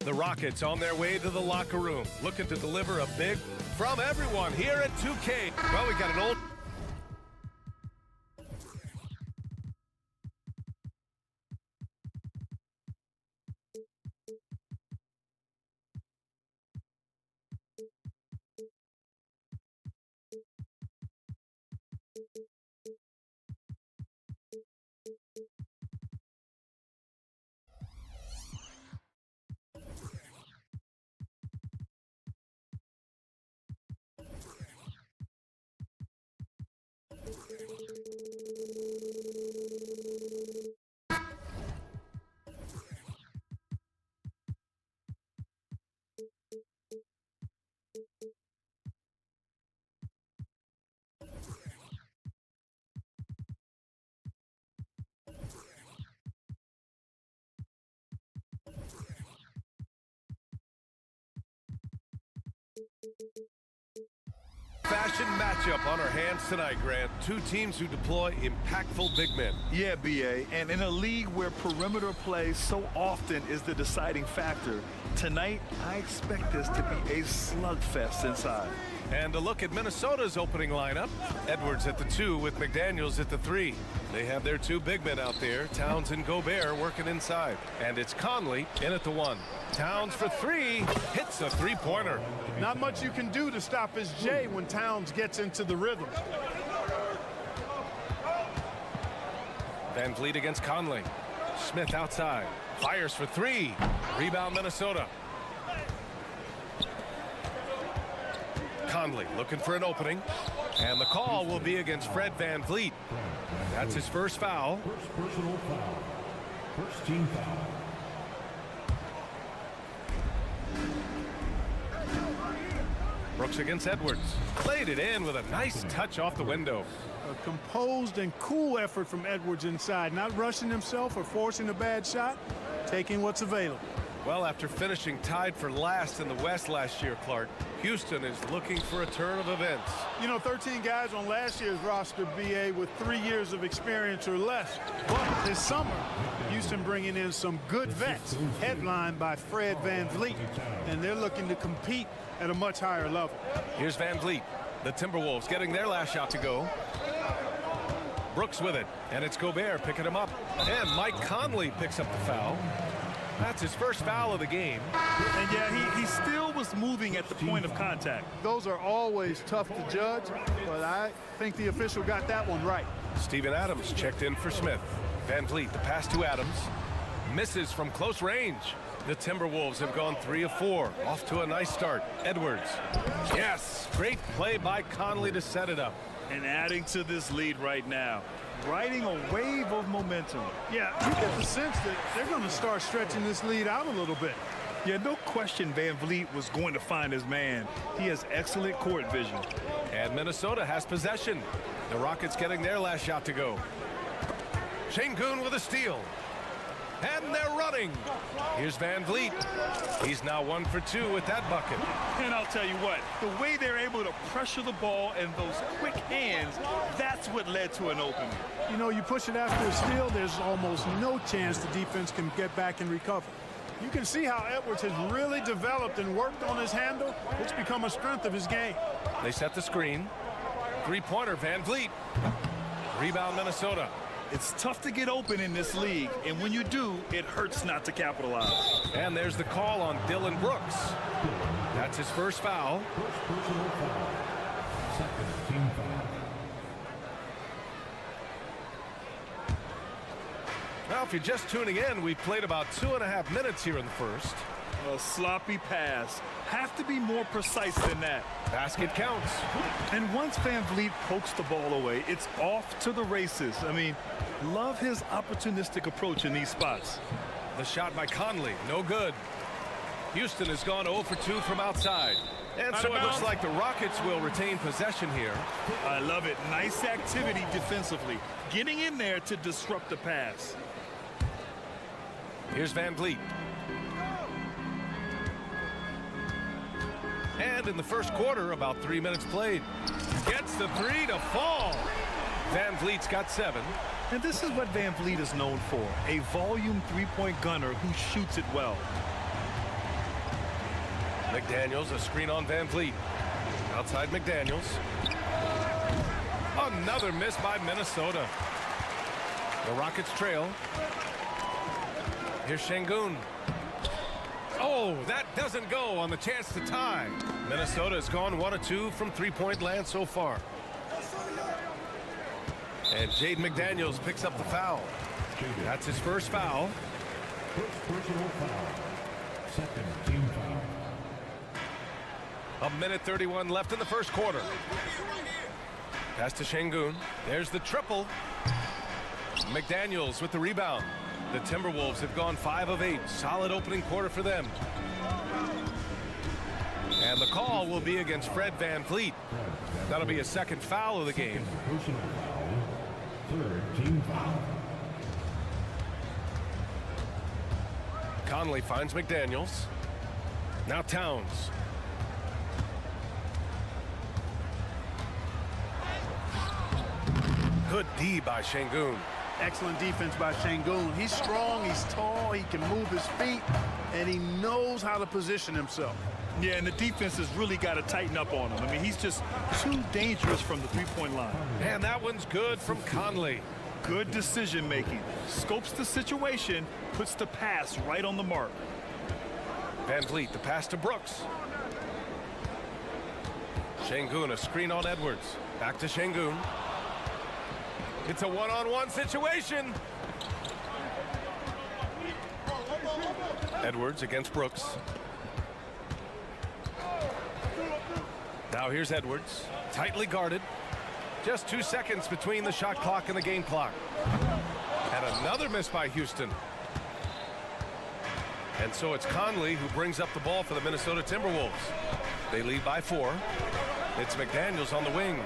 The Rockets on their way to the locker room, looking to deliver a big from everyone here at 2K. Well, we got an old... Fashion matchup on our hands tonight, Grant. Two teams who deploy impactful big men. Yeah, B.A., and in a league where perimeter play so often is the deciding factor, tonight I expect this to be a slugfest inside. And a look at Minnesota's opening lineup. Edwards at the 2 with McDaniels at the 3. They have their two big men out there, Towns and Gobert, working inside. And it's Conley in at the 1. Towns for 3, hits a three-pointer. Not much you can do to stop his J when Towns gets into the rhythm. Van Vliet against Conley. Smith outside, fires for 3. Rebound Minnesota. Conley looking for an opening, and the call will be against Fred Van Vliet. That's his first foul. First personal foul. First team foul. Brooks against Edwards. Played it in with a nice touch off the window. A composed and cool effort from Edwards inside, not rushing himself or forcing a bad shot, taking what's available. Well, after finishing tied for last in the West last year, Clark, Houston is looking for a turn of events. You know, 13 guys on last year's roster, B.A., with 3 years of experience or less. But this summer, Houston bringing in some good vets, headlined by Fred Van Vliet, and they're looking to compete at a much higher level. Here's Van Vliet. The Timberwolves getting their last shot to go. Brooks with it, and it's Gobert picking him up. And Mike Conley picks up the foul. That's his first foul of the game. And yeah, he still was moving at the point of contact. Those are always tough to judge, but I think the official got that one right. Steven Adams checked in for Smith. Van Vliet, the pass to Adams. Misses from close range. The Timberwolves have gone 3 of 4. Off to a nice start. Edwards. Yes, great play by Conley to set it up. And adding to this lead right now, riding a wave of momentum. Yeah, you get the sense that they're going to start stretching this lead out a little bit. Yeah, no question Van Vliet was going to find his man. He has excellent court vision. And Minnesota has possession. The Rockets getting their last shot to go. Şengün with a steal. And they're running. Here's Van Vliet. He's now 1 for 2 with that bucket. And I'll tell you what, the way they're able to pressure the ball and those quick hands, that's what led to an opening. You know, you push it after a steal, there's almost no chance the defense can get back and recover. You can see how Edwards has really developed and worked on his handle. It's become a strength of his game. They set the screen. Three-pointer, Van Vliet. Rebound, Minnesota. It's tough to get open in this league, and when you do, it hurts not to capitalize. And there's the call on Dylan Brooks. That's his first foul. First personal foul. Second team foul. Well, if you're just tuning in, we've played about 2.5 minutes here in the first. A sloppy pass. Have to be more precise than that. Basket counts. And once Van Vliet pokes the ball away, it's off to the races. I mean, love his opportunistic approach in these spots. The shot by Conley, no good. Houston has gone 0 for 2 from outside. And so it looks like the Rockets will retain possession here. I love it. Nice activity defensively. Getting in there to disrupt the pass. Here's Van Vliet. And in the first quarter, about 3 minutes played. Gets the 3 to fall. Van Vliet's got 7. And this is what Van Vliet is known for, a volume three-point gunner who shoots it well. McDaniels, a screen on Van Vliet. Outside McDaniels. Another miss by Minnesota. The Rockets trail. Here's Şengün. Oh, that doesn't go on the chance to tie. Minnesota has gone 1 of 2 from three-point land so far. And Jaden McDaniels picks up the foul. That's his first foul. First personal foul. Second team foul. 1:31 left in the first quarter. Pass to Şengün. There's the triple. McDaniels with the rebound. The Timberwolves have gone 5 of 8. Solid opening quarter for them. And the call will be against Fred Van Vliet. That'll be a second foul of the game. Personal foul. Third team foul. Conley finds McDaniels. Now Towns. Good D by Şengün. Excellent defense by Şengün. He's strong, he's tall, he can move his feet, and he knows how to position himself. Yeah, and the defense has really got to tighten up on him. I mean, he's just too dangerous from the three-point line. And that one's good from Conley. Good decision-making. Scopes the situation, puts the pass right on the mark. Van Vliet, the pass to Brooks. Şengün, a screen on Edwards. Back to Şengün. It's a one-on-one situation. Edwards against Brooks. Now here's Edwards, tightly guarded. Just 2 seconds between the shot clock and the game clock. And another miss by Houston. And so it's Conley who brings up the ball for the Minnesota Timberwolves. They lead by 4. It's McDaniels on the wing.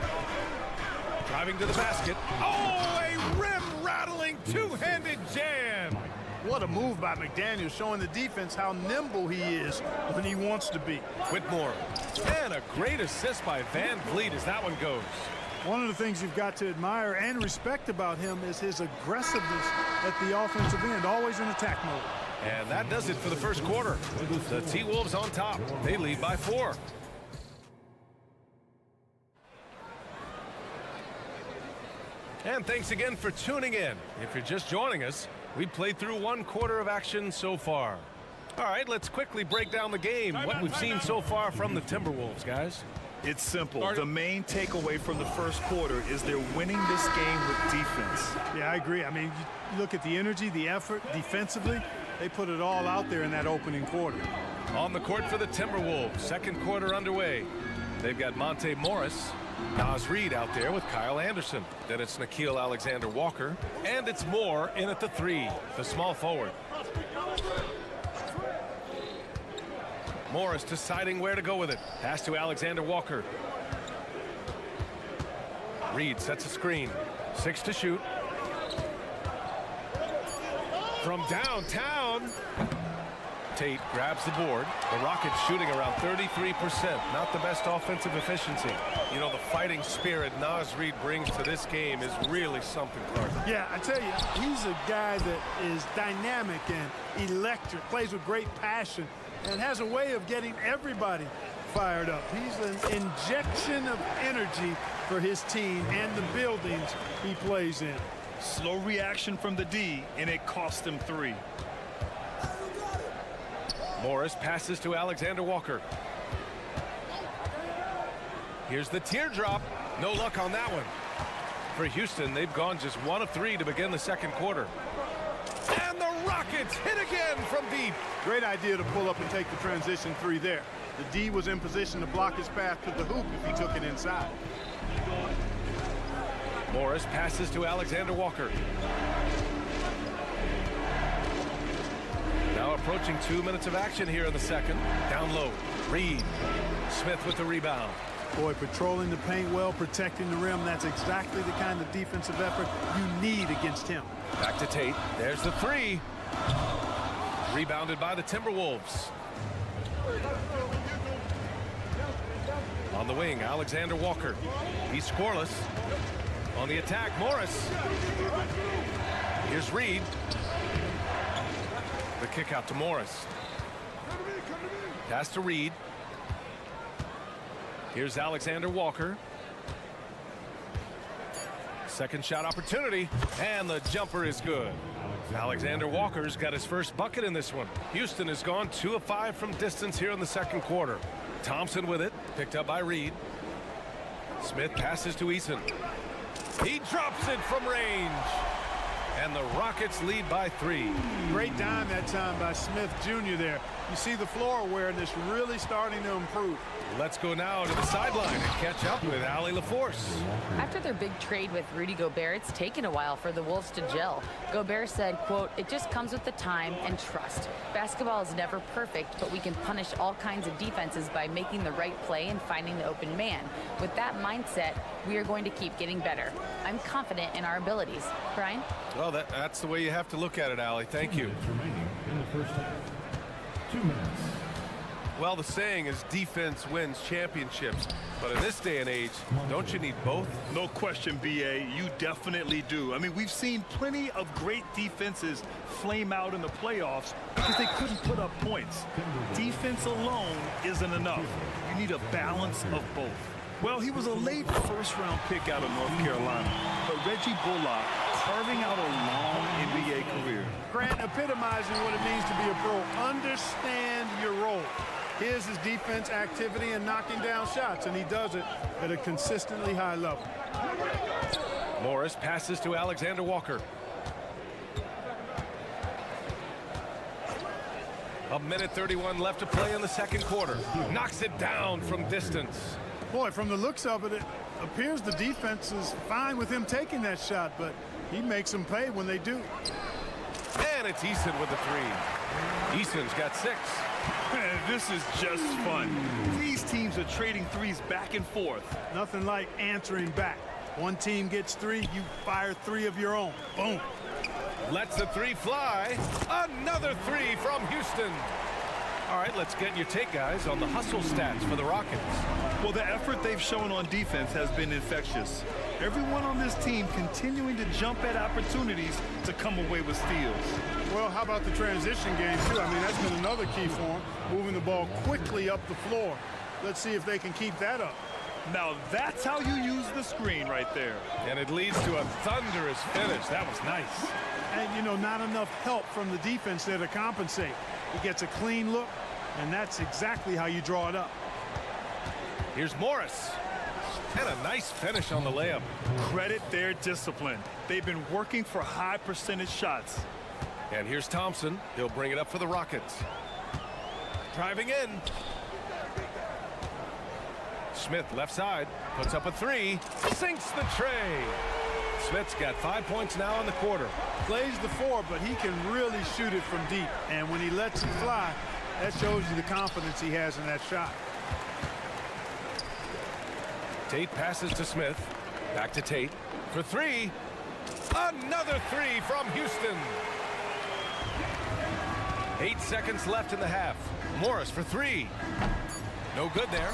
Driving to the basket. Oh, a rim-rattling two-handed jam. What a move by McDaniels, showing the defense how nimble he is when he wants to be. Whitmore. And a great assist by Van Vliet as that one goes. One of the things you've got to admire and respect about him is his aggressiveness at the offensive end, always in attack mode. And that does it for the first quarter. The T-Wolves on top. They lead by 4. And thanks again for tuning in. If you're just joining us, we played through 1 quarter of action so far. All right, let's quickly break down the game. What we've seen so far from the Timberwolves, guys. It's simple. The main takeaway from the first quarter is they're winning this game with defense. Yeah, I agree. I mean, you look at the energy, the effort, defensively, they put it all out there in that opening quarter. On the court for the Timberwolves, second quarter underway. They've got Monte Morris, Naz Reid out there with Kyle Anderson. Then it's Nickeil Alexander-Walker. And it's Moore in at the 3, the small forward. Morris deciding where to go with it. Pass to Alexander-Walker. Reid sets a screen. 6 to shoot. From downtown. Tate grabs the board. The Rockets shooting around 33%. Not the best offensive efficiency. You know, the fighting spirit Naz Reid brings to this game is really something, Clark. Yeah, I tell you, he's a guy that is dynamic and electric, plays with great passion, and has a way of getting everybody fired up. He's an injection of energy for his team and the buildings he plays in. Slow reaction from the D, and it cost him 3. Morris passes to Alexander-Walker. Here's the teardrop. No luck on that one. For Houston, they've gone just 1 of 3 to begin the second quarter. And the Rockets hit again from deep. Great idea to pull up and take the transition 3 there. The D was in position to block his path to the hoop if he took it inside. Morris passes to Alexander-Walker. Now approaching 2 minutes of action here in the second. Down low, Reid. Smith with the rebound. Boy, patrolling the paint well, protecting the rim. That's exactly the kind of defensive effort you need against him. Back to Tate. There's the 3. Rebounded by the Timberwolves. On the wing, Alexander-Walker. He's scoreless. On the attack, Morris. Here's Reid. The kick out to Morris. Pass to Reid. Here's Alexander Walker. Second shot opportunity, and the jumper is good. Alexander Walker's got his first bucket in this one. Houston has gone 2 of 5 from distance here in the second quarter. Thompson with it, picked up by Reed. Smith passes to Eason. He drops it from range. And the Rockets lead by 3. Great dime that time by Smith Jr. there. You see the floor awareness really starting to improve. Let's go now to the sideline and catch up with Allie LaForce. After their big trade with Rudy Gobert, it's taken a while for the Wolves to gel. Gobert said, quote, "It just comes with the time and trust. Basketball is never perfect, but we can punish all kinds of defenses by making the right play and finding the open man. With that mindset, we are going to keep getting better. I'm confident in our abilities." Brian? Well, that's the way you have to look at it, Allie. Thank you. Remaining in the first half. 2 minutes. Well, the saying is defense wins championships. But in this day and age, don't you need both? No question, BA. You definitely do. I mean, we've seen plenty of great defenses flame out in the playoffs because they couldn't put up points. Defense alone isn't enough. You need a balance of both. Well, he was a late first-round pick out of North Carolina, but Reggie Bullock carving out a long NBA career. Grant epitomizing what it means to be a pro. Understand your role. His is defense, activity, and knocking down shots, and he does it at a consistently high level. Morris passes to Alexander Walker. A minute 31 left to play in the second quarter. Knocks it down from distance. Boy, from the looks of it, it appears the defense is fine with him taking that shot, but he makes them pay when they do. And it's Eason with the 3. Eason's got 6. This is just fun. These teams are trading threes back and forth. Nothing like answering back. One team gets 3, you fire 3 of your own. Boom. Lets the 3 fly. Another 3 from Houston. All right, let's get your take, guys, on the hustle stats for the Rockets. Well, the effort they've shown on defense has been infectious. Everyone on this team continuing to jump at opportunities to come away with steals. Well, how about the transition game, too? I mean, that's been another key for him, moving the ball quickly up the floor. Let's see if they can keep that up. Now, that's how you use the screen right there. And it leads to a thunderous finish. That was nice. And, you know, not enough help from the defense there to compensate. He gets a clean look, and that's exactly how you draw it up. Here's Morris. And a nice finish on the layup. Credit their discipline. They've been working for high percentage shots. And here's Thompson. He'll bring it up for the Rockets. Driving in. Smith left side. Puts up a 3. Sinks the tray. Smith's got 5 points now in the quarter. Plays the 4, but he can really shoot it from deep. And when he lets it fly, that shows you the confidence he has in that shot. Tate passes to Smith. Back to Tate for 3. Another 3 from Houston. 8 seconds left in the half. Morris for 3. No good there.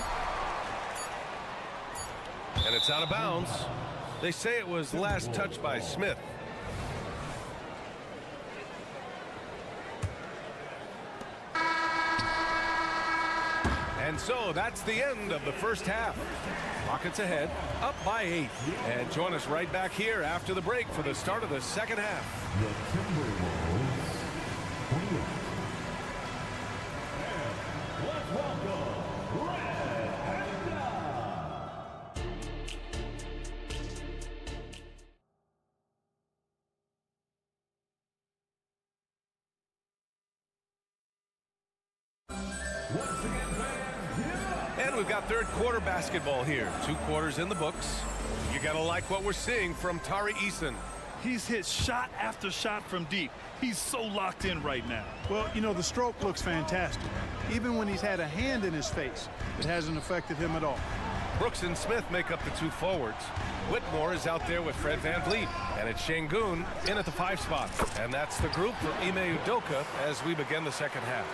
And it's out of bounds. They say it was last touched by Smith. And so that's the end of the first half. Rockets ahead, up by 8. And join us right back here after the break for the start of the second half. The Timberwolves. 28. And let's welcome Red and Down. Once again, fans, here. And we've got third quarter basketball here. 2 quarters in the books. You got to like what we're seeing from Tari Eason. He's hit shot after shot from deep. He's so locked in right now. Well, you know, the stroke looks fantastic. Even when he's had a hand in his face, it hasn't affected him at all. Brooks and Smith make up the 2 forwards. Whitmore is out there with Fred VanVleet. And it's Şengün in at the 5 spot. And that's the group for Ime Udoka as we begin the second half.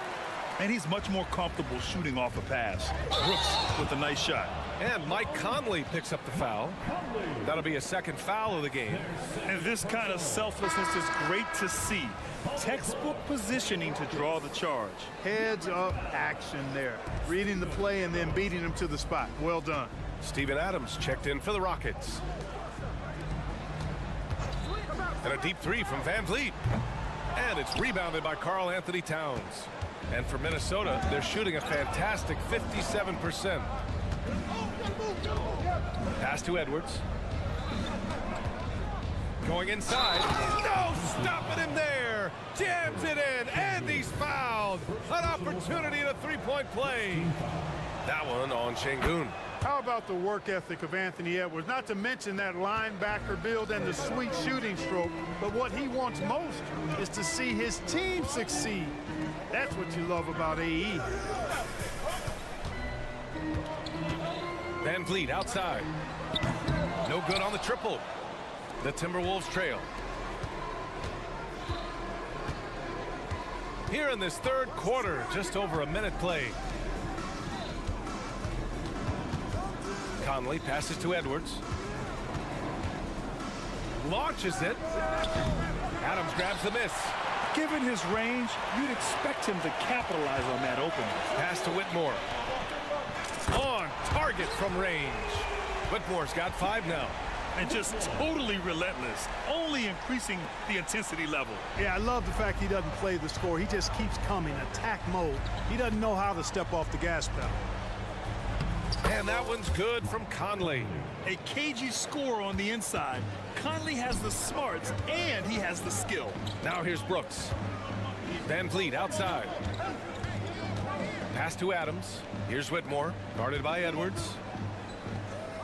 And he's much more comfortable shooting off a pass. Brooks with a nice shot. And Mike Conley picks up the foul. That'll be a second foul of the game. And this kind of selflessness is great to see. Textbook positioning to draw the charge. Heads up action there. Reading the play and then beating them to the spot. Well done. Steven Adams checked in for the Rockets. And a deep three from Van Vliet. And it's rebounded by Karl Anthony Towns. And for Minnesota, they're shooting a fantastic 57%. Pass to Edwards. Going inside. No, stopping him there. Jams it in, and he's fouled. An opportunity in a three-point play. That one on Şengün. How about the work ethic of Anthony Edwards? Not to mention that linebacker build and the sweet shooting stroke, but what he wants most is to see his team succeed. That's what you love about AE. Van Vliet outside. No good on the triple. The Timberwolves trail. Here in this third quarter, just over a minute played. Conley passes to Edwards. Launches it. Adams grabs the miss. Given his range, you'd expect him to capitalize on that opening. Pass to Whitmore. On target from range. Whitmore's got 5 now. And just totally relentless, only increasing the intensity level. Yeah, I love the fact he doesn't play the score. He just keeps coming, attack mode. He doesn't know how to step off the gas pedal. And that one's good from Conley. A cagey score on the inside. Conley has the smarts and he has the skill. Now here's Brooks. Van Vliet outside. Pass to Adams. Here's Whitmore, guarded by Edwards.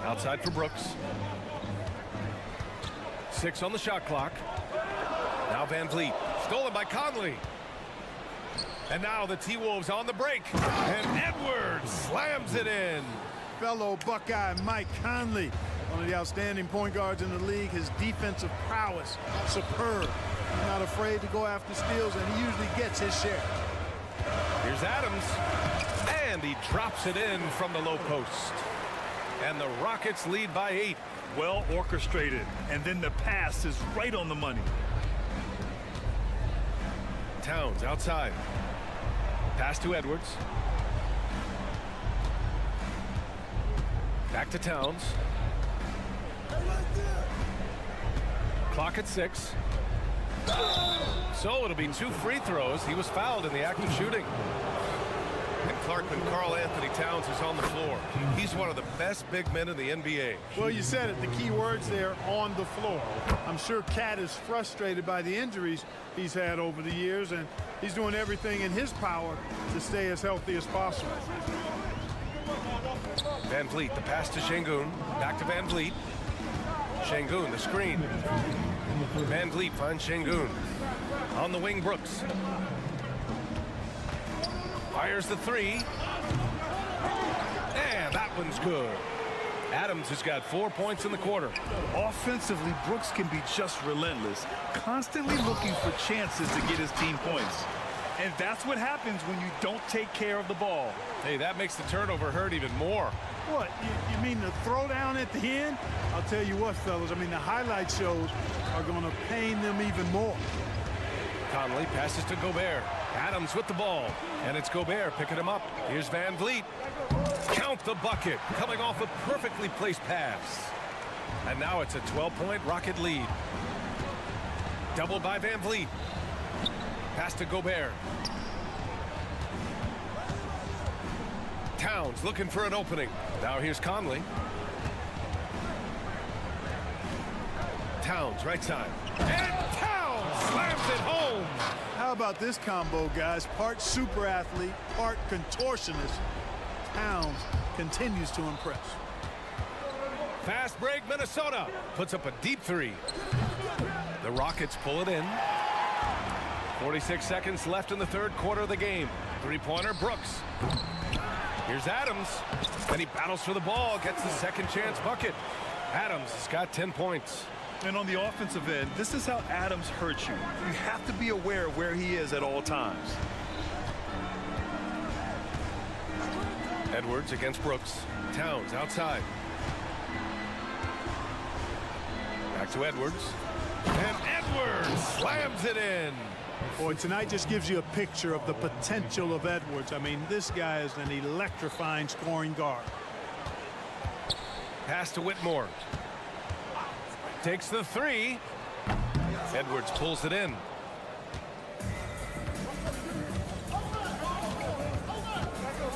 Outside for Brooks. 6 on the shot clock. Now Van Vliet, stolen by Conley. And now the T-Wolves on the break. And Edwards slams it in. Fellow Buckeye Mike Conley, one of the outstanding point guards in the league. His defensive prowess, superb. He's not afraid to go after steals, and he usually gets his share. Here's Adams. And he drops it in from the low post. And the Rockets lead by 8. Well orchestrated, and then the pass is right on the money. Towns outside. Pass to Edwards. Back to Towns. Clock at 6. So it'll be 2 free throws. He was fouled in the act of shooting. And Clarkman, Karl Anthony Towns is on the floor. He's one of the best big men in the NBA. Well, you said it, the key words there, on the floor. I'm sure Cat is frustrated by the injuries he's had over the years, and he's doing everything in his power to stay as healthy as possible. Van Vliet, the pass to Şengün. Back to Van Vliet. Şengün, the screen. Van Vliet finds Şengün. On the wing, Brooks. Fires the 3. And that one's good. Adams has got 4 points in the quarter. Offensively, Brooks can be just relentless, constantly looking for chances to get his team points. And that's what happens when you don't take care of the ball. Hey, that makes the turnover hurt even more. What, you mean the throwdown at the end? I'll tell you what, fellas, I mean, the highlight shows are going to pain them even more. Conley passes to Gobert. Adams with the ball. And it's Gobert picking him up. Here's Van Vliet. Count the bucket. Coming off a perfectly placed pass. And now it's a 12-point Rocket lead. Doubled by Van Vliet. Pass to Gobert. Towns looking for an opening. Now here's Conley. Towns, right side. And Towns slams it home. How about this combo, guys? Part super athlete, part contortionist. Towns continues to impress. Fast break, Minnesota puts up a deep 3. The Rockets pull it in. 46 seconds left in the third quarter of the game. 3-pointer, Brooks. Here's Adams. And he battles for the ball, gets the second chance bucket. Adams has got 10 points. And on the offensive end, this is how Adams hurts you. You have to be aware of where he is at all times. Edwards against Brooks. Towns outside. Back to Edwards. And Edwards slams it in. Boy, tonight just gives you a picture of the potential of Edwards. I mean, this guy is an electrifying scoring guard. Pass to Whitmore. Takes the three. Edwards pulls it in.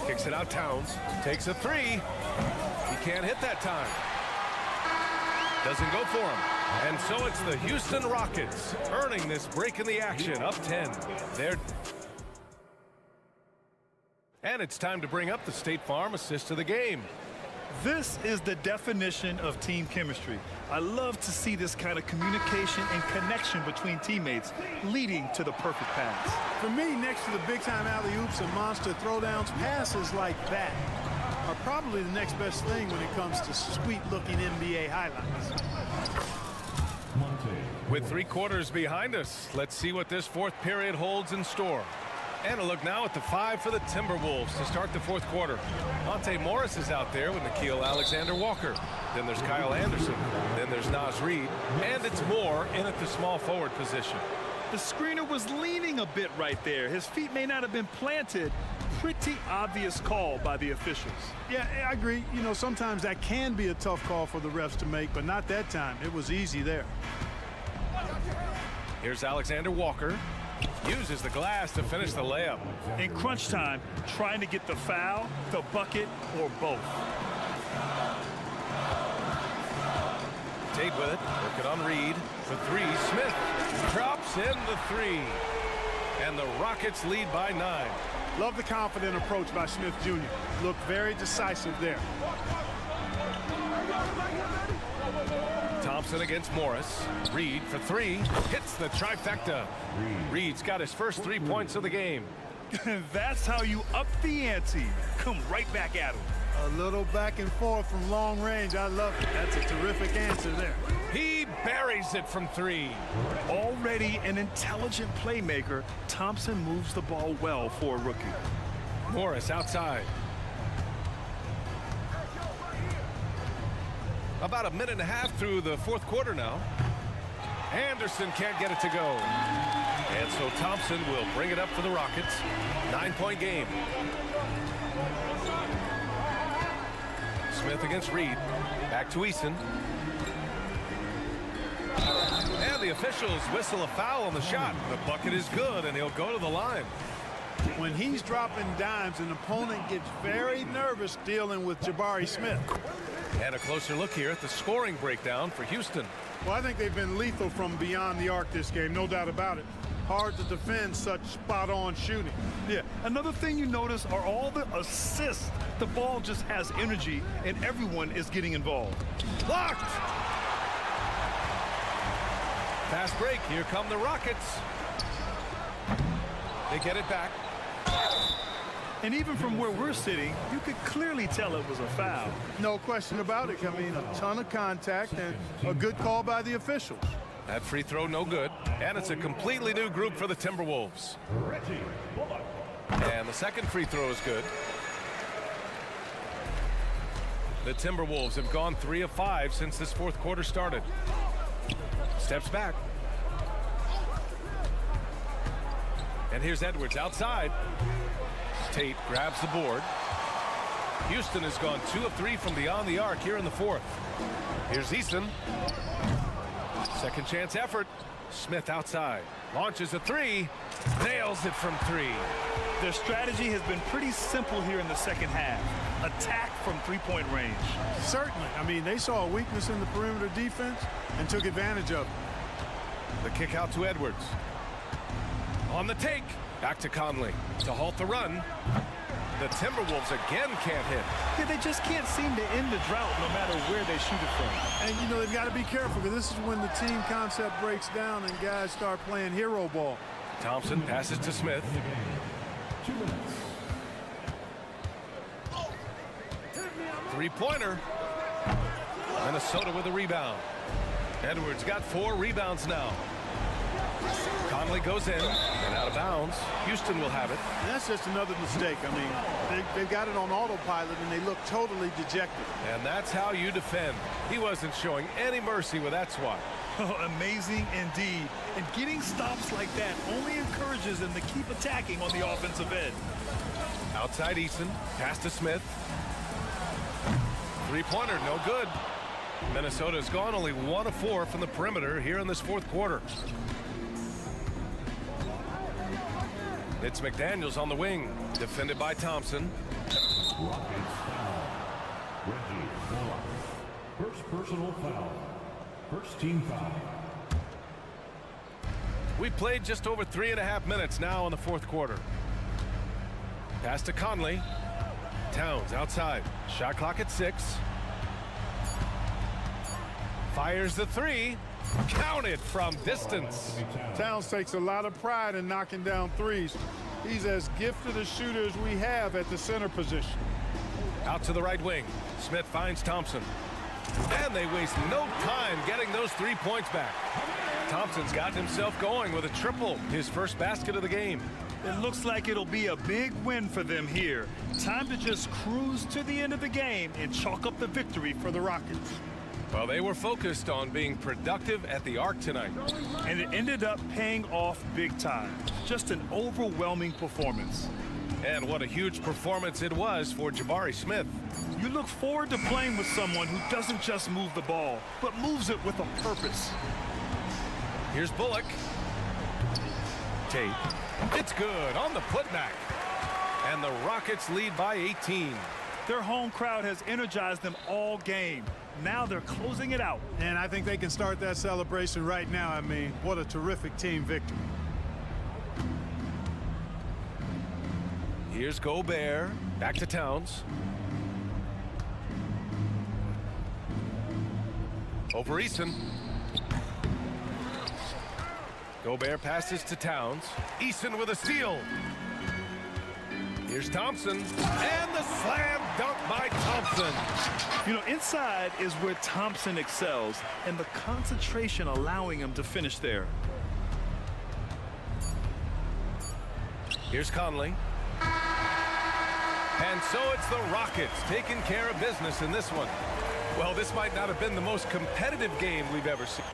Kicks it out, Towns. Takes a three. He can't hit that time. Doesn't go for him. And so it's the Houston Rockets earning this break in the action, up 10. And it's time to bring up the State Farm assist of the game. This is the definition of team chemistry. I love to see this kind of communication and connection between teammates leading to the perfect pass. For me, next to the big-time alley-oops and monster throwdowns, passes like that are probably the next best thing when it comes to sweet-looking NBA highlights. With 3 quarters behind us, let's see what this fourth period holds in store. And a look now at the 5 for the Timberwolves to start the fourth quarter. Monte Morris is out there with Nickeil Alexander-Walker. Then there's Kyle Anderson. Then there's Naz Reid. And it's Moore in at the small forward position. The screener was leaning a bit right there. His feet may not have been planted. Pretty obvious call by the officials. Yeah, I agree. You know, sometimes that can be a tough call for the refs to make, but not that time. It was easy there. Here's Alexander-Walker. Uses the glass to finish the layup. In crunch time, trying to get the foul, the bucket, or both. Tate with it. Work it on Reid. For 3. Smith drops in the 3. And the Rockets lead by 9. Love the confident approach by Smith Jr. Looked very decisive there. Thompson against Morris. Reid for 3. Hits the trifecta. Reid's got his first 3 points of the game. That's how you up the ante. Come right back at him. A little back and forth from long range. I love it. That's a terrific answer there. He buries it from 3. Already an intelligent playmaker, Thompson moves the ball well for a rookie. Morris outside. About a minute and a half through the fourth quarter now. Anderson can't get it to go. And so Thompson will bring it up for the Rockets. 9-point game. Smith against Reid. Back to Eason. And the officials whistle a foul on the shot. The bucket is good, and he'll go to the line. When he's dropping dimes, an opponent gets very nervous dealing with Jabari Smith. And a closer look here at the scoring breakdown for Houston. Well, I think they've been lethal from beyond the arc this game, no doubt about it. Hard to defend such spot-on shooting. Yeah, another thing you notice are all the assists. The ball just has energy, and everyone is getting involved. Blocked! Fast break. Here come the Rockets. They get it back. And even from where we're sitting, you could clearly tell it was a foul. No question about it. I mean, a ton of contact and a good call by the officials. That free throw no good. And it's a completely new group for the Timberwolves. And the second free throw is good. The Timberwolves have gone 3 of 5 since this fourth quarter started. Steps back. And here's Edwards outside. Tate grabs the board. Houston has gone 2 of 3 from beyond the arc here in the fourth. Here's Eason. Second chance effort. Smith outside. Launches a 3. Nails it from 3. Their strategy has been pretty simple here in the second half. Attack from three-point range. Certainly. I mean, they saw a weakness in the perimeter defense and took advantage of it. The kick out to Edwards. On the take. Back to Conley to halt the run. The Timberwolves again can't hit. Yeah, they just can't seem to end the drought no matter where they shoot it from. And, you know, they've got to be careful because this is when the team concept breaks down and guys start playing hero ball. Thompson passes to Smith. 2 minutes. Three-pointer. Minnesota with a rebound. Edwards got 4 rebounds now. Conley goes in. And out of bounds. Houston will have it. And that's just another mistake. I mean, they've got it on autopilot, and they look totally dejected. And that's how you defend. He wasn't showing any mercy with that swat. Oh, amazing indeed. And getting stops like that only encourages them to keep attacking on the offensive end. Outside Eason, pass to Smith. Three-pointer, no good. Minnesota's gone only 1 of 4 from the perimeter here in this fourth quarter. It's McDaniels on the wing, defended by Thompson. Rockets foul. Reggie Bullock. First personal foul. First team foul. We played just over 3.5 minutes now in the fourth quarter. Pass to Conley. Towns outside. Shot clock at 6. Fires the 3. Counted from distance. Towns takes a lot of pride in knocking down threes. He's as gifted a shooter as we have at the center position. Out to the right wing. Smith finds Thompson. And they waste no time getting those 3 points back. Thompson's got himself going with a triple, his first basket of the game. It looks like it'll be a big win for them here. Time to just cruise to the end of the game and chalk up the victory for the Rockets. Well, they were focused on being productive at the arc tonight. And it ended up paying off big time. Just an overwhelming performance. And what a huge performance it was for Jabari Smith. You look forward to playing with someone who doesn't just move the ball, but moves it with a purpose. Here's Bullock. Tate. It's good on the putback. And the Rockets lead by 18. Their home crowd has energized them all game. Now they're closing it out. And I think they can start that celebration right now. I mean, what a terrific team victory. Here's Gobert. Back to Towns. Over Eason. Gobert passes to Towns. Eason with a steal. Here's Thompson. And the slam dunk by Thompson. You know, inside is where Thompson excels, and the concentration allowing him to finish there. Here's Conley. And so it's the Rockets taking care of business in this one. Well, this might not have been the most competitive game we've ever seen.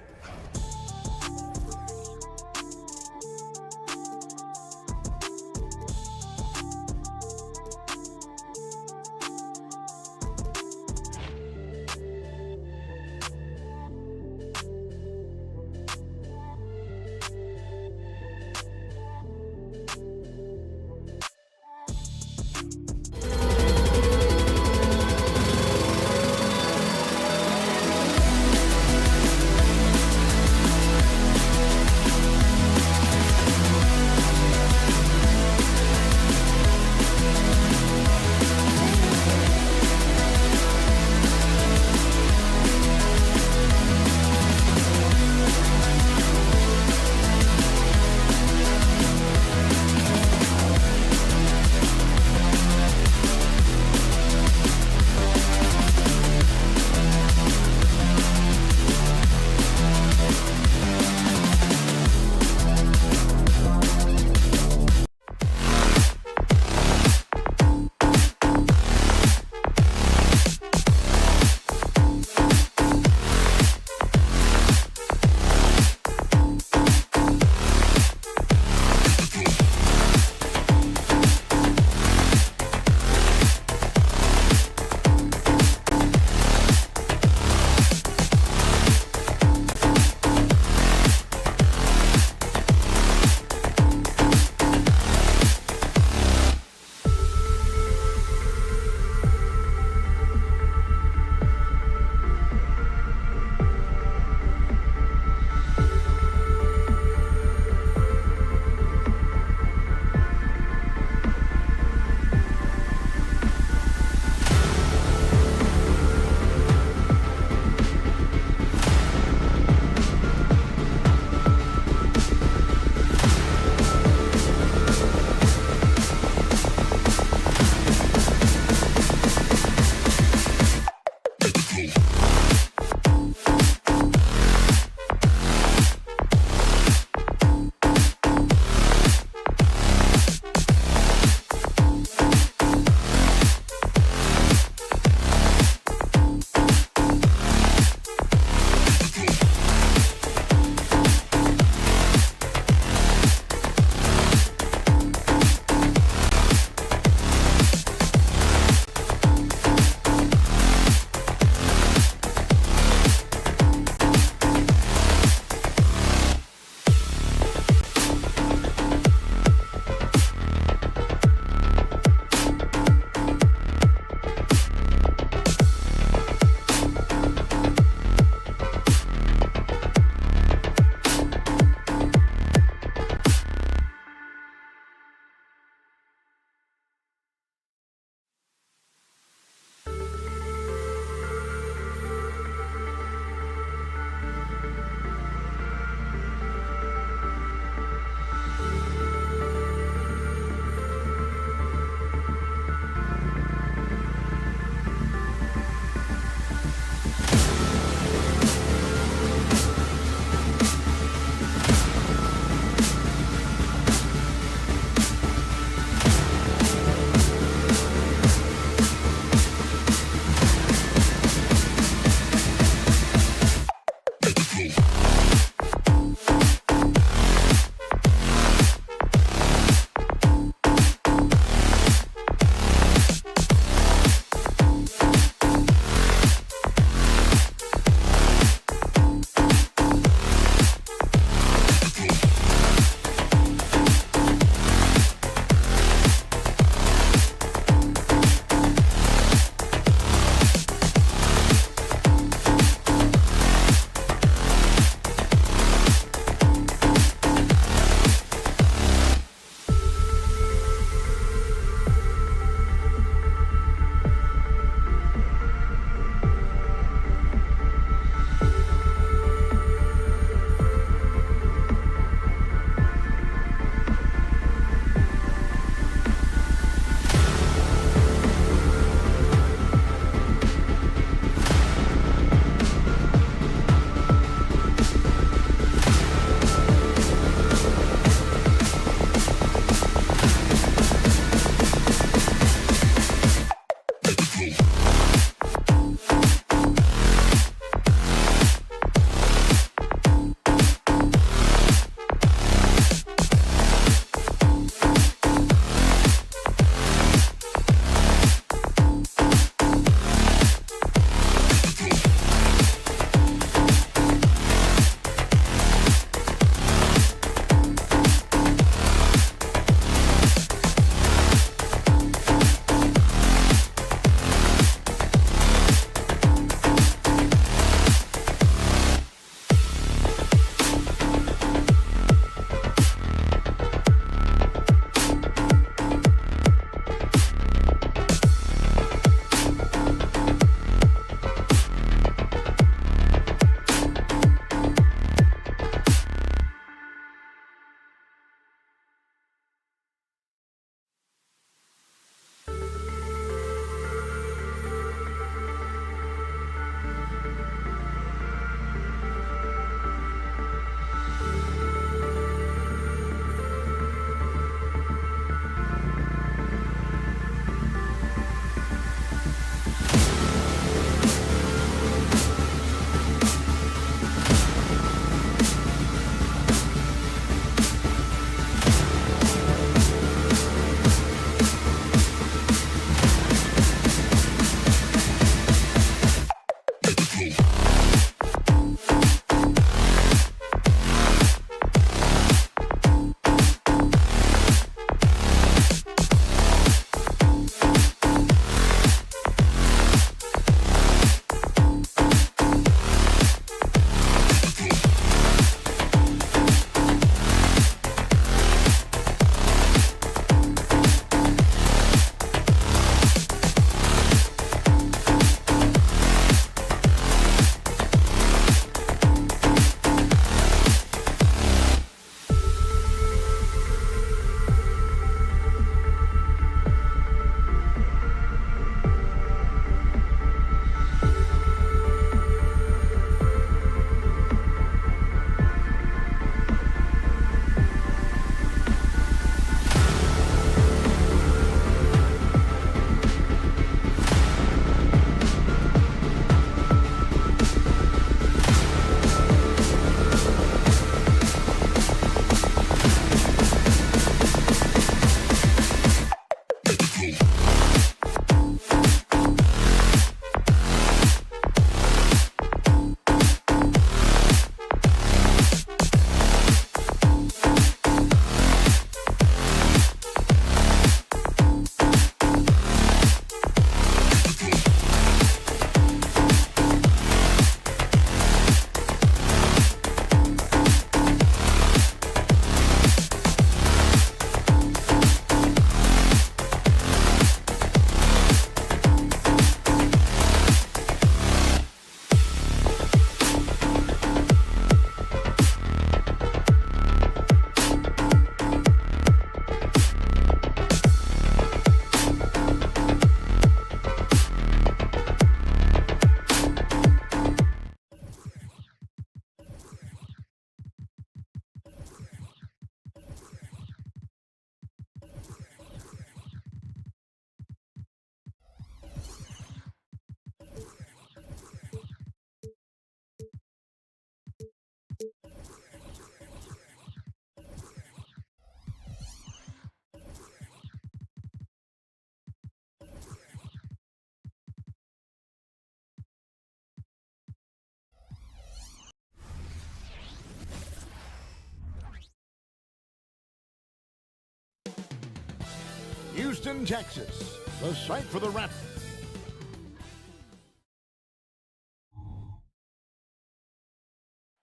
Houston, Texas, the site for the Raptors.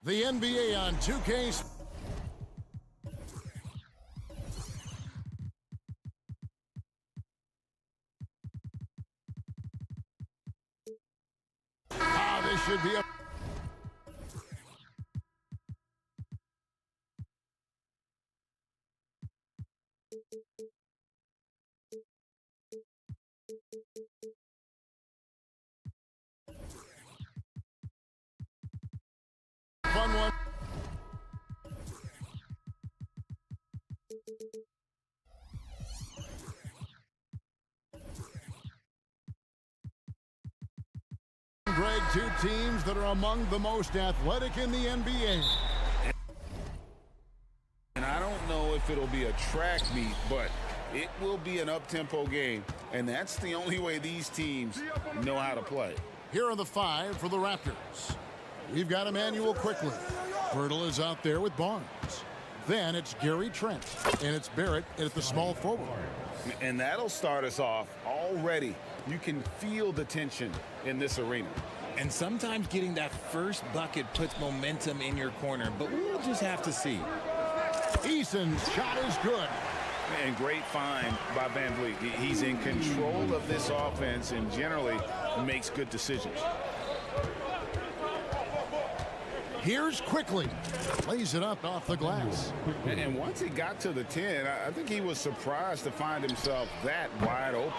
The NBA on 2K. This should be a fun one. Greg, two teams that are among the most athletic in the NBA. And I don't know if it'll be a track meet, but it will be an up-tempo game. And that's the only way these teams know how to play. Here are the five for the Raptors. We've got Emmanuel quickly. Bertle is out there with Barnes. Then it's Gary Trent. And it's Barrett at the small forward. And that'll start us off already. You can feel the tension in this arena. And sometimes getting that first bucket puts momentum in your corner, but we'll just have to see. Eason's shot is good. And great find by Van Vliet. He's in control of this offense and generally makes good decisions. Here's quickly. Lays it up off the glass. And once he got to the 10, I think he was surprised to find himself that wide open.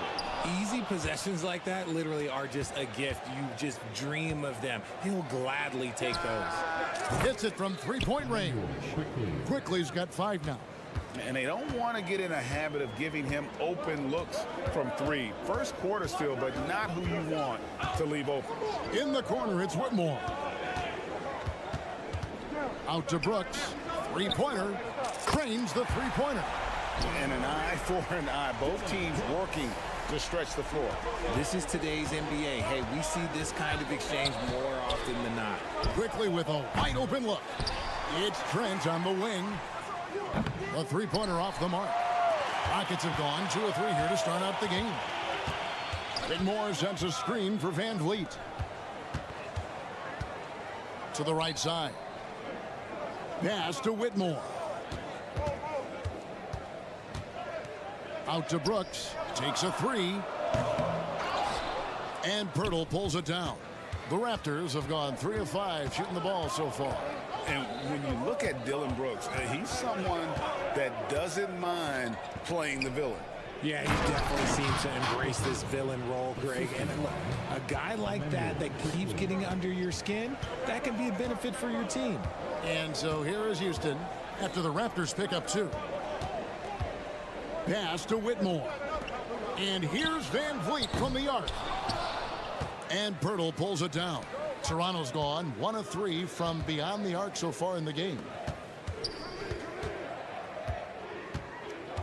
Easy possessions like that literally are just a gift. You just dream of them. He'll gladly take those. Hits it from three-point range. Quickly's got 5 now. And they don't want to get in a habit of giving him open looks from 3. First quarter still, but not who you want to leave open. In the corner, it's Whitmore. Out to Brooks. Three-pointer. Trains the three-pointer. And an eye for an eye. Both teams working to stretch the floor. This is today's NBA. Hey, we see this kind of exchange more often than not. Quickly with a wide open look. It's Trent on the wing. A three-pointer off the mark. Rockets have gone 2 of 3 here to start out the game. Whitmore sends a screen for Van Vliet. To the right side. Pass to Whitmore. Out to Brooks. Takes a 3. And Bertle pulls it down. The Raptors have gone 3 of 5 shooting the ball so far. And when you look at Dillon Brooks, he's someone that doesn't mind playing the villain. Yeah, he definitely seems to embrace this villain role, Greg. And look, a guy like that keeps getting under your skin, that can be a benefit for your team. And so here is Houston after the Raptors pick up 2. Pass to Whitmore. And here's Van Vliet from the arc. And Bertle pulls it down. Toronto's gone 1 of 3 from beyond the arc so far in the game.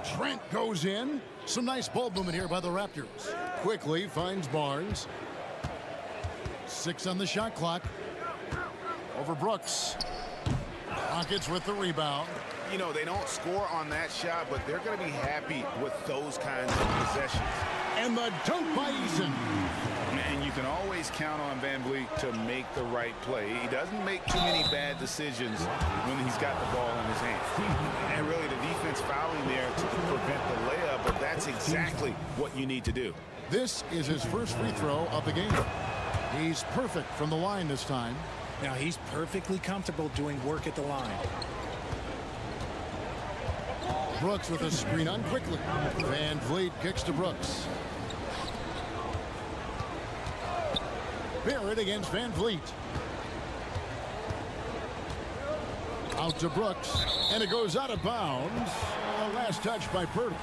Trent goes in. Some nice ball movement here by the Raptors. Quickly finds Barnes. 6 on the shot clock. Over Brooks. Rockets with the rebound. You know, they don't score on that shot, but they're going to be happy with those kinds of possessions. And the dunk by Eason. And you can always count on Van Vliet to make the right play. He doesn't make too many bad decisions when he's got the ball in his hand. And really, the defense fouling there to prevent the layup, but that's exactly what you need to do. This is his first free throw of the game. He's perfect from the line this time. Now, he's perfectly comfortable doing work at the line. Brooks with a screen on quickly. Van Vliet kicks to Brooks. Barrett against Van Vliet. Out to Brooks. And it goes out of bounds. Last touch by Bertle.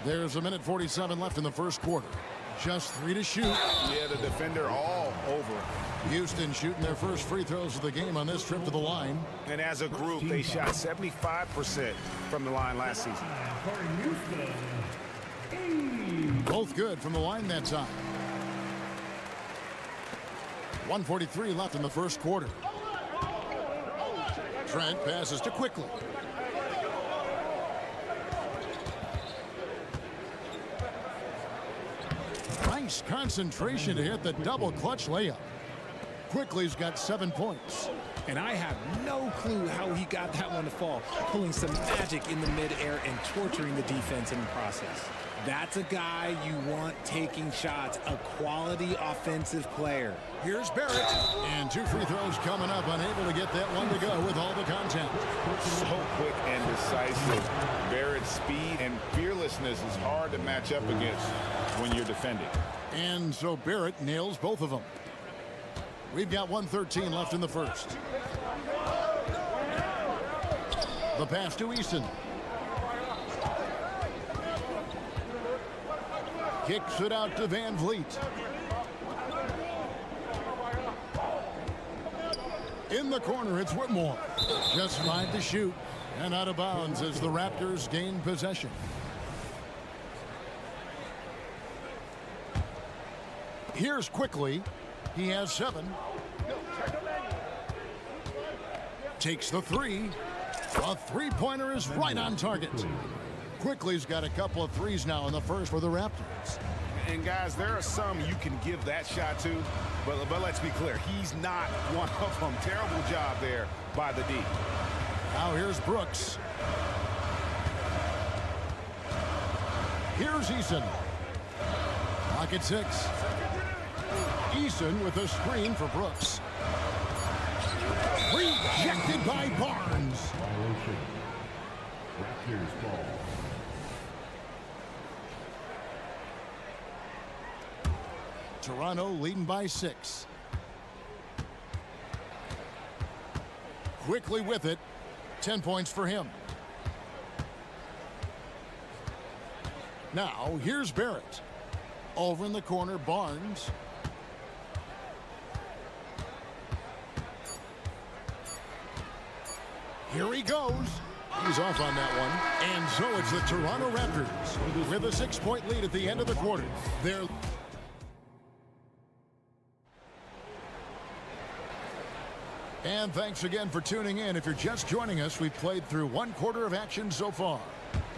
There's a minute 47 left in the first quarter. Just 3 to shoot. Yeah, the defender all over. Houston shooting their first free throws of the game on this trip to the line. And as a group, they shot 75% from the line last season. Both good from the line that time. 1:43 left in the first quarter. Trent passes to Quickly. Nice concentration to hit the double clutch layup. Quickly's got 7 points. And I have no clue how he got that one to fall, pulling some magic in the midair and torturing the defense in the process. That's a guy you want taking shots, a quality offensive player. Here's Barrett. And 2 free throws coming up, unable to get that one to go with all the contact. So quick and decisive. Barrett's speed and fearlessness is hard to match up against when you're defending. And so Barrett nails both of them. We've got 1:13 left in the first. The pass to Easton. Kicks it out to Van Vliet. In the corner, it's Whitmore. Just 5 to shoot. And out of bounds as the Raptors gain possession. Here's Quickly. He has 7. Takes the 3. A three-pointer is right on target. Quickly's got a couple of threes now in the first for the Raptors. And guys, there are some you can give that shot to, but let's be clear, he's not one of them. Terrible job there by the D. Now here's Brooks. Here's Eason. Pocket 6. Eason with a screen for Brooks. Rejected by Barnes. Violation. Raptors ball. Toronto leading by 6. Quickly with it. 10 points for him. Now here's Barrett. Over in the corner, Barnes. Here he goes. He's off on that one. And so it's the Toronto Raptors with a 6-point lead at the end of the quarter. They're And thanks again for tuning in. If you're just joining us, we've played through 1 quarter of action so far.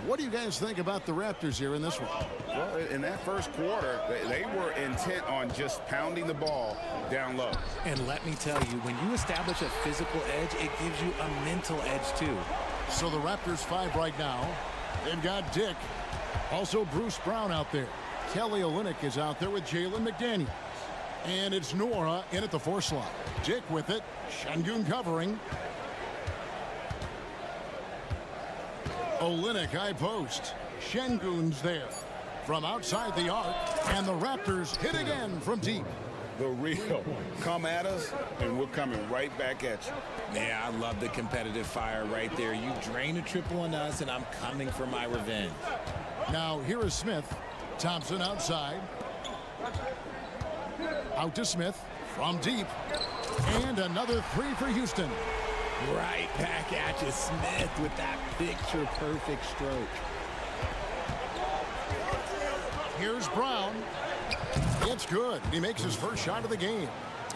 What do you guys think about the Raptors here in this one? Well, in that first quarter, they were intent on just pounding the ball down low. And let me tell you, when you establish a physical edge, it gives you a mental edge too. So the Raptors 5 right now. They've got Dick. Also Bruce Brown out there. Kelly Olynyk is out there with Jalen McDaniels. And it's Nora in at the 4 slot. Dick with it. Şengün covering. Olynyk high post. Şengün's there. From outside the arc. And the Raptors hit again from deep. The real. Come at us, and we're coming right back at you. Yeah, I love the competitive fire right there. You drain a triple on us, and I'm coming for my revenge. Now here is Smith. Thompson outside. Out to Smith from deep. And another 3 for Houston. Right back at you, Smith, with that picture-perfect stroke. Here's Brown. It's good. He makes his first shot of the game.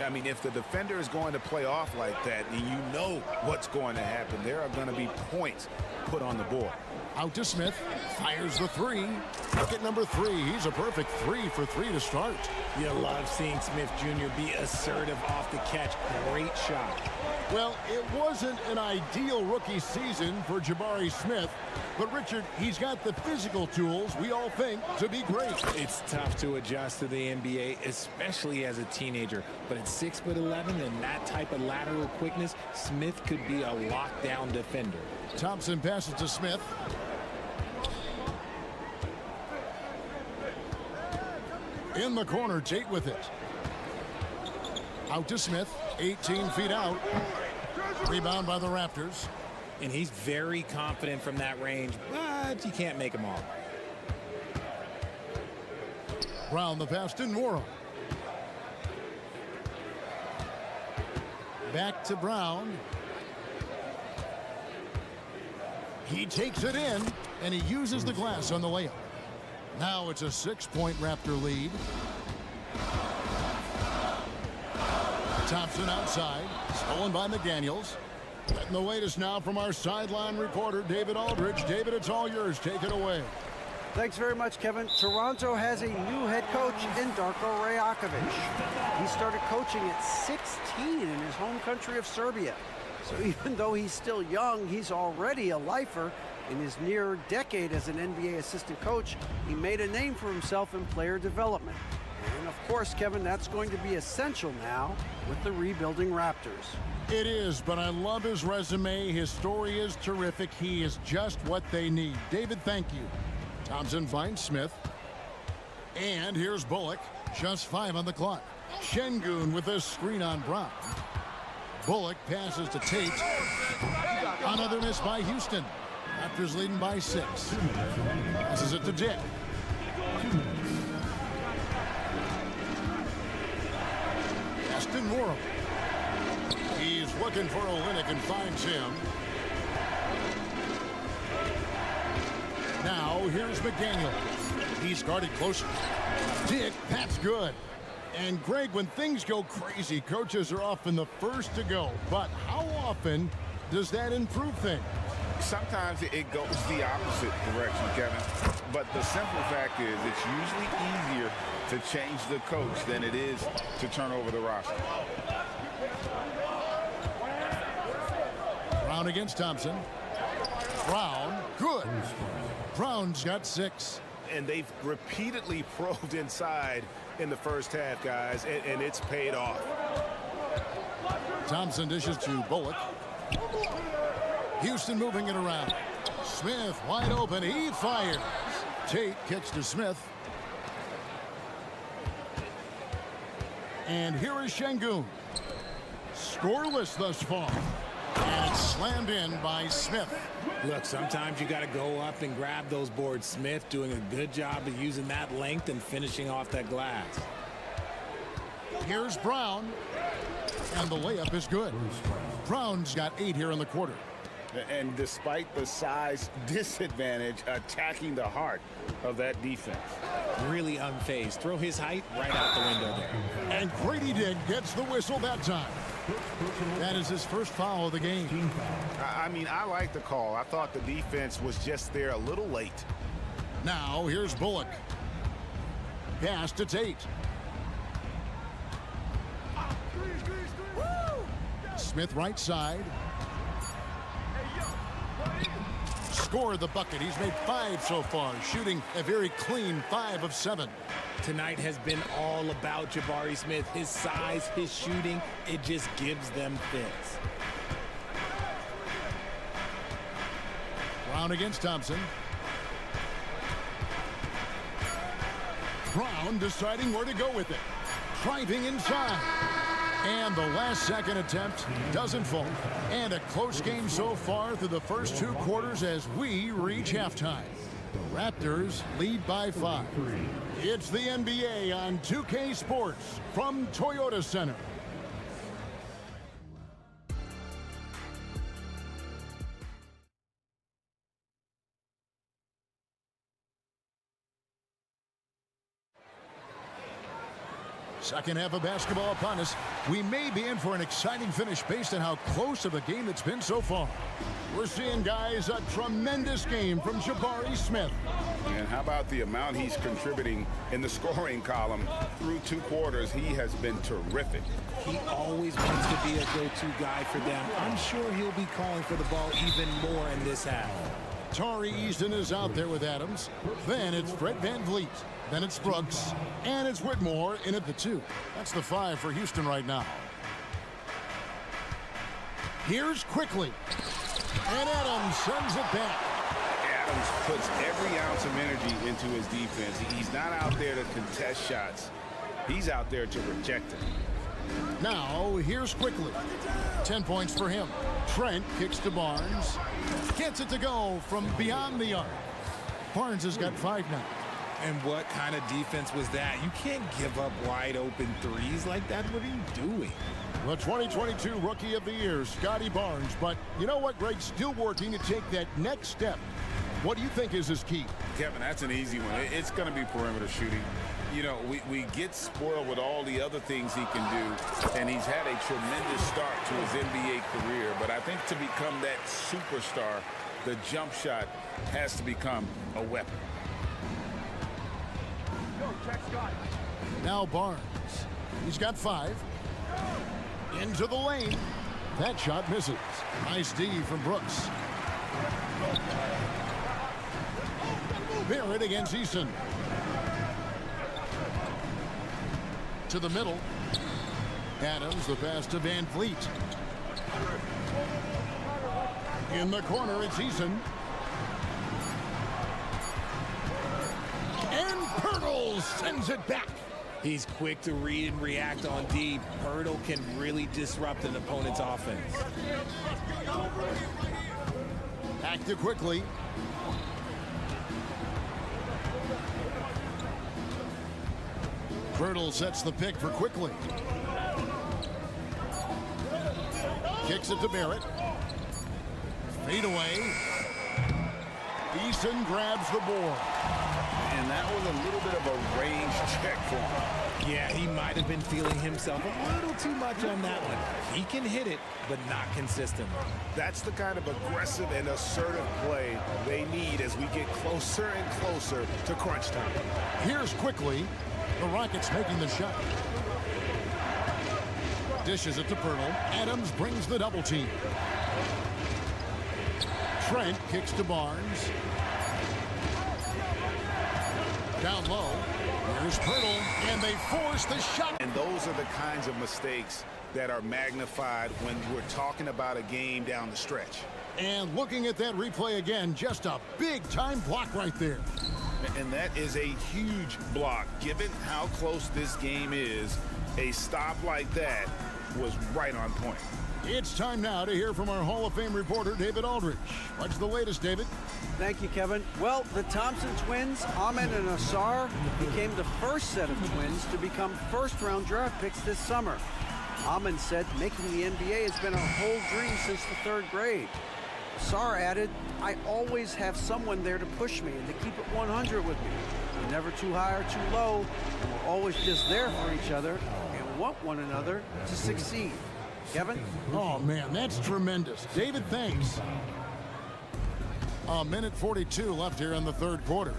I mean, if the defender is going to play off like that, then you know what's going to happen. There are going to be points put on the board. Out to Smith. Fires the 3. Bucket number 3. He's a perfect 3 for 3 to start. You love seeing Smith Jr. be assertive off the catch. Great shot. Well, it wasn't an ideal rookie season for Jabari Smith. But, Richard, he's got the physical tools we all think to be great. It's tough to adjust to the NBA, especially as a teenager. But at 6'11" and that type of lateral quickness, Smith could be a lockdown defender. Thompson passes to Smith. In the corner, Tate with it. Out to Smith, 18 feet out. Rebound by the Raptors. And he's very confident from that range, but you can't make him all. Brown the pass to Nora. Back to Brown. He takes it in, and he uses the glass on the layup. Now it's a 6-point Raptor lead. Thompson outside, stolen by McDaniels. Letting the latest now from our sideline reporter, David Aldridge. David, it's all yours. Take it away. Thanks very much, Kevin. Toronto has a new head coach in Darko Rajakovic. He started coaching at 16 in his home country of Serbia. So even though he's still young, he's already a lifer. In his near decade as an NBA assistant coach, he made a name for himself in player development. And of course, Kevin, that's going to be essential now with the rebuilding Raptors. It is, but I love his resume. His story is terrific. He is just what they need. David, thank you. Thompson finds Smith. And here's Bullock. Just 5 on the clock. Şengün with a screen on Brown. Bullock passes to Tate. Another miss by Houston. Raptors leading by 6. Passes it to Dick. Aston Moore. He's looking for Olynyk and finds him. Now here's McDaniel. He's guarded closer. Dick, that's good. And Greg, when things go crazy, coaches are often the first to go. But how often does that improve things? Sometimes it goes the opposite direction, Kevin. But the simple fact is it's usually easier to change the coach than it is to turn over the roster. Brown against Thompson. Brown, good. Brown's got 6. And they've repeatedly probed inside in the first half, guys, and it's paid off. Thompson dishes to Bullock. Houston moving it around. Smith wide open. He fires. Tate kicks to Smith. And here is Şengün. Scoreless thus far. And it's slammed in by Smith. Look, sometimes you got to go up and grab those boards. Smith doing a good job of using that length and finishing off that glass. Here's Brown. And the layup is good. Brown's got 8 here in the quarter. And despite the size disadvantage, attacking the heart of that defense. Really unfazed. Throw his height right out the window there. And Grady Dick gets the whistle that time. That is his first foul of the game. I mean, I like the call. I thought the defense was just there a little late. Now here's Bullock. Pass to Tate. Smith right side. Scored the bucket. He's made 5 so far, shooting a very clean 5 of 7. Tonight has been all about Jabari Smith. His size, his shooting, it just gives them fits. Brown against Thompson. Brown deciding where to go with it. Driving inside. And the last-second attempt doesn't fall. And a close game so far through the first 2 quarters as we reach halftime. The Raptors lead by 5. It's the NBA on 2K Sports from Toyota Center. Second half of basketball upon us. We may be in for an exciting finish based on how close of a game it's been so far. We're seeing, guys, a tremendous game from Jabari Smith. And how about the amount he's contributing in the scoring column through 2 quarters? He has been terrific. He always wants to be a go-to guy for them. I'm sure he'll be calling for the ball even more in this half. Tari Easton is out there with Adams. Then it's Fred VanVleet. Then it's Brooks. And it's Whitmore in at the 2. That's the 5 for Houston right now. Here's Quickly. And Adams sends it back. Adams puts every ounce of energy into his defense. He's not out there to contest shots. He's out there to reject it. Now, here's Quickly. 10 points for him. Trent kicks to Barnes. Gets it to go from beyond the arc. Barnes has got 5 now. And what kind of defense was that? You can't give up wide open threes like that. What are you doing? The 2022 Rookie of the Year, Scotty Barnes. But you know what, Greg? Still working to take that next step. What do you think is his key? Kevin, that's an easy one. It's going to be perimeter shooting. You know, we get spoiled with all the other things he can do, and he's had a tremendous start to his NBA career. But I think to become that superstar, the jump shot has to become a weapon. Now Barnes. He's got 5. Into the lane. That shot misses. Nice D from Brooks. Barrett against Eason. To the middle. Adams, the pass to Van Vliet. In the corner, it's Eason. And Pirtle sends it back. He's quick to read and react on D. Pirtle can really disrupt an opponent's offense. Back to quickly. Pirtle sets the pick for quickly. Kicks it to Barrett. Fade away. Eason grabs the board. And that was a little bit of a range check for him. Yeah, he might have been feeling himself a little too much on that one. He can hit it, but not consistently. That's the kind of aggressive and assertive play they need as we get closer and closer to crunch time. Here's quickly. The Rockets making the shot. Dishes it to Pirtle. Adams brings the double team. Trent kicks to Barnes. Down low. Here's Pirtle, and they force the shot. And those are the kinds of mistakes that are magnified when we're talking about a game down the stretch. And looking at that replay again, just a big-time block right there. And that is a huge block. Given how close this game is, a stop like that was right on point. It's time now to hear from our Hall of Fame reporter, David Aldridge. What's the latest, David? Thank you, Kevin. Well, the Thompson twins, Ahmed and Asar, became the first set of twins to become first-round draft picks this summer. Ahmed said making the NBA has been a whole dream since the 3rd grade. Asar added, I always have someone there to push me and to keep it 100 with me. We're never too high or too low, and we're always just there for each other and want one another to succeed. Kevin? Oh, man, that's tremendous. David, thanks. A minute 42 left here in the 3rd quarter.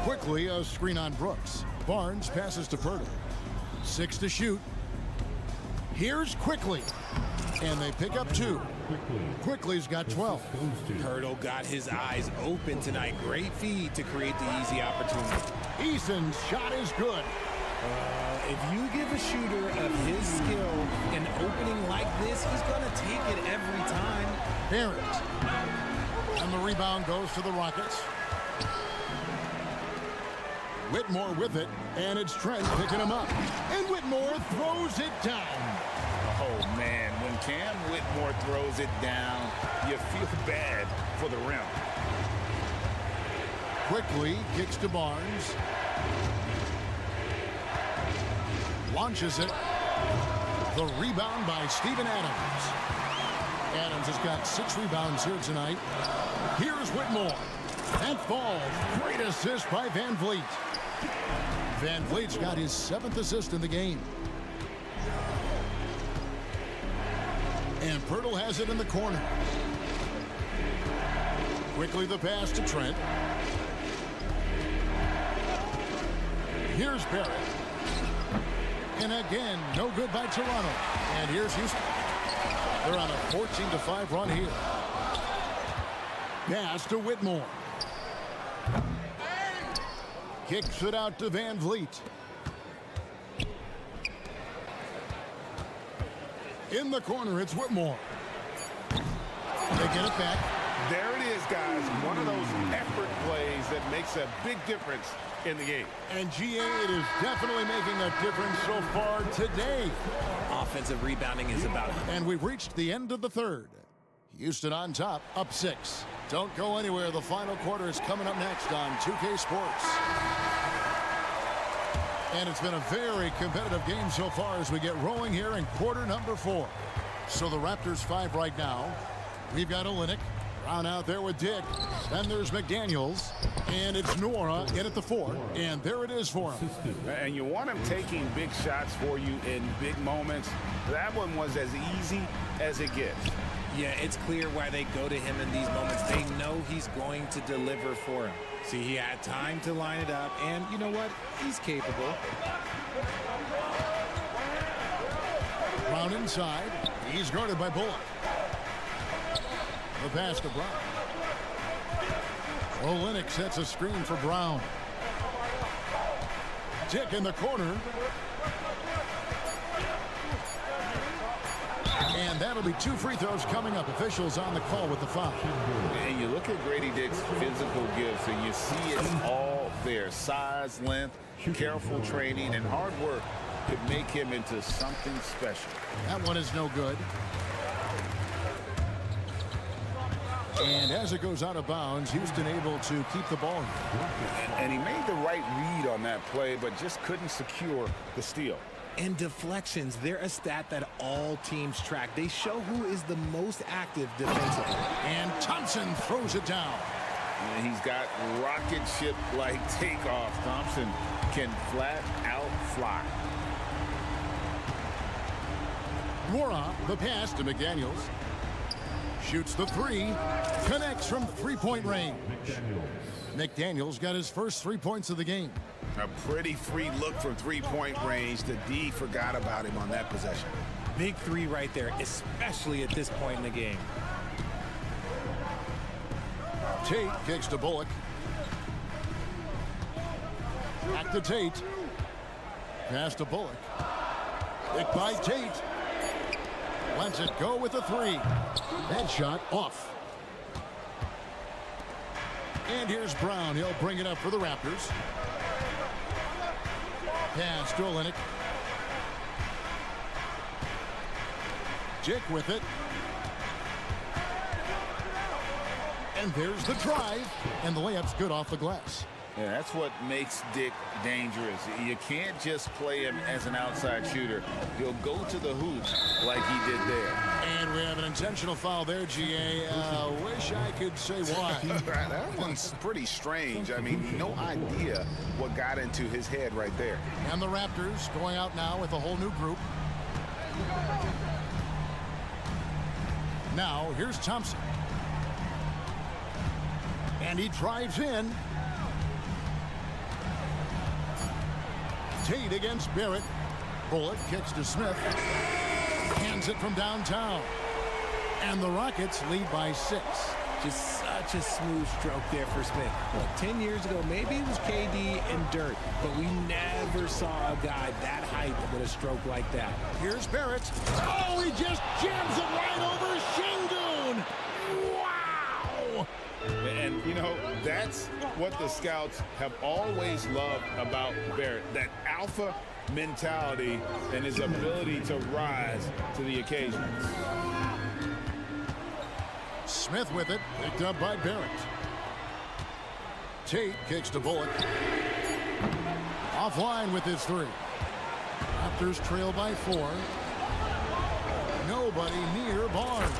Quickly, a screen on Brooks. Barnes passes to Pirtle. 6 to shoot. Here's Quickly. And they pick up 2. Quickly's got 12. Pirtle got his eyes open tonight. Great feed to create the easy opportunity. Eason's shot is good. If you give a shooter of his skill an opening like this, he's going to take it every time. Barrett. And the rebound goes to the Rockets. Whitmore with it, and it's Trent picking him up. And Whitmore throws it down. Oh, man, when Cam Whitmore throws it down, you feel bad for the rim. Quickly kicks to Barnes. Launches it. The rebound by Steven Adams. Adams has got 6 rebounds here tonight. Here's Whitmore. That falls. Great assist by Van Vliet. Van Vliet's got his 7th assist in the game. And Pirtle has it in the corner. Quickly the pass to Trent. Here's Barrett. And again, no good by Toronto. And here's Houston. They're on a 14-5 run here. Pass to Whitmore. Kicks it out to Van Vliet. In the corner, it's Whitmore. They get it back. There it is, guys. One of those effort plays that makes a big difference in the game. And GA, it is definitely making a difference so far today. Offensive rebounding is about it. And we've reached the end of the 3rd. Houston on top, up 6. Don't go anywhere. The final quarter is coming up next on 2K Sports. And it's been a very competitive game so far as we get rolling here in quarter number 4. So the Raptors 5 right now. We've got Olynyk. Brown out there with Dick. Then there's McDaniels. And it's Nora in at the 4. And there it is for him. And you want him taking big shots for you in big moments. That one was as easy as it gets. Yeah, it's clear why they go to him in these moments. They know he's going to deliver for them. See, he had time to line it up, and you know what? He's capable. Brown inside. He's guarded by Bullock. The pass to Brown. Olynyk sets a screen for Brown. Dick in the corner. And that'll be 2 free throws coming up. Officials on the call with the foul. And you look at Grady Dick's physical gifts, and you see it's all there. Size, length, careful training, and hard work could make him into something special. That one is no good. And as it goes out of bounds, Houston able to keep the ball. And he made the right read on that play, but just couldn't secure the steal. And deflections, they're a stat that all teams track. They show who is the most active defensively. And Thompson throws it down. And he's got rocket ship-like takeoff. Thompson can flat out fly. Mora, the pass to McDaniels. Shoots the 3. Connects from 3-point range. McDaniels got his first 3 points of the game. A pretty free look from 3-point range. The D forgot about him on that possession. Big 3 right there, especially at this point in the game. Tate kicks to Bullock. Back to Tate. Pass to Bullock. Pick by Tate. Lets it go with the 3. That shot off. And here's Brown. He'll bring it up for the Raptors. Pass to Olynyk. Dick with it. And there's the drive. And the layup's good off the glass. Yeah, that's what makes Dick dangerous. You can't just play him as an outside shooter. He'll go to the hoop like he did there. And we have an intentional foul there, GA. Wish I could say why. That one's pretty strange. I mean, no idea what got into his head right there. And the Raptors going out now with a whole new group. Now, here's Thompson. And he drives in. Tate against Barrett. Bullock kicks to Smith. Hands it from downtown. And the Rockets lead by 6. Just such a smooth stroke there for Smith. Look, 10 years ago, maybe it was KD and Dirt, but we never saw a guy that height with a stroke like that. Here's Barrett. Oh, he just jams it right over Şengün. Wow! And, you know, that's what the scouts have always loved about Barrett, that alpha mentality and his ability to rise to the occasion. Smith with it, picked up by Barrett. Tate kicks to Bullock. Offline with his 3. Raptors trail by 4. Nobody near Barnes.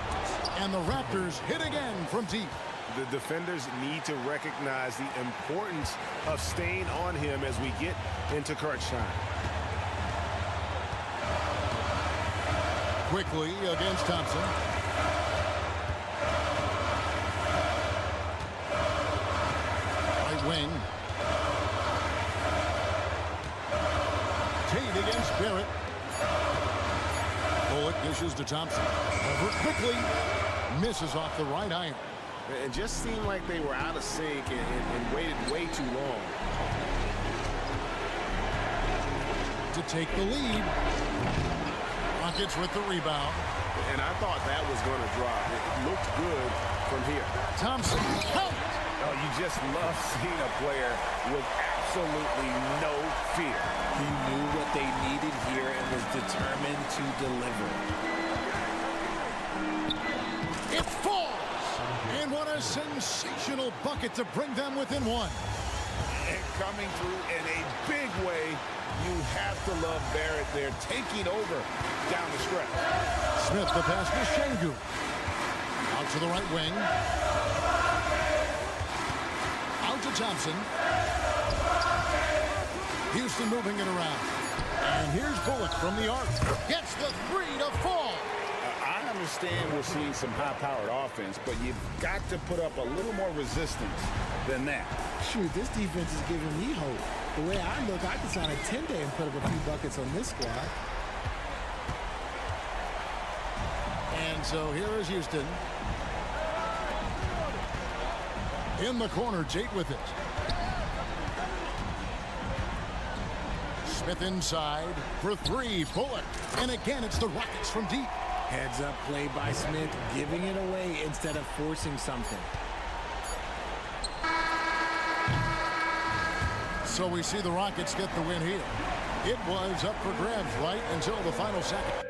And the Raptors hit again from deep. The defenders need to recognize the importance of staying on him as we get into crunch time. Quickly against Thompson. Right wing. Tate against Barrett. Bullock dishes to Thompson. Over quickly. Misses off the right iron. It just seemed like they were out of sync and waited way too long. To take the lead. Rockets with the rebound. And I thought that was going to drop. It looked good from here. Thompson. Count. Oh, you just love seeing a player with absolutely no fear. He knew what they needed here and was determined to deliver. It falls. And what a sensational bucket to bring them within 1. and coming through in a big way. You have to love Barrett there, taking over down the stretch. Smith, the pass to Şengün. Out to the right wing. Out to Thompson. Houston moving it around. And here's Bullock from the arc. Gets the three to fall. I understand we're seeing some high-powered offense, but you've got to put up a little more resistance than that. Shoot, this defense is giving me hope. The way I look, I could sign a 10-day and put up a few buckets on this squad. And so here is Houston. In the corner, Jake with it. Smith inside for three. Bullock. And again, it's the Rockets from deep. Heads up play by Smith, giving it away instead of forcing something. So we see the Rockets get the win here. It was up for grabs right until the final second.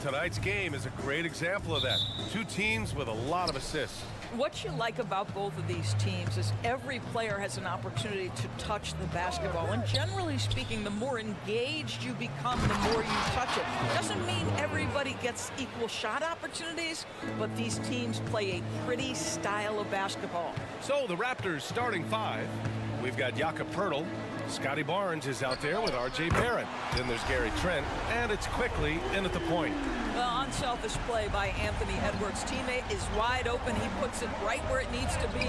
Tonight's game is a great example of that. Two teams with a lot of assists. What you like about both of these teams is every player has an opportunity to touch the basketball. And generally speaking, the more engaged you become, the more you touch it. Doesn't mean everybody gets equal shot opportunities, but these teams play a pretty style of basketball. So the Raptors starting five. We've got Jakob Poeltl. Scotty Barnes is out there with R.J. Barrett. Then there's Gary Trent, and it's quickly in at the point. Well, unselfish play by Anthony Edwards. Teammate is wide open. He puts it right where it needs to be.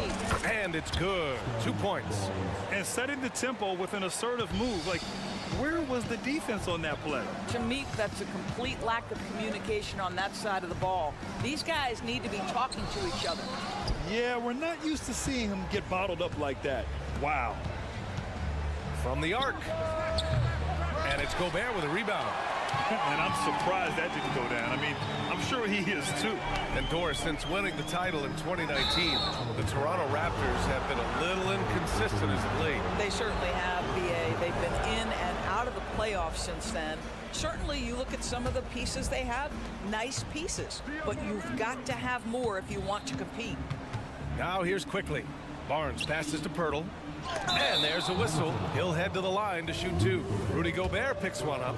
And it's good. 2 points. And setting the tempo with an assertive move. Like, where was the defense on that play? To me, that's a complete lack of communication on that side of the ball. These guys need to be talking to each other. Yeah, we're not used to seeing him get bottled up like that. Wow. From the arc. And it's Gobert with a rebound. And I'm surprised that didn't go down. I mean, I'm sure he is too. And Doris, since winning the title in 2019, the Toronto Raptors have been a little inconsistent as of late. They certainly have, BA. They've been in and out of the playoffs since then. Certainly, you look at some of the pieces they have, nice pieces, but you've got to have more if you want to compete. Now here's quickly. Barnes passes to Poeltl. And there's a whistle. He'll head to the line to shoot two. Rudy Gobert picks one up.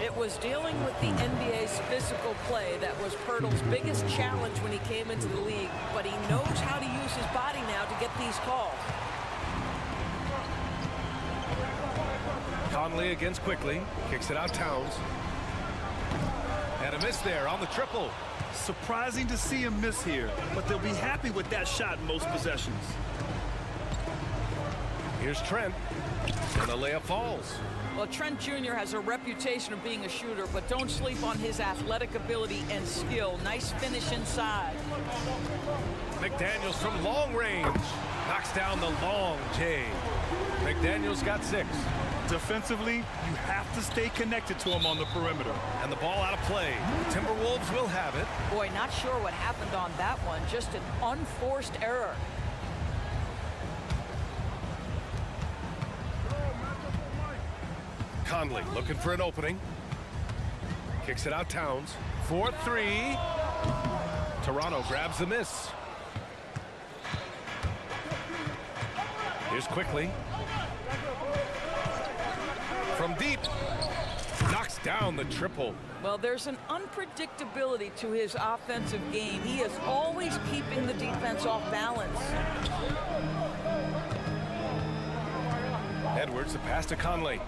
It was dealing with the NBA's physical play that was Poeltl's biggest challenge when he came into the league, but he knows how to use his body now to get these calls. Conley against Quickly. Kicks it out Towns. And a miss there on the triple. Surprising to see him miss here, but they'll be happy with that shot in most possessions. Here's Trent, and the layup falls. Well, Trent Jr. has a reputation of being a shooter, but don't sleep on his athletic ability and skill. Nice finish inside. McDaniels from long range knocks down the long J. McDaniels got 6. Defensively, you have to stay connected to him on the perimeter. And the ball out of play. Timberwolves will have it. Boy, not sure what happened on that one. Just an unforced error. Conley looking for an opening. Kicks it out Towns. 4-3. Toronto grabs the miss. Here's Quickly. From deep. Knocks down the triple. Well, there's an unpredictability to his offensive game. He is always keeping the defense off balance. Edwards, the pass to Conley.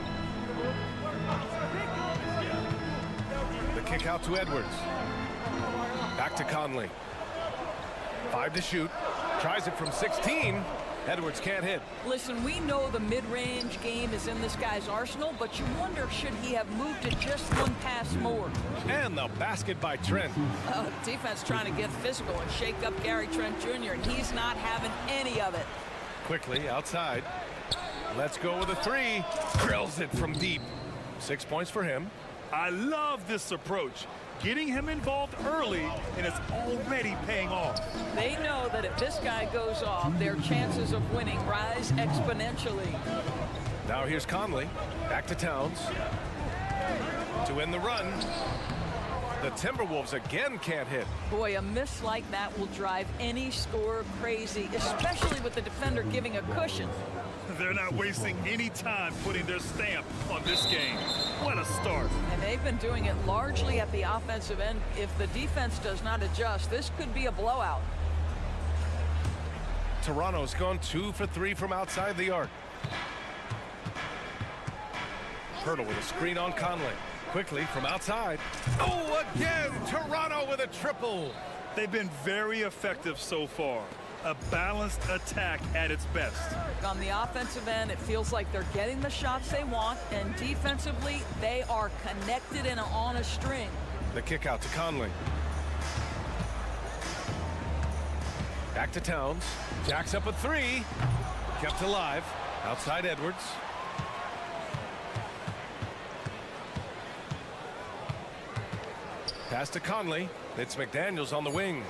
The kick out to Edwards. Back to Conley. 5 to shoot. Tries it from 16. Edwards can't hit. Listen, we know the mid-range game is in this guy's arsenal, but you wonder, should he have moved it just one pass more? And the basket by Trent. Defense trying to get physical and shake up Gary Trent Jr., and he's not having any of it. Quickly outside. Let's go with a 3. Drills it from deep. 6 points for him. I love this approach. Getting him involved early, and it's already paying off. They know that if this guy goes off, their chances of winning rise exponentially. Now here's Conley. Back to Towns. To end the run. The Timberwolves again can't hit. Boy, a miss like that will drive any scorer crazy, especially with the defender giving a cushion. They're not wasting any time putting their stamp on this game. What a start. And they've been doing it largely at the offensive end. If the defense does not adjust, this could be a blowout. Toronto's gone 2 for 3 from outside the arc. Poeltl with a screen on Conley. Quickly from outside. Oh, again! Toronto with a triple. They've been very effective so far. A balanced attack at its best. On the offensive end, it feels like they're getting the shots they want, and defensively, they are connected and on a string. The kick out to Conley. Back to Towns. Jacks up a 3. Kept alive. Outside Edwards. Pass to Conley. It's McDaniels on the wing.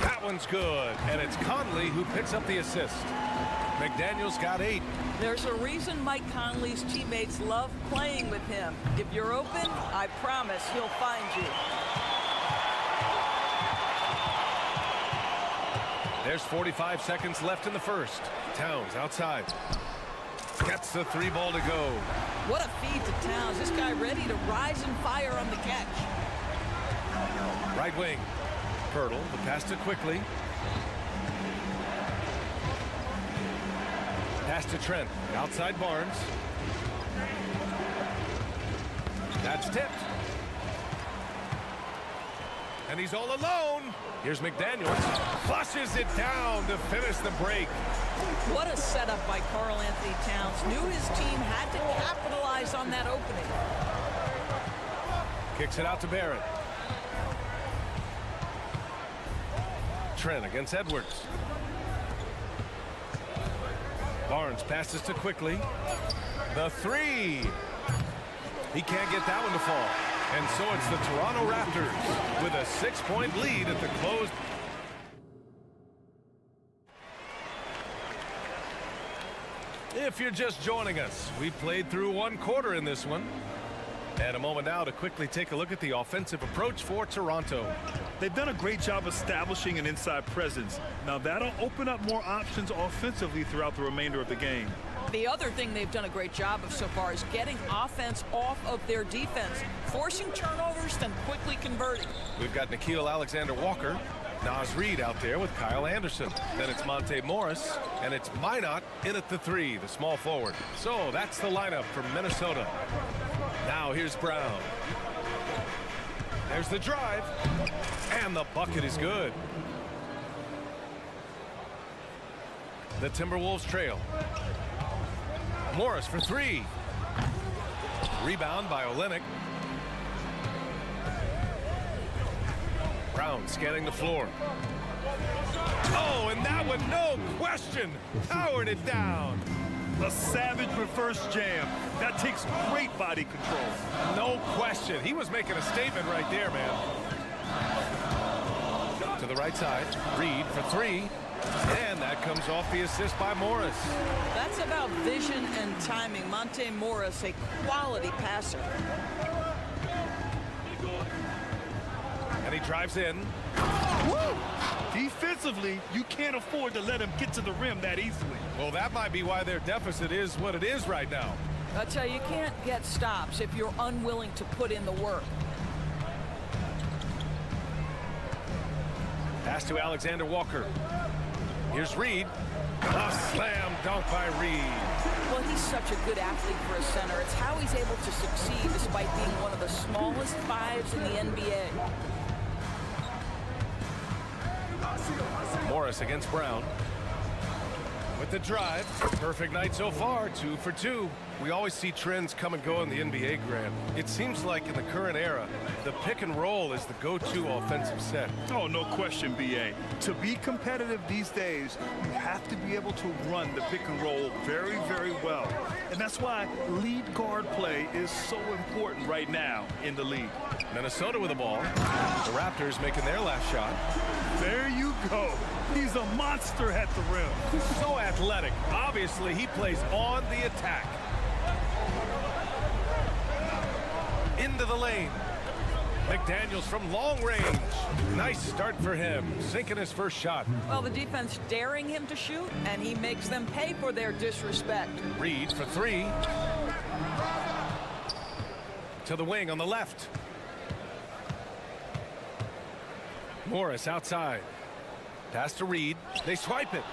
That one's good, and it's Conley who picks up the assist. McDaniels got 8. There's a reason Mike Conley's teammates love playing with him. If you're open, I promise he'll find you. There's 45 seconds left in the first. Towns outside. Gets the 3 ball to go. What a feed to Towns. This guy ready to rise and fire on the catch. Right wing. Pirtle, the pass to Quickly. Pass to Trent. Outside Barnes. That's tipped. And he's all alone. Here's McDaniels. Flushes it down to finish the break. What a setup by Karl Anthony Towns. Knew his team had to capitalize on that opening. Kicks it out to Barrett. Trent against Edwards. Barnes passes to Quickly. The 3. He can't get that one to fall. And so it's the Toronto Raptors with a 6-point lead at the close. If you're just joining us, we played through 1 quarter in this one. And a moment now to quickly take a look at the offensive approach for Toronto. They've done a great job establishing an inside presence. Now that'll open up more options offensively throughout the remainder of the game. The other thing they've done a great job of so far is getting offense off of their defense, forcing turnovers, then quickly converting. We've got Nickeil Alexander-Walker, Naz Reid out there with Kyle Anderson. Then it's Monte Morris, and it's Minot in at the 3, the small forward. So that's the lineup from Minnesota. Now here's Brown. There's the drive, and the bucket is good. The Timberwolves trail. Morris for 3. Rebound by Olynyk. Brown scanning the floor. Oh, and that one, no question, powered it down. A savage reverse jam. That takes great body control. No question. He was making a statement right there, man. To the right side. Reid for 3. And that comes off the assist by Morris. That's about vision and timing. Monte Morris, a quality passer. And he drives in. Woo! Defensively, you can't afford to let him get to the rim that easily. Well, that might be why their deficit is what it is right now. I tell you, you can't get stops if you're unwilling to put in the work. Pass to Alexander Walker. Here's Reid. A slam dunk by Reid. Well, he's such a good athlete for a center. It's how he's able to succeed despite being one of the smallest 5s in the NBA. Morris against Brown. With the drive. Perfect night so far, 2 for 2. We always see trends come and go in the NBA, Grant. It seems like in the current era, the pick and roll is the go-to offensive set. Oh, no question, B.A. To be competitive these days, you have to be able to run the pick and roll very, very well. And that's why lead guard play is so important right now in the league. Minnesota with the ball. The Raptors making their last shot. There you go. He's a monster at the rim. So athletic. Obviously, he plays on the attack. Into the lane. McDaniels from long range. Nice start for him. Sinking his first shot. Well, the defense daring him to shoot, and he makes them pay for their disrespect. Reid for 3. To the wing on the left. Morris outside. Pass to Reid. They swipe it.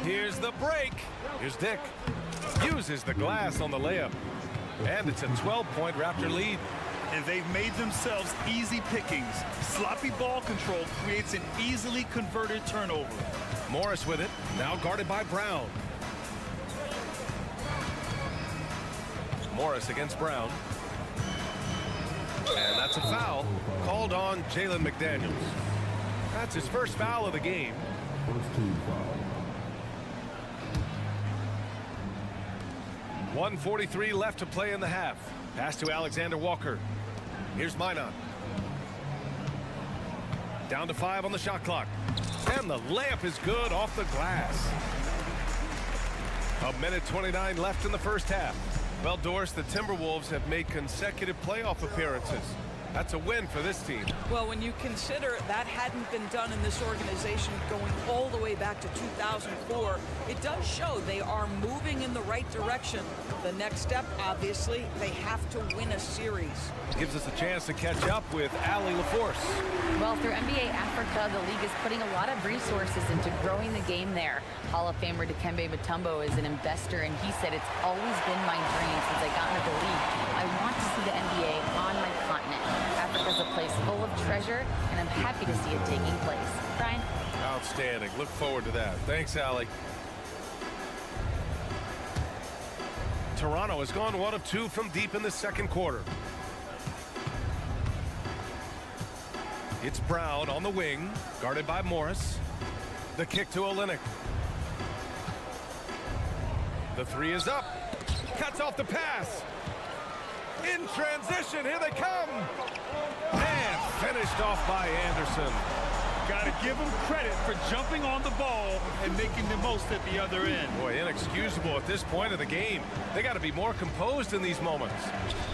Here's the break. Here's Dick. Uses the glass on the layup. And it's a 12-point Raptor lead. And they've made themselves easy pickings. Sloppy ball control creates an easily converted turnover. Morris with it. Now guarded by Brown. Morris against Brown. And that's a foul called on Jalen McDaniels. That's his first foul of the game. First team foul. 1:43 left to play in the half. Pass to Alexander Walker. Here's Minot. Down to 5 on the shot clock. And the layup is good off the glass. A minute 29 left in the first half. Well, Doris, the Timberwolves have made consecutive playoff appearances. That's a win for this team. Well, when you consider that hadn't been done in this organization going all the way back to 2004, it does show they are moving in the right direction. The next step, obviously, they have to win a series. Gives us a chance to catch up with Allie LaForce. Well, through NBA Africa, the league is putting a lot of resources into growing the game there. Hall of Famer Dikembe Mutombo is an investor, and he said, "It's always been my dream since I got into the league. I want to see the NBA on my continent. Africa's a place full of treasure, and I'm happy to see it taking place." Brian? Outstanding. Look forward to that. Thanks, Allie. Toronto has gone 1 of 2 from deep in the second quarter. It's Brown on the wing, guarded by Morris. The kick to Olynyk. The three is up. Cuts off the pass. In transition, here they come. And finished off by Anderson. Got to give him credit for jumping on the ball and making the most at the other end. Boy, inexcusable at this point of the game. They got to be more composed in these moments.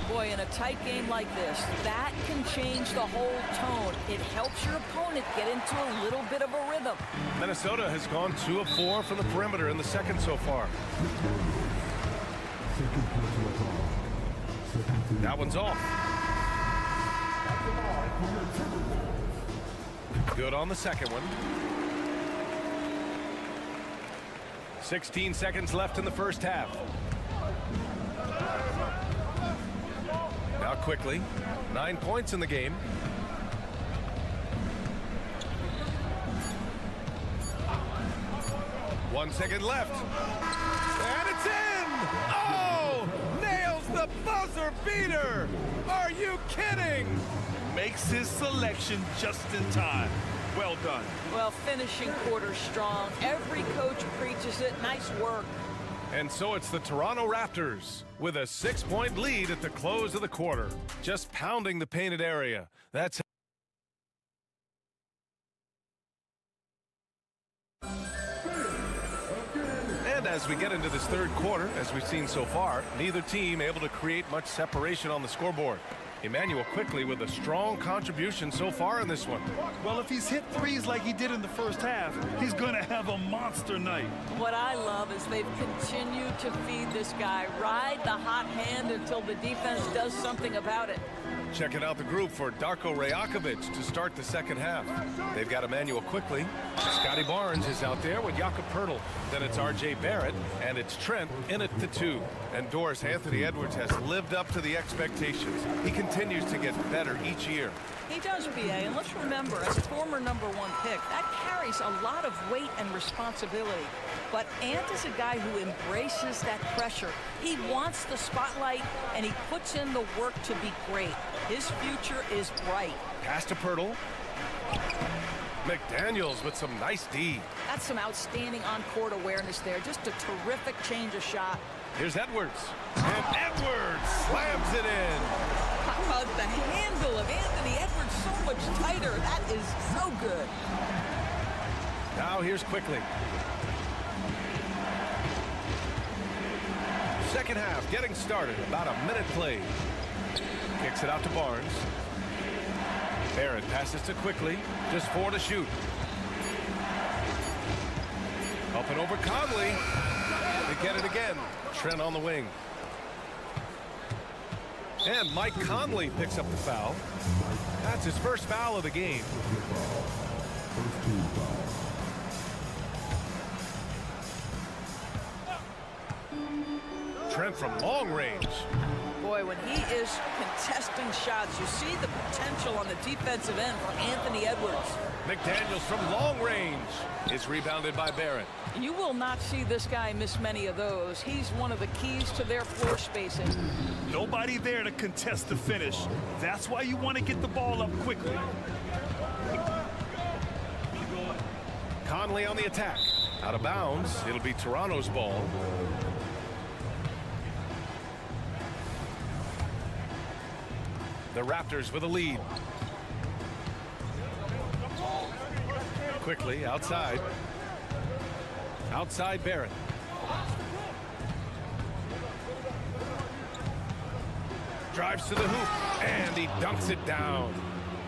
Boy, in a tight game like this, that can change the whole tone. It helps your opponent get into a little bit of a rhythm. Minnesota has gone 2 of 4 from the perimeter in the second so far. That one's off. Good on the second one. 16 seconds left in the first half. Now quickly, 9 points in the game. One second left. And it's in! Oh! Nails the buzzer beater! Are you kidding? Makes his selection just in time. Well done. Well, finishing quarter strong. Every coach preaches it. Nice work. And so it's the Toronto Raptors with a 6-point lead at the close of the quarter. Just pounding the painted area. That's And as we get into this third quarter, as we've seen so far, neither team able to create much separation on the scoreboard. Emmanuel quickly with a strong contribution so far in this one. Well, if he's hit threes like he did in the first half, he's going to have a monster night. What I love is they've continued to feed this guy. Ride the hot hand until the defense does something about it. Checking out the group for Darko Rajakovic to start the second half. They've got Emmanuel quickly. Scotty Barnes is out there with Jakob Poeltl. Then it's R.J. Barrett, and it's Trent in at the 2. And Doris, Anthony Edwards has lived up to the expectations. He continues to get better each year. He does, BA, and let's remember, as a former #1 pick, that carries a lot of weight and responsibility. But Ant is a guy who embraces that pressure. He wants the spotlight, and he puts in the work to be great. His future is bright. Pass to Poeltl. McDaniels with some nice D. That's some outstanding on-court awareness there. Just a terrific change of shot. Here's Edwards. And Edwards slams it in. How about the handle of Anthony Edwards so much tighter? That is so good. Now here's quickly. Second half getting started. About a minute played. Kicks it out to Barnes. Barrett passes to quickly. Just 4 to shoot. Up and over Conley. They get it again. Trent on the wing. And Mike Conley picks up the foul. That's his first foul of the game. Trent from long range. Boy, when he is contesting shots, you see the potential on the defensive end for Anthony Edwards. McDaniels from long range is rebounded by Barrett. You will not see this guy miss many of those. He's one of the keys to their floor spacing. Nobody there to contest the finish. That's why you want to get the ball up quickly. Conley on the attack. Out of bounds. It'll be Toronto's ball. The Raptors with a lead. Quickly outside. Outside Barrett. Drives to the hoop, and he dunks it down.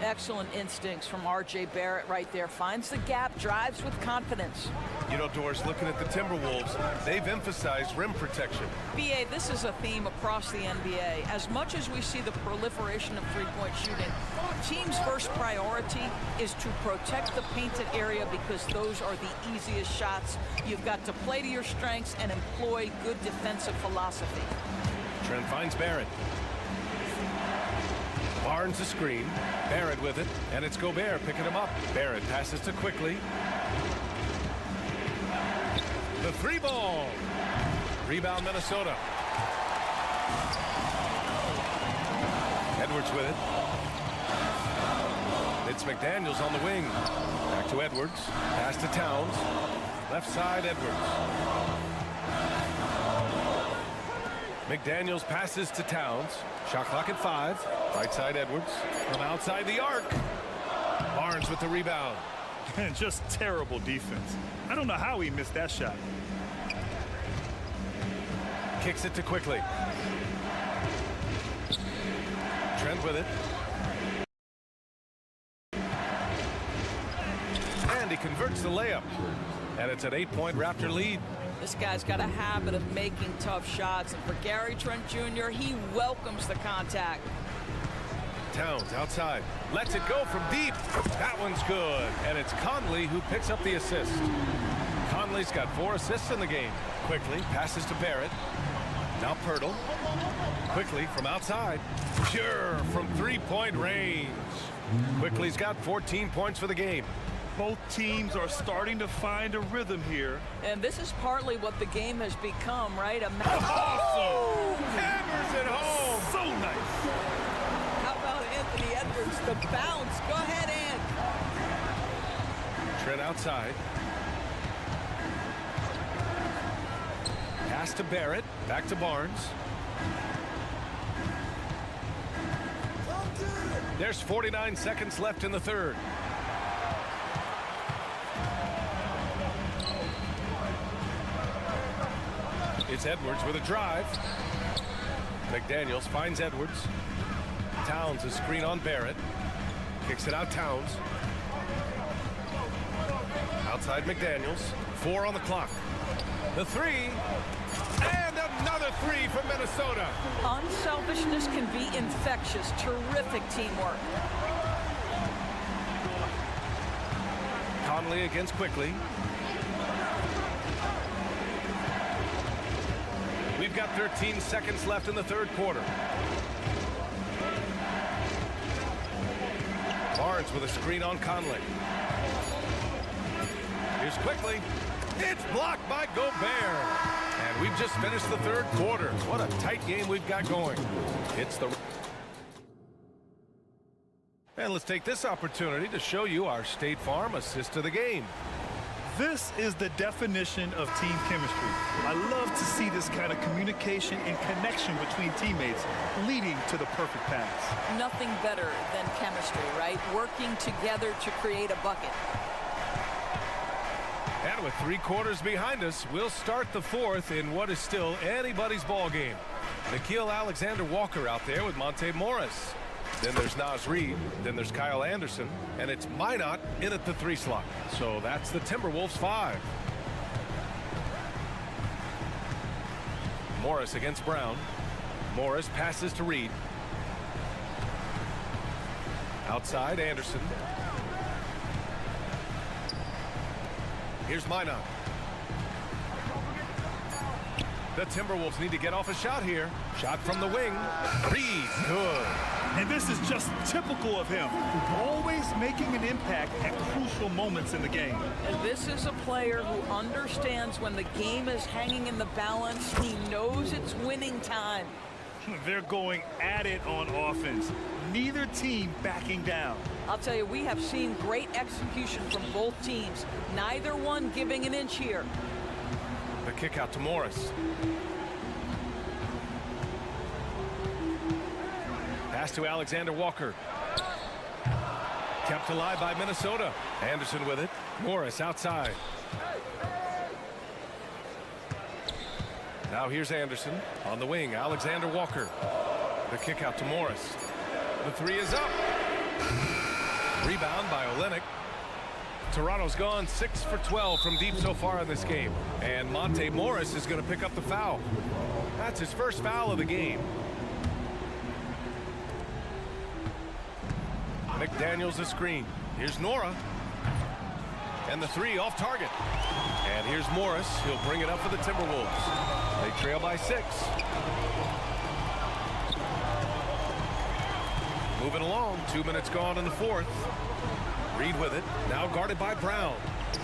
Excellent instincts from R.J. Barrett right there. Finds the gap, drives with confidence. You know, Doris, looking at the Timberwolves, they've emphasized rim protection. B.A., this is a theme across the NBA. As much as we see the proliferation of three-point shooting, team's first priority is to protect the painted area because those are the easiest shots. You've got to play to your strengths and employ good defensive philosophy. Trent finds Barrett. Barnes a screen. Barrett with it, and it's Gobert picking him up. Barrett passes to Quickly. The three ball. Rebound Minnesota. Edwards with it. It's McDaniels on the wing. Back to Edwards. Pass to Towns. Left side Edwards. McDaniels passes to Towns. Shot clock at 5. Right side Edwards. From outside the arc. Barnes with the rebound. And just terrible defense. I don't know how he missed that shot. Kicks it to Quickly. Trent with it. And he converts the layup. And it's an 8-point Raptor lead. This guy's got a habit of making tough shots, and for Gary Trent Jr., he welcomes the contact. Towns outside. Lets it go from deep. That one's good. And it's Conley who picks up the assist. Conley's got 4 assists in the game. Quickly passes to Barrett. Now Pirtle. Quickly from outside. Pure from 3-point range. Quickly's got 14 points for the game. Both teams are starting to find a rhythm here. And this is partly what the game has become, right? Awesome! Hammers it home! So nice! How about Anthony Edwards, the bounce? Go ahead, Ant. Trent outside. Pass to Barrett. Back to Barnes. There's 49 seconds left in the third. It's Edwards with a drive. McDaniels finds Edwards. Towns a screen on Barrett. Kicks it out Towns. Outside McDaniels. 4 on the clock. The 3. And another 3 from Minnesota. Unselfishness can be infectious. Terrific teamwork. Conley against Quickly. We've got 13 seconds left in the third quarter. Barnes with a screen on Conley. Here's Quickly. It's blocked by Gobert. And we've just finished the third quarter. What a tight game we've got going. It's the... And let's take this opportunity to show you our State Farm assist of the game. This is the definition of team chemistry. I love to see this kind of communication and connection between teammates leading to the perfect pass. Nothing better than chemistry, right? Working together to create a bucket. And with 3 quarters behind us, we'll start the fourth in what is still anybody's ball game. Nickeil Alexander-Walker out there with Monte Morris. Then there's Naz Reid. Then there's Kyle Anderson. And it's Minot in at the 3 slot. So that's the Timberwolves 5. Morris against Brown. Morris passes to Reid. Outside Anderson. Here's Minot. The Timberwolves need to get off a shot here. Shot from the wing. Reid, good. And this is just typical of him. Always making an impact at crucial moments in the game. And this is a player who understands when the game is hanging in the balance. He knows it's winning time. They're going at it on offense. Neither team backing down. I'll tell you, we have seen great execution from both teams. Neither one giving an inch here. The kick out to Morris. Pass to Alexander Walker. Kept alive by Minnesota. Anderson with it. Morris outside. Now here's Anderson on the wing. Alexander Walker. The kick out to Morris. The three is up. Rebound by Olenek. Toronto's gone 6 for 12 from deep so far in this game. And Monte Morris is going to pick up the foul. That's his first foul of the game. McDaniels the screen. Here's Nora. And the three off target. And here's Morris. He'll bring it up for the Timberwolves. They trail by 6. Moving along. 2 minutes gone in the fourth. Reed with it. Now guarded by Brown.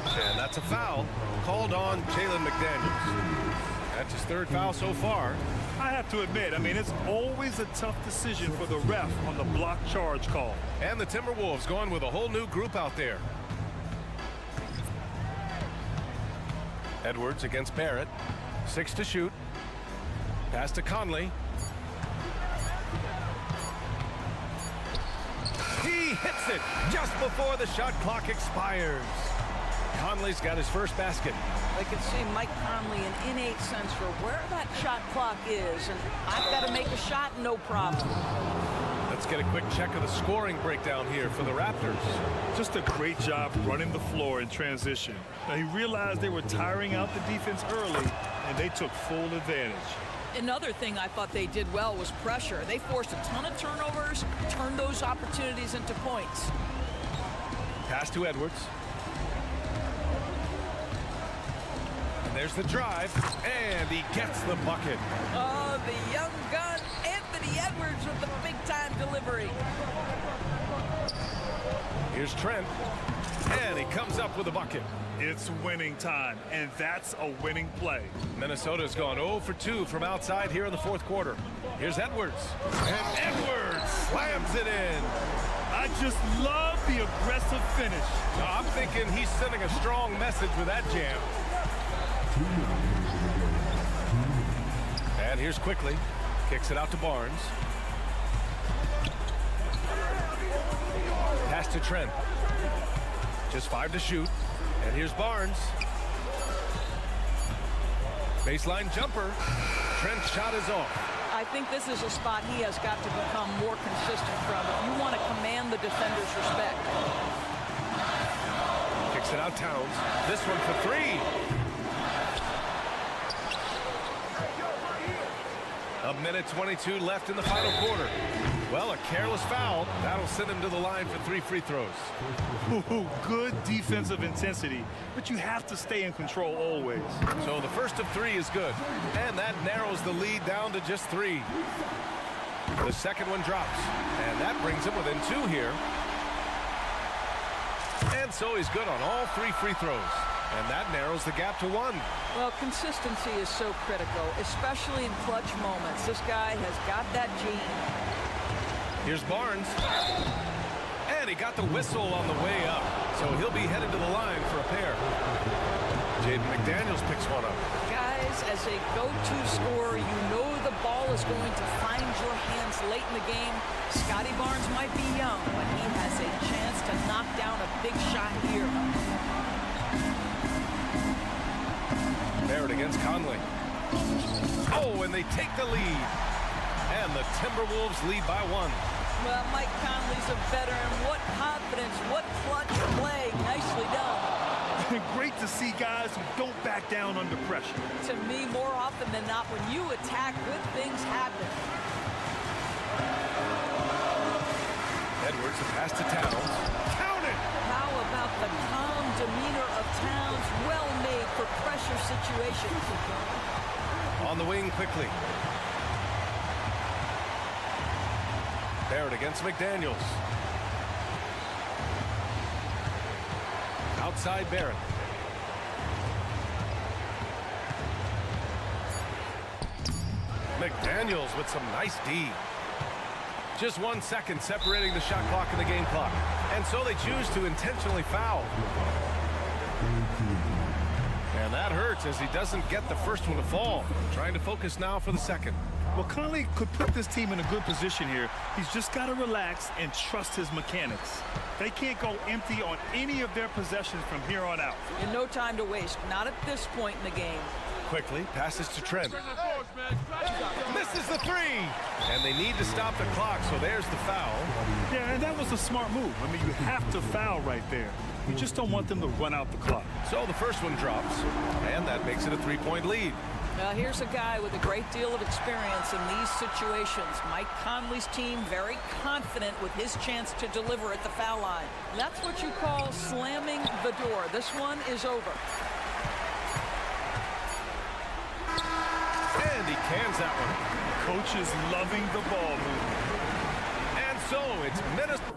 And that's a foul called on Jalen McDaniels. That's his third foul so far. I have to admit, I mean, it's always a tough decision for the ref on the block charge call. And the Timberwolves going with a whole new group out there. Edwards against Barrett. 6 to shoot. Pass to Conley. He hits it just before the shot clock expires. Conley's got his first basket. I can see Mike Conley an innate sense for where that shot clock is, and I've got to make a shot, no problem. Let's get a quick check of the scoring breakdown here for the Raptors. Just a great job running the floor in transition. Now, he realized they were tiring out the defense early, and they took full advantage. Another thing I thought they did well was pressure. They forced a ton of turnovers, turned those opportunities into points. Pass to Edwards. And there's the drive, and he gets the bucket. Oh, the young gun, Anthony Edwards with the big-time delivery. Here's Trent, and he comes up with a bucket. It's winning time, and that's a winning play. Minnesota's gone 0 for 2 from outside here in the fourth quarter. Here's Edwards, and Edwards slams it in. I just love the aggressive finish. Now, I'm thinking he's sending a strong message with that jam. And here's Quickly. Kicks it out to Barnes. Pass to Trent. Just 5 to shoot. And here's Barnes. Baseline jumper. Trent's shot is off. I think this is a spot he has got to become more consistent from if you want to command the defender's respect. Kicks it out Towns. This one for 3. A minute 22 left in the final quarter. Well, a careless foul. That'll send him to the line for 3 free throws. Ooh, good defensive intensity, but you have to stay in control always. So the first of 3 is good, and that narrows the lead down to just 3. The second one drops, and that brings him within 2 here. And so he's good on all 3 free throws, and that narrows the gap to 1. Well, consistency is so critical, especially in clutch moments. This guy has got that gene. Here's Barnes. And he got the whistle on the way up. So he'll be headed to the line for a pair. Jaden McDaniels picks one up. Guys, as a go-to scorer, you know the ball is going to find your hands late in the game. Scotty Barnes might be young, but he has a chance to knock down a big shot here. Barrett against Conley. Oh, and they take the lead. And the Timberwolves lead by 1. Well, Mike Conley's a veteran. What confidence, what clutch play. Nicely done. Great to see guys who don't back down under pressure. To me, more often than not, when you attack, good things happen. Edwards, the pass to Towns. Count it! How about the calm demeanor of Towns? Well made for pressure situations. On the wing quickly. Barrett against McDaniels. Outside Barrett. McDaniels with some nice D. Just 1 second separating the shot clock and the game clock. And so they choose to intentionally foul. And that hurts as he doesn't get the first one to fall. Trying to focus now for the second. Well, Conley could put this team in a good position here. He's just got to relax and trust his mechanics. They can't go empty on any of their possessions from here on out. And no time to waste. Not at this point in the game. Quickly passes to Trent. Misses the three. And they need to stop the clock, so there's the foul. Yeah, and that was a smart move. I mean, you have to foul right there. You just don't want them to run out the clock. So the first one drops, and that makes it a 3-point lead. Here's a guy with a great deal of experience in these situations. Mike Conley's team very confident with his chance to deliver at the foul line. That's what you call slamming the door. This one is over. And he cans that one. Coach is loving the ball movement. And so it's Minnesota.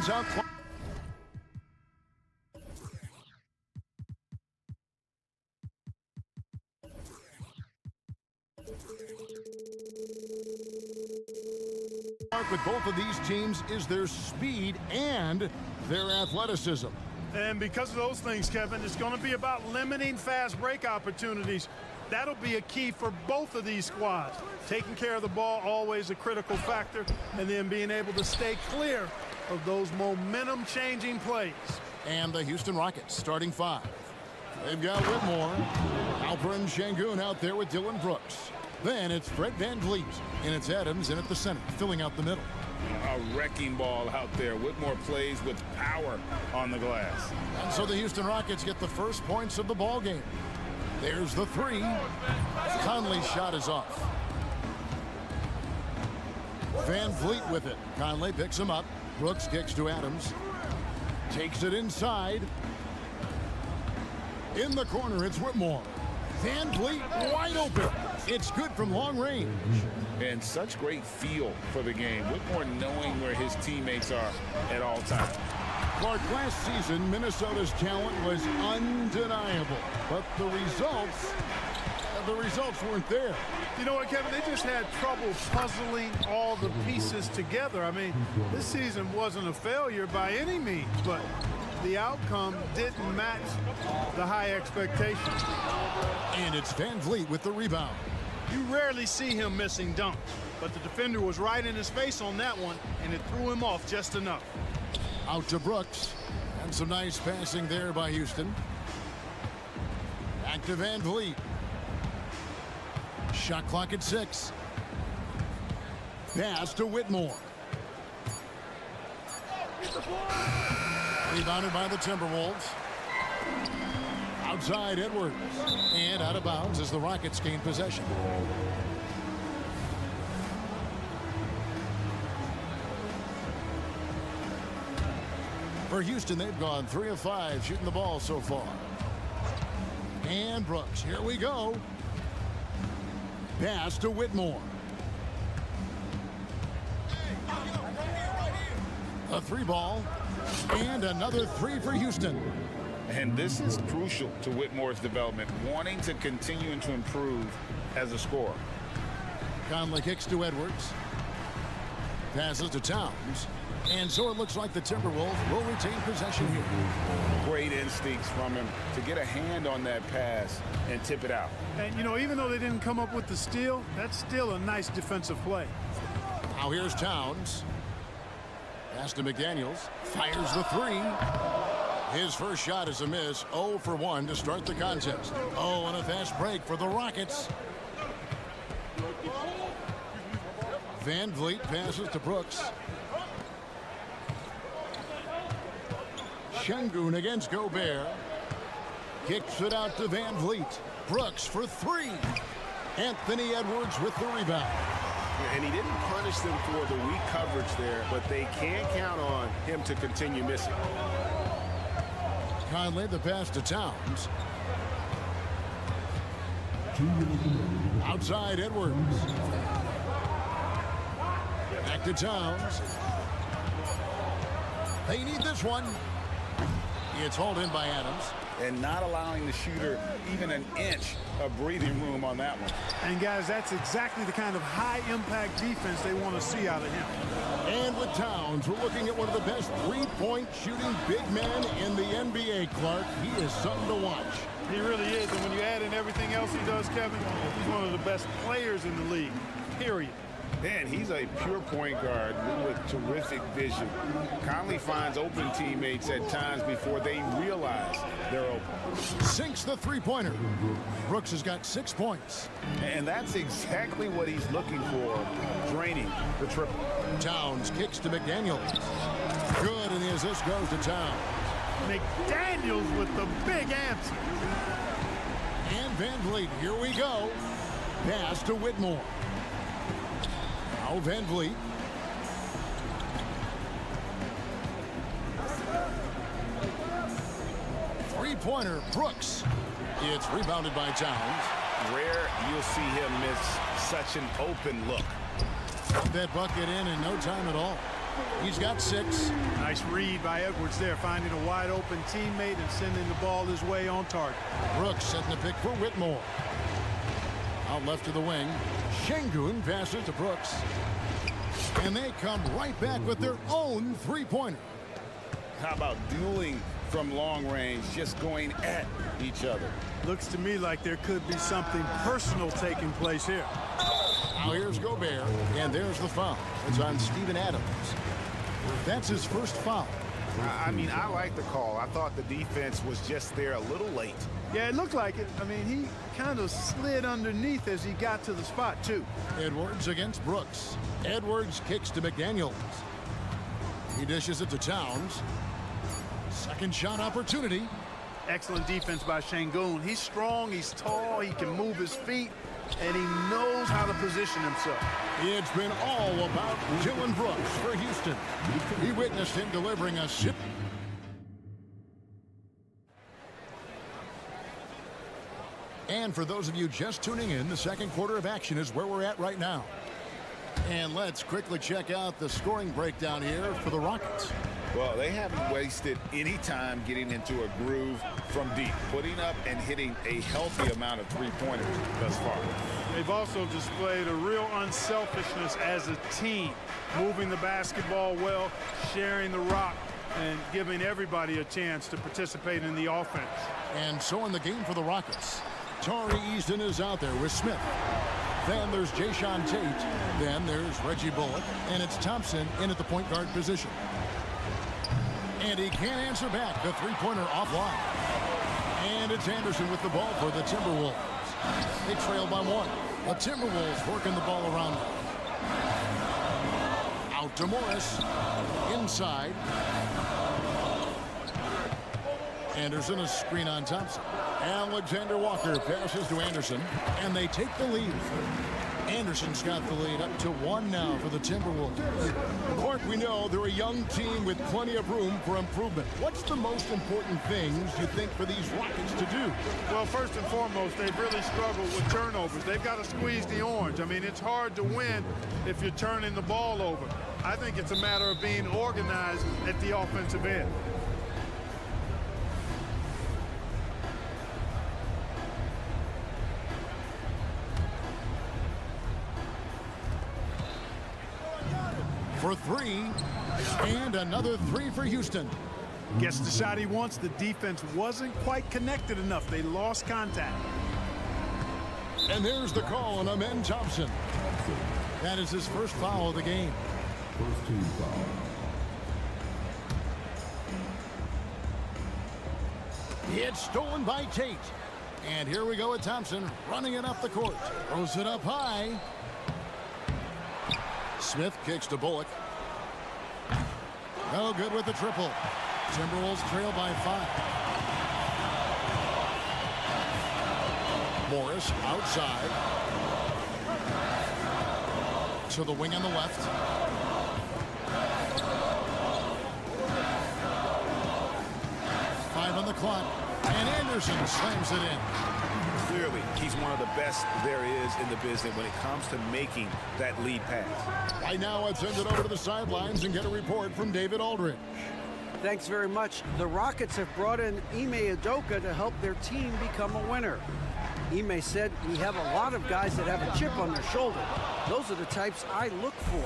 Evens out. With both of these teams is their speed and their athleticism. And because of those things, Kevin, it's going to be about limiting fast break opportunities. That'll be a key for both of these squads. Taking care of the ball, always a critical factor, and then being able to stay clear of those momentum-changing plays. And the Houston Rockets starting 5. They've got Whitmore, Alperen Şengün out there with Dylan Brooks. Then it's Fred VanVleet, and it's Adams in at the center, filling out the middle. A wrecking ball out there. Whitmore plays with power on the glass. And so the Houston Rockets get the first points of the ball game. There's the 3. Conley's shot is off. VanVleet with it. Conley picks him up. Brooks kicks to Adams. Takes it inside. In the corner, it's Whitmore. VanVleet wide open. It's good from long range. And such great feel for the game. Whitmore knowing where his teammates are at all times. Clark, last season, Minnesota's talent was undeniable. But the results weren't there. You know what, Kevin? They just had trouble puzzling all the pieces together. I mean, this season wasn't a failure by any means, but the outcome didn't match the high expectations. And it's VanVleet with the rebound. You rarely see him missing dunks, but the defender was right in his face on that one, and it threw him off just enough. Out to Brooks. And some nice passing there by Houston. Back to VanVleet. Shot clock at 6. Pass to Whitmore. Rebounded by the Timberwolves. Outside Edwards. And out of bounds as the Rockets gain possession. For Houston, they've gone 3 of 5 shooting the ball so far. And Brooks, here we go. Pass to Whitmore. A 3 ball. And another 3 for Houston. And this is crucial to Whitmore's development, wanting to continue to improve as a scorer. Conley kicks to Edwards. Passes to Towns. And so it looks like the Timberwolves will retain possession here. Great instincts from him to get a hand on that pass and tip it out. And, you know, even though they didn't come up with the steal, that's still a nice defensive play. Now here's Towns. Pass to McDaniels. Fires the 3. His first shot is a miss. 0 for 1 to start the contest. Oh, and a fast break for the Rockets. VanVleet passes to Brooks. Şengün against Gobert. Kicks it out to VanVleet. Brooks for 3. Anthony Edwards with the rebound. And he didn't punish them for the weak coverage there, but they can't count on him to continue missing. Conley, the pass to Towns. Outside Edwards. Back to Towns. They need this one. It's hauled in by Adams. And not allowing the shooter even an inch of breathing room on that one. And, guys, that's exactly the kind of high-impact defense they want to see out of him. And with Towns, we're looking at one of the best three-point shooting big men in the NBA, Clark. He is something to watch. He really is. And when you add in everything else he does, Kevin, he's one of the best players in the league, period. Man, he's a pure point guard with terrific vision. Conley finds open teammates at times before they realize they're open. Sinks the three-pointer. Brooks has got 6 points. And that's exactly what he's looking for, draining the triple. Towns kicks to McDaniels. Good, and the assist goes to Towns. McDaniels with the big answer. And VanVleet, here we go. Pass to Whitmore. Now VanVleet. Three-pointer, Brooks. It's rebounded by Towns. Rare you'll see him miss such an open look. That bucket in no time at all. He's got 6. Nice read by Edwards there, finding a wide open teammate and sending the ball his way on target. Brooks setting the pick for Whitmore. Out left to the wing. Şengün passes to Brooks. And they come right back with their own three-pointer. How about dueling from long range, just going at each other? Looks to me like there could be something personal taking place here. Now here's Gobert, and there's the foul. It's on Steven Adams. That's his first foul. I mean, I like the call. I thought the defense was just there a little late. Yeah, it looked like it. I mean, he kind of slid underneath as he got to the spot, too. Edwards against Brooks. Edwards kicks to McDaniels. He dishes it to Towns. Second shot opportunity. Excellent defense by Şengün. He's strong, he's tall, he can move his feet, and he knows how to position himself. It's been all about Dillon Brooks for Houston. He witnessed him delivering a ship. And for those of you just tuning in, the second quarter of action is where we're at right now. And let's quickly check out the scoring breakdown here for the Rockets. Well, they haven't wasted any time getting into a groove from deep, putting up and hitting a healthy amount of three-pointers thus far. They've also displayed a real unselfishness as a team, moving the basketball well, sharing the rock, and giving everybody a chance to participate in the offense. And so in the game for the Rockets, Tari Easton is out there with Smith. Then there's Jayshawn Tate. Then there's Reggie Bullock. And it's Thompson in at the point guard position. And he can't answer back. The three-pointer offline. And it's Anderson with the ball for the Timberwolves. They trail by 1. The Timberwolves working the ball around. Out to Morris. Inside. Anderson, a screen on Thompson. Alexander Walker passes to Anderson, and they take the lead. Anderson's got the lead up to 1 now for the Timberwolves. Clark, we know they're a young team with plenty of room for improvement. What's the most important things you think for these Rockets to do? Well, first and foremost, they've really struggled with turnovers. They've got to squeeze the orange. I mean, it's hard to win if you're turning the ball over. I think it's a matter of being organized at the offensive end. For 3, and another 3 for Houston. Gets the shot he wants. The defense wasn't quite connected enough. They lost contact. And there's the call on Amen Thompson. That is his first foul of the game. First team foul. It's stolen by Tate. And here we go with Thompson running it up the court. Throws it up high. Smith kicks to Bullock. No good with the triple. Timberwolves trail by 5. Morris outside. To the wing on the left. Five on the clock. And Anderson slams it in. Clearly, he's one of the best there is in the business when it comes to making that lead pass. Right now, let's send it over to the sidelines and get a report from David Aldridge. Thanks very much. The Rockets have brought in Ime Udoka to help their team become a winner. Ime said, "We have a lot of guys that have a chip on their shoulder. Those are the types I look for.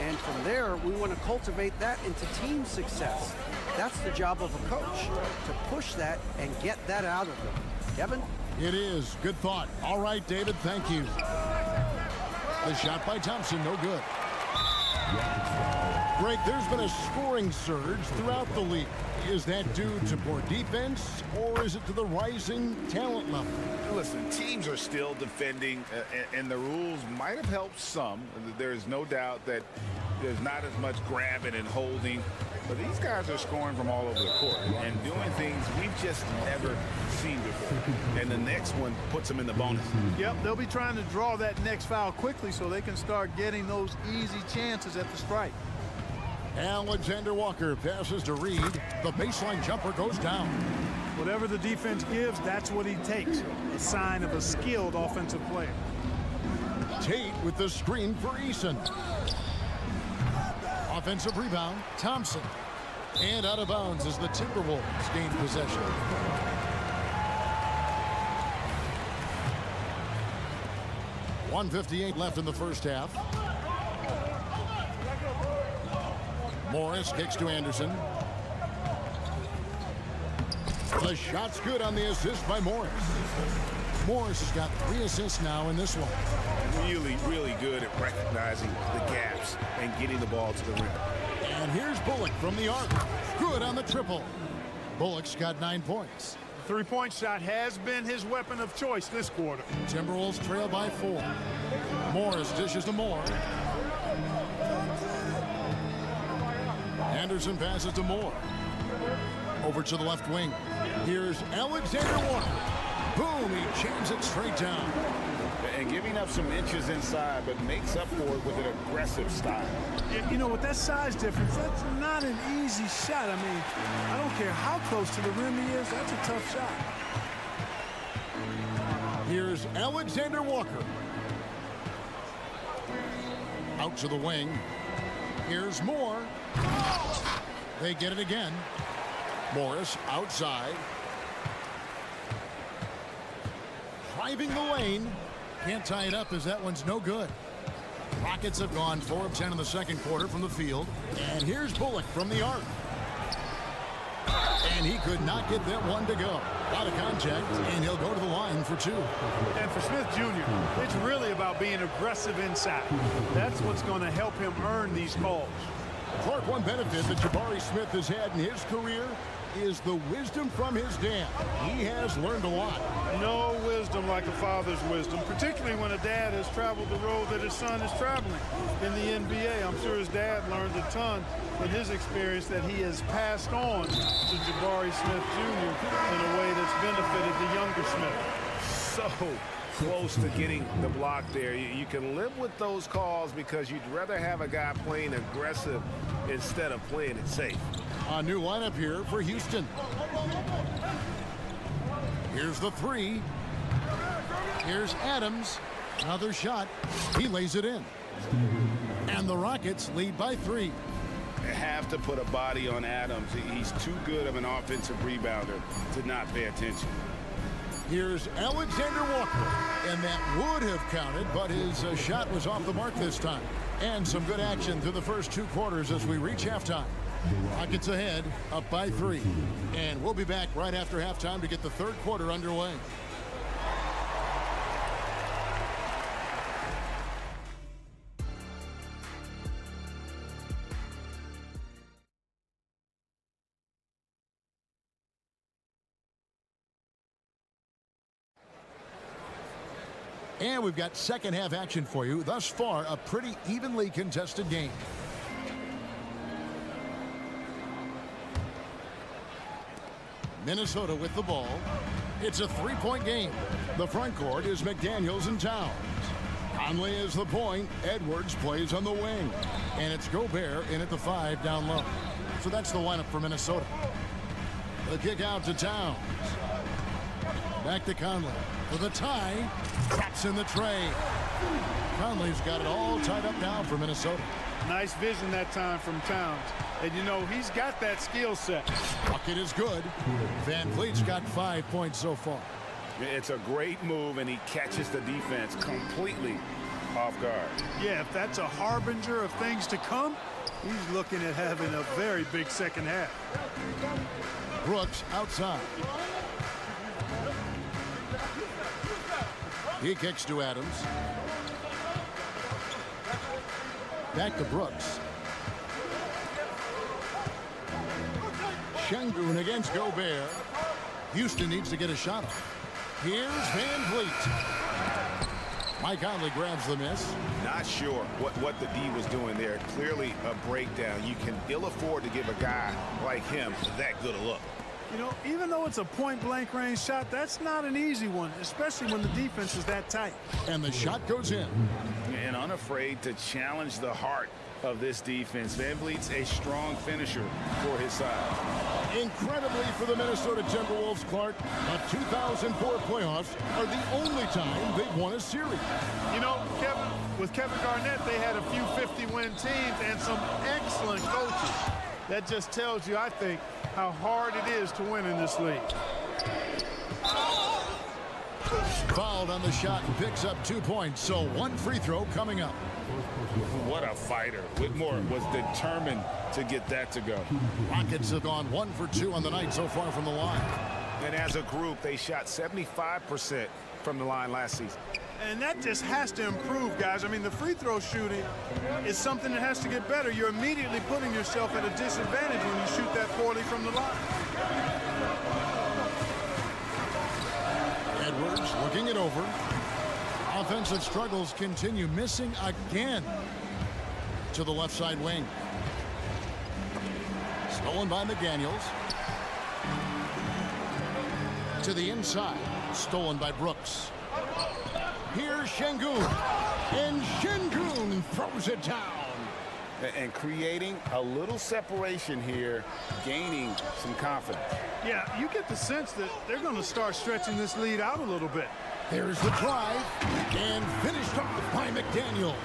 And from there, we want to cultivate that into team success. That's the job of a coach, to push that and get that out of them." Kevin? It is. Good thought. All right, David, thank you. The shot by Thompson, no good. Greg, there's been a scoring surge throughout the league. Is that due to poor defense, or is it to the rising talent level? Listen, teams are still defending, and the rules might have helped some. There is no doubt that there's not as much grabbing and holding. But these guys are scoring from all over the court and doing things we've just never seen before. And the next one puts them in the bonus. Yep, they'll be trying to draw that next foul quickly so they can start getting those easy chances at the strike. Alexander Walker passes to Reed. The baseline jumper goes down. Whatever the defense gives, that's what he takes. A sign of a skilled offensive player. Tate with the screen for Eason. Offensive rebound, Thompson. And out of bounds as the Timberwolves gain possession. .158 left in the first half. Morris kicks to Anderson. The shot's good on the assist by Morris. Morris has got 3 assists now in this one. Really, really good at recognizing the gaps and getting the ball to the rim. And here's Bullock from the arc. Good on the triple. Bullock's got 9 points. Three-point shot has been his weapon of choice this quarter. Timberwolves trail by 4. Morris dishes to Moore. Anderson passes to Moore. Over to the left wing. Here's Alexander Walker. Boom, he jams it straight down. And giving up some inches inside, but makes up for it with an aggressive style. You know, with that size difference, that's not an easy shot. I mean, I don't care how close to the rim he is, that's a tough shot. Here's Alexander Walker. Out to the wing. Here's Moore. They get it again. Morris outside. Driving the lane. Can't tie it up as that one's no good. Rockets have gone 4 of 10 in the second quarter from the field. And here's Bullock from the arc. And he could not get that one to go. Out of contact, and he'll go to the line for 2. And for Smith Jr., it's really about being aggressive inside. That's what's going to help him earn these calls. Clark, one benefit that Jabari Smith has had in his career is the wisdom from his dad. He has learned a lot. No wisdom like a father's wisdom, particularly when a dad has traveled the road that his son is traveling in the NBA. I'm sure his dad learned a ton in his experience that he has passed on to Jabari Smith Jr. in a way that's benefited the younger Smith. So close to getting the block there. You can live with those calls because you'd rather have a guy playing aggressive instead of playing it safe. A new lineup here for Houston. Here's the 3. Here's Adams. Another shot. He lays it in. And the Rockets lead by 3. They have to put a body on Adams. He's too good of an offensive rebounder to not pay attention. Here's Alexander Walker. And that would have counted, but his shot was off the mark this time. And some good action through the first 2 quarters as we reach halftime. Rockets ahead, up by 3. And we'll be back right after halftime to get the third quarter underway. And we've got second half action for you. Thus far, a pretty evenly contested game. Minnesota with the ball. It's a 3-point game. The front court is McDaniels and Towns. Conley is the point. Edwards plays on the wing. And it's Gobert in at the 5 down low. So that's the lineup for Minnesota. The kick out to Towns. Back to Conley. For the tie. Traps in the tray. Conley's got it all tied up now for Minnesota. Nice vision that time from Towns. And, you know, he's got that skill set. Bucket is good. Van Vliet's got 5 points so far. It's a great move, and he catches the defense completely off guard. Yeah, if that's a harbinger of things to come, he's looking at having a very big second half. Brooks outside. He kicks to Adams. Back to Brooks. Şengün against Gobert. Houston needs to get a shot off. Here's Van Vliet. Mike Conley grabs the miss. Not sure what the D was doing there. Clearly a breakdown. You can ill afford to give a guy like him that good a look. You know, even though it's a point-blank range shot, that's not an easy one, especially when the defense is that tight. And the shot goes in. And unafraid to challenge the heart of this defense. Van Vliet's a strong finisher for his side. Incredibly for the Minnesota Timberwolves, Clark, the 2004 playoffs are the only time they've won a series. You know, Kevin, With Kevin Garnett, they had a few 50-win teams and some excellent coaches. That just tells you, I think, how hard it is to win in this league. Fouled on the shot and picks up 2 points, so 1 free throw coming up. What a fighter. Whitmore was determined to get that to go. Rockets have gone 1 for 2 on the night so far from the line. And as a group, they shot 75% from the line last season. And that just has to improve, guys. I mean, the free throw shooting is something that has to get better. You're immediately putting yourself at a disadvantage when you shoot that poorly from the line. Edwards looking it over. Offensive struggles continue, missing again to the left side wing. Stolen by McDaniels. To the inside. Stolen by Brooks. Here's Şengün. And Şengün throws it down. And creating a little separation here, gaining some confidence. Yeah, you get the sense that they're going to start stretching this lead out a little bit. There's the drive, and finished off by McDaniel.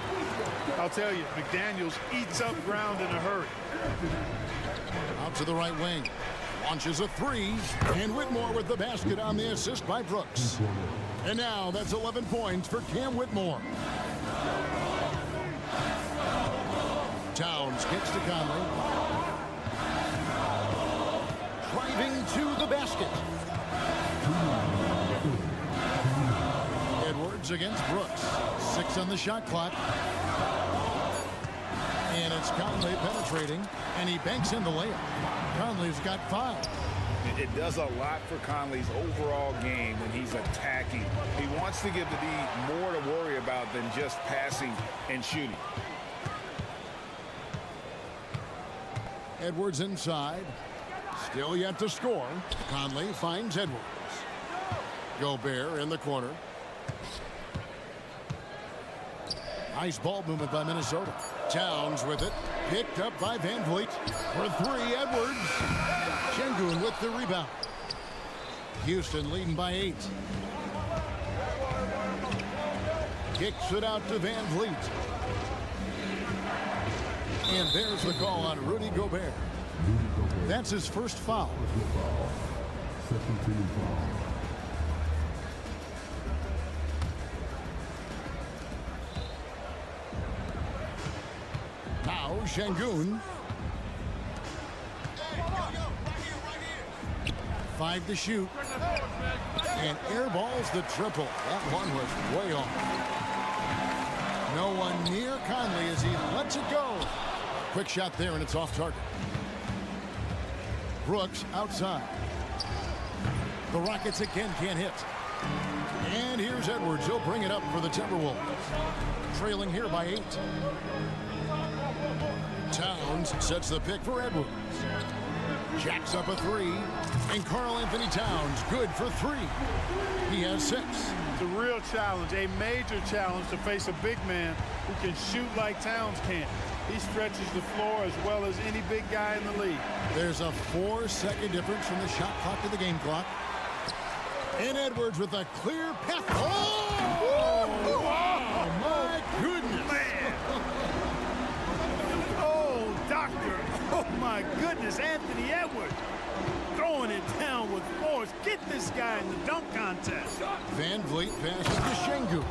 I'll tell you, McDaniels eats up ground in a hurry. Out to the right wing. Launches a 3, and Whitmore with the basket on the assist by Brooks. And now that's 11 points for Cam Whitmore. Towns gets to Conley. Driving to the basket. Edwards against Brooks. 6 on the shot clock. And it's Conley penetrating, and he banks in the layup. Conley's got 5. It does a lot for Conley's overall game when he's attacking. He wants to give the D more to worry about than just passing and shooting. Edwards inside. Still yet to score. Conley finds Edwards. Gobert in the corner. Nice ball movement by Minnesota. Towns with it. Picked up by Van Vliet. For 3, Edwards. Şengün with the rebound. Houston leading by 8. Kicks it out to Van Vliet. And there's the call on Rudy Gobert. That's his first foul. Second team foul. Now Şengün. 5 to shoot. And airballs the triple. That one was way off. No one near Conley as he lets it go. Quick shot there, and it's off target. Brooks outside. The Rockets again can't hit. And here's Edwards. He'll bring it up for the Timberwolves. Trailing here by 8. Towns sets the pick for Edwards. Jacks up a 3. And Karl Anthony Towns good for 3. He has 6. It's a real challenge, a major challenge to face a big man who can shoot like Towns can. He stretches the floor as well as any big guy in the league. There's a 4-second difference from the shot clock to the game clock. And Edwards with a clear path. Oh! Oh, my goodness. Man. Oh, doctor. Oh, my goodness. Anthony Edwards throwing it down with force. Get this guy in the dunk contest. Van Vliet passes to Şengün.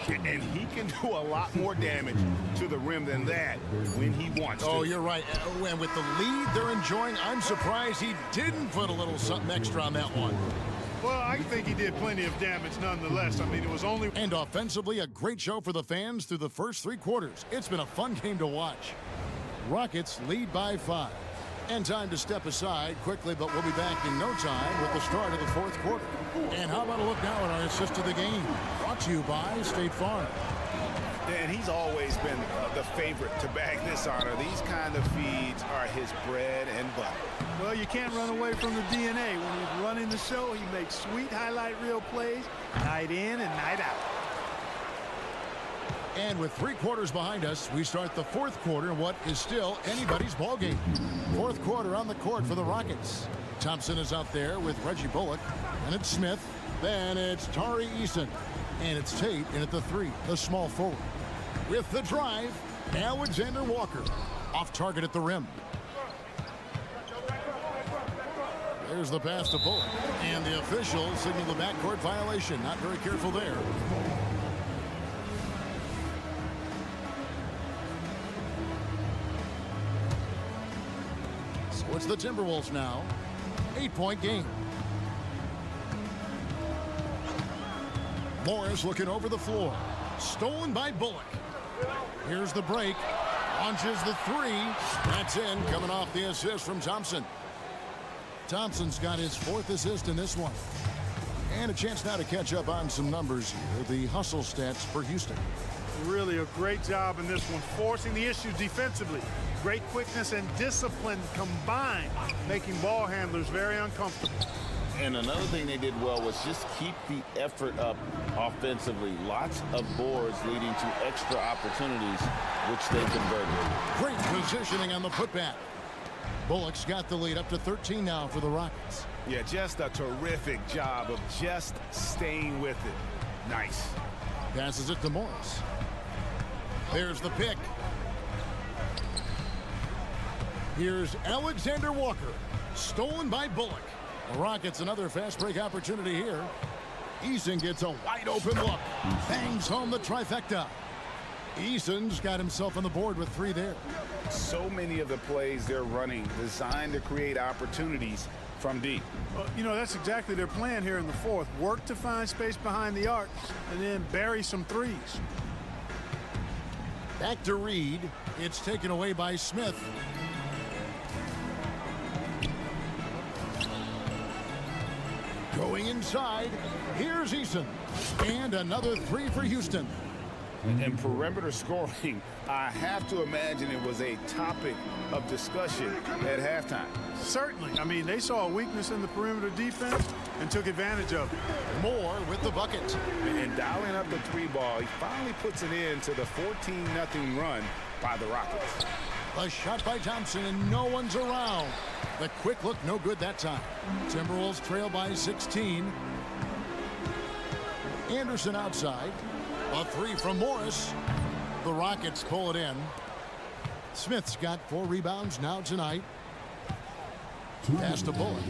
And he can do a lot more damage to the rim than that when he wants to. Oh, you're right. And with the lead they're enjoying, I'm surprised he didn't put a little something extra on that one. Well, I think he did plenty of damage nonetheless. I mean, it was only... And offensively, a great show for the fans through the first 3 quarters. It's been a fun game to watch. Rockets lead by 5. And time to step aside quickly, but we'll be back in no time with the start of the 4th quarter. And how about a look now at our assist of the game? Brought to you by State Farm. And he's always been the favorite to bag this honor. These kind of feeds are his bread and butter. Well, you can't run away from the DNA. When he's running the show, he makes sweet highlight reel plays night in and night out. And with 3 quarters behind us, we start the 4th quarter in what is still anybody's ball game. 4th quarter on the court for the Rockets. Thompson is out there with Reggie Bullock. And it's Smith. Then it's Tari Eason. And it's Tate in at the 3, the small forward. with the drive. Alexander Walker off target at the rim. There's the pass to Bullock. And the officials signal the backcourt violation. Not very careful there. So it's the Timberwolves now. 8-point game. Morris looking over the floor. Stolen by Bullock. Here's the break. Launches the three. That's in, coming off the assist from Thompson. Thompson's got his 4th assist in this one. And a chance now to catch up on some numbers here. The hustle stats for Houston. Really a great job in this one, forcing the issues defensively. Great quickness and discipline combined, making ball handlers very uncomfortable. And another thing they did well was just keep the effort up offensively. Lots of boards leading to extra opportunities, which they converted. Great positioning on the putback. Bullock's got the lead up to 13 now for the Rockets. Yeah, just a terrific job of just staying with it. Nice. Passes it to Morris. There's the pick. Here's Alexander Walker. Stolen by Bullock. The Rockets another fast break opportunity here. Eason gets a wide open look. Bangs home the trifecta. Eason's got himself on the board with 3 there. So many of the plays they're running designed to create opportunities from deep. You know, that's exactly their plan here in the 4th. Work to find space behind the arc and then bury some threes. Back to Reed. It's taken away by Smith. Going inside, here's Eason. And another 3 for Houston. And perimeter scoring, I have to imagine it was a topic of discussion at halftime. Certainly. I mean, they saw a weakness in the perimeter defense and took advantage of it. Moore with the bucket. And dialing up the 3 ball, he finally puts it in to the 14-0 run by the Rockets. A shot by Thompson, and no one's around. The quick look, no good that time. Timberwolves trail by 16. Anderson outside. A 3 from Morris. The Rockets pull it in. Smith's got 4 rebounds now tonight. Pass to Bullock.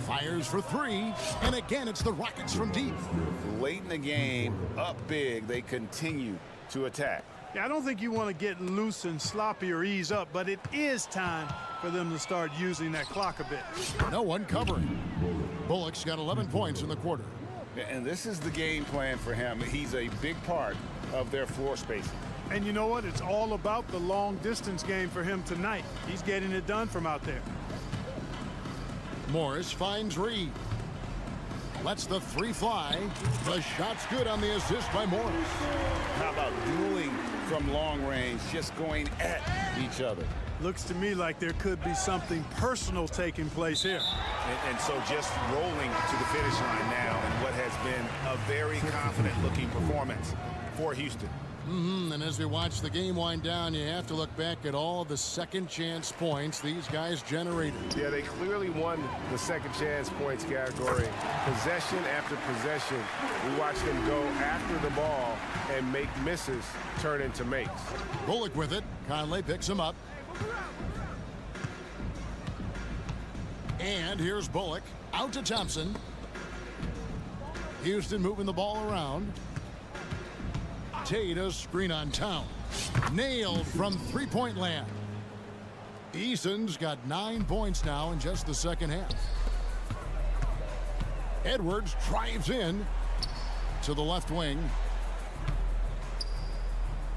Fires for 3. And again, it's the Rockets from deep. Late in the game, up big, they continue to attack. Yeah, I don't think you want to get loose and sloppy or ease up, but it is time for them to start using that clock a bit. No one covering. Bullock's got 11 points in the quarter. And this is the game plan for him. He's a big part of their floor spacing. And you know what? It's all about the long distance game for him tonight. He's getting it done from out there. Morris finds Reed. Lets the 3 fly. The shot's good on the assist by Morris. How about dueling from long range, just going at each other? Looks to me like there could be something personal taking place here. And so just rolling to the finish line now in what has been a very confident-looking performance for Houston. And as we watch the game wind down, you have to look back at all the second chance points these guys generated. Yeah, they clearly won the second chance points category. Possession after possession, we watched them go after the ball and make misses turn into makes. Bullock with it. Conley picks him up. And here's Bullock. Out to Thompson. Houston moving the ball around. Tate a screen on Town. Nailed from 3-point land. Eason's got 9 points now in just the second half. Edwards drives in to the left wing.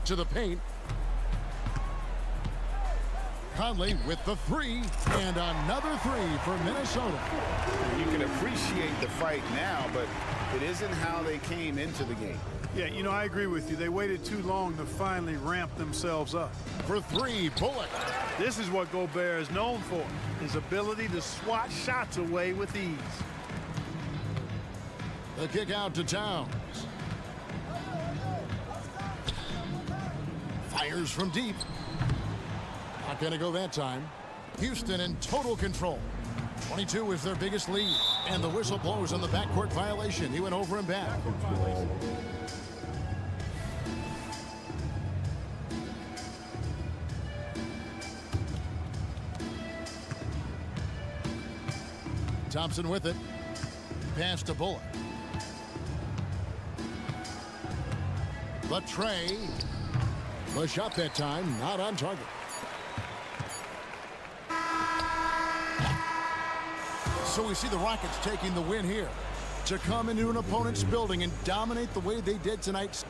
To the paint. Conley with the 3, and another 3 for Minnesota. You can appreciate the fight now, but it isn't how they came into the game. Yeah, you know, I agree with you. They waited too long to finally ramp themselves up. For 3, Bullock. This is what Gobert is known for, his ability to swat shots away with ease. The kick out to Towns. Fires from deep. Not going to go that time. Houston in total control. 22 is their biggest lead. And the whistle blows on the backcourt violation. He went over and back. Thompson with it. Pass to Bullock. Latrey. The shot that time, not on target. So we see the Rockets taking the win here. To come into an opponent's building and dominate the way they did tonight.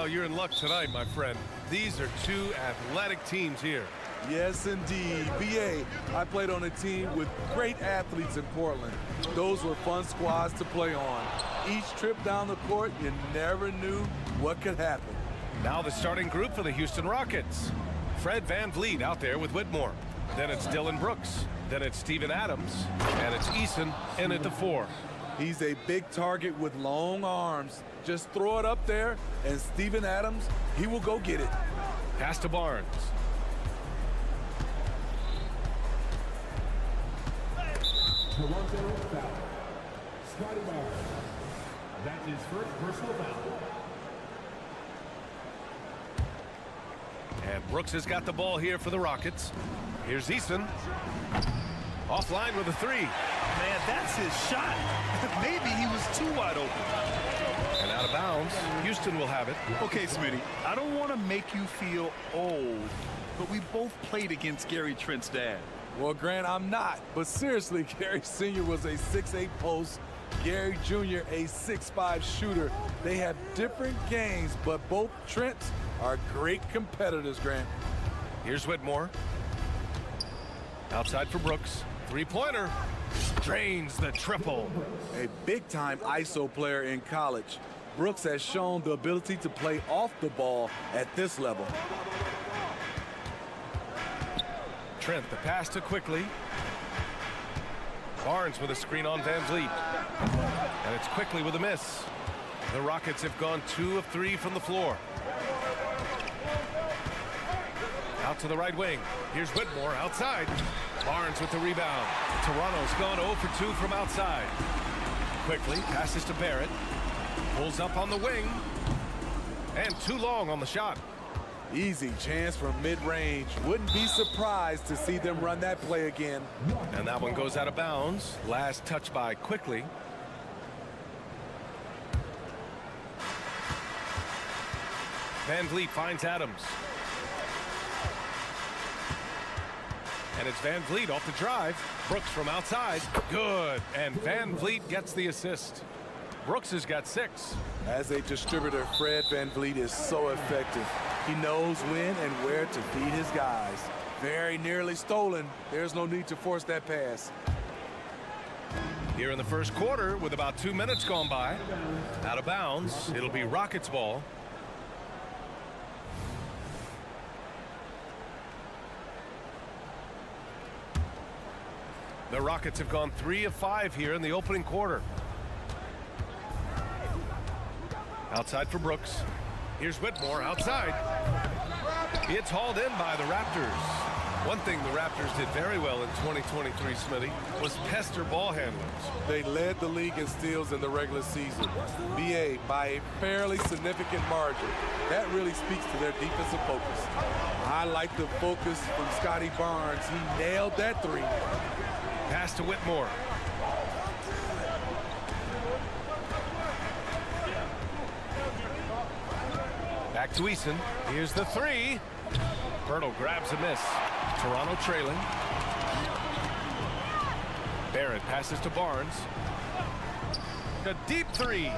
you're in luck tonight, my friend. These are two athletic teams here. Yes, indeed. BA, I played on a team with great athletes in Portland. Those were fun squads to play on. Each trip down the court, you never knew what could happen. Now the starting group for the Houston Rockets. Fred VanVleet out there with Whitmore. Then it's Dillon Brooks. Then it's Steven Adams. And it's Eason in at the 4. He's a big target with long arms. Just throw it up there, and Steven Adams, he will go get it. Pass to Barnes. Toronto foul. Scotty Barnes. That's his first personal foul. And Brooks has got the ball here for the Rockets. Here's Eason. Offline with a 3. Man, that's his shot. Maybe he was too wide open. And out of bounds. Houston will have it. Okay, Smitty, I don't want to make you feel old, but we both played against Gary Trent's dad. Well, Grant, I'm not. But seriously, Gary Sr. was a 6'8 post. Gary Jr. a 6'5 shooter. They have different games, but both Trents are great competitors, Grant. Here's Whitmore. Outside for Brooks. 3-pointer. Drains the triple. A big-time ISO player in college. Brooks has shown the ability to play off the ball at this level. Trent, the pass to Quickly. Barnes with a screen on VanVleet. And it's Quickly with a miss. The Rockets have gone 2 of 3 from the floor. Out to the right wing. Here's Whitmore outside. Barnes with the rebound. Toronto's gone 0 for 2 from outside. quickly, passes to Barrett. Pulls up on the wing. And too long on the shot. Easy chance from mid-range. Wouldn't be surprised to see them run that play again. And that one goes out of bounds. Last touch by quickly. Van Vliet finds Adams. And it's Van Vliet off the drive. Brooks from outside. Good. And Van Vliet gets the assist. Brooks has got 6. As a distributor, Fred Van Vliet is so effective. He knows when and where to feed his guys. Very nearly stolen. There's no need to force that pass. Here in the first quarter, with about 2 minutes gone by. Out of bounds. It'll be Rockets ball. The Rockets have gone 3 of 5 here in the opening quarter. Outside for Brooks. Here's Whitmore outside. It's hauled in by the Raptors. One thing the Raptors did very well in 2023, Smitty, was pester ball handlers. They led the league in steals in the regular season. BA by a fairly significant margin. That really speaks to their defensive focus. I like the focus from Scotty Barnes. He nailed that 3. Pass to Whitmore. Back to Eason. Here's the 3. Bertle grabs a miss. Toronto trailing. Barrett passes to Barnes. A deep 3.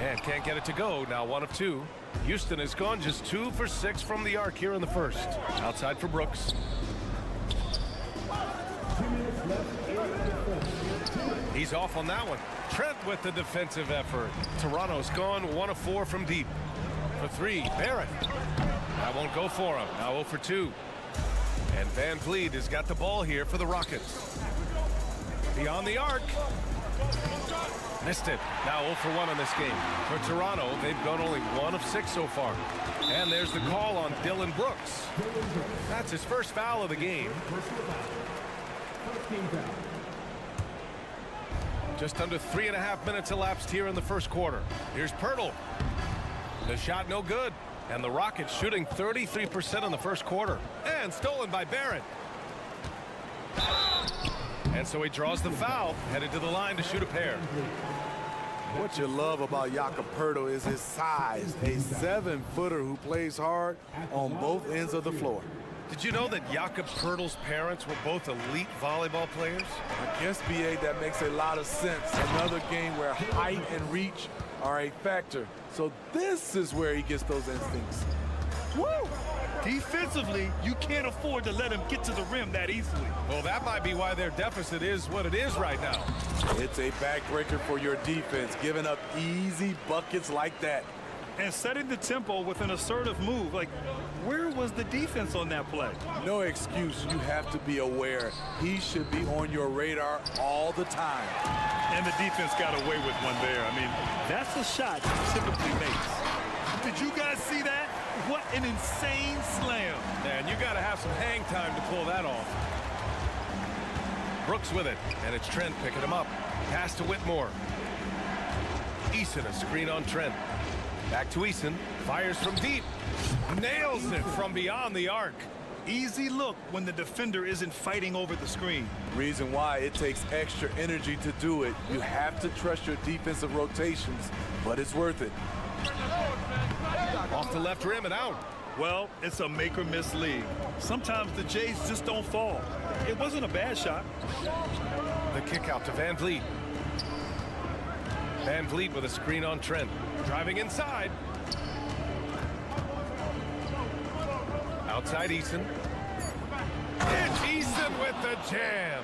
And can't get it to go. Now 1 of 2. Houston has gone just 2 for 6 from the arc here in the first. Outside for Brooks. He's off on that one. Trent with the defensive effort. Toronto's gone 1 of 4 from deep. For 3, Barrett. That won't go for him. Now 0 for 2. And Van Vliet has got the ball here for the Rockets. Beyond the arc. Missed it. Now 0 for 1 in this game. For Toronto, they've gone only 1 of 6 so far. And there's the call on Dylan Brooks. That's his first foul of the game. Just under 3.5 minutes elapsed here in the first quarter. Here's Pirtle. The shot no good. And the Rockets shooting 33% in the first quarter. And stolen by Barrett. And so he draws the foul, headed to the line to shoot a pair. What you love about Jakob Pirtle is his size. A 7-footer who plays hard on both ends of the floor. Did you know that Jakob Pirtle's parents were both elite volleyball players? I guess, BA, that makes a lot of sense. Another game where height and reach are a factor. So this is where he gets those instincts. Woo! Defensively, you can't afford to let him get to the rim that easily. Well, that might be why their deficit is what it is right now. It's a backbreaker for your defense, giving up easy buckets like that. And setting the tempo with an assertive move. Like, where was the defense on that play? No excuse. You have to be aware. He should be on your radar all the time. And the defense got away with one there. I mean, that's a shot he typically makes. Did you guys see that? What an insane slam. Man, you got to have some hang time to pull that off. Brooks with it, and it's Trent picking him up. Pass to Whitmore. Eason, a screen on Trent. Back to Eason. Fires from deep. Nails it from beyond the arc. Easy look when the defender isn't fighting over the screen. Reason why it takes extra energy to do it. You have to trust your defensive rotations, but it's worth it. Off the left rim and out. Well, it's a make or miss league. Sometimes the Jays just don't fall. It wasn't a bad shot. The kick out to Van Vliet. Van Vliet with a screen on Trent. Driving inside. Outside Eason. It's Eason with the jam.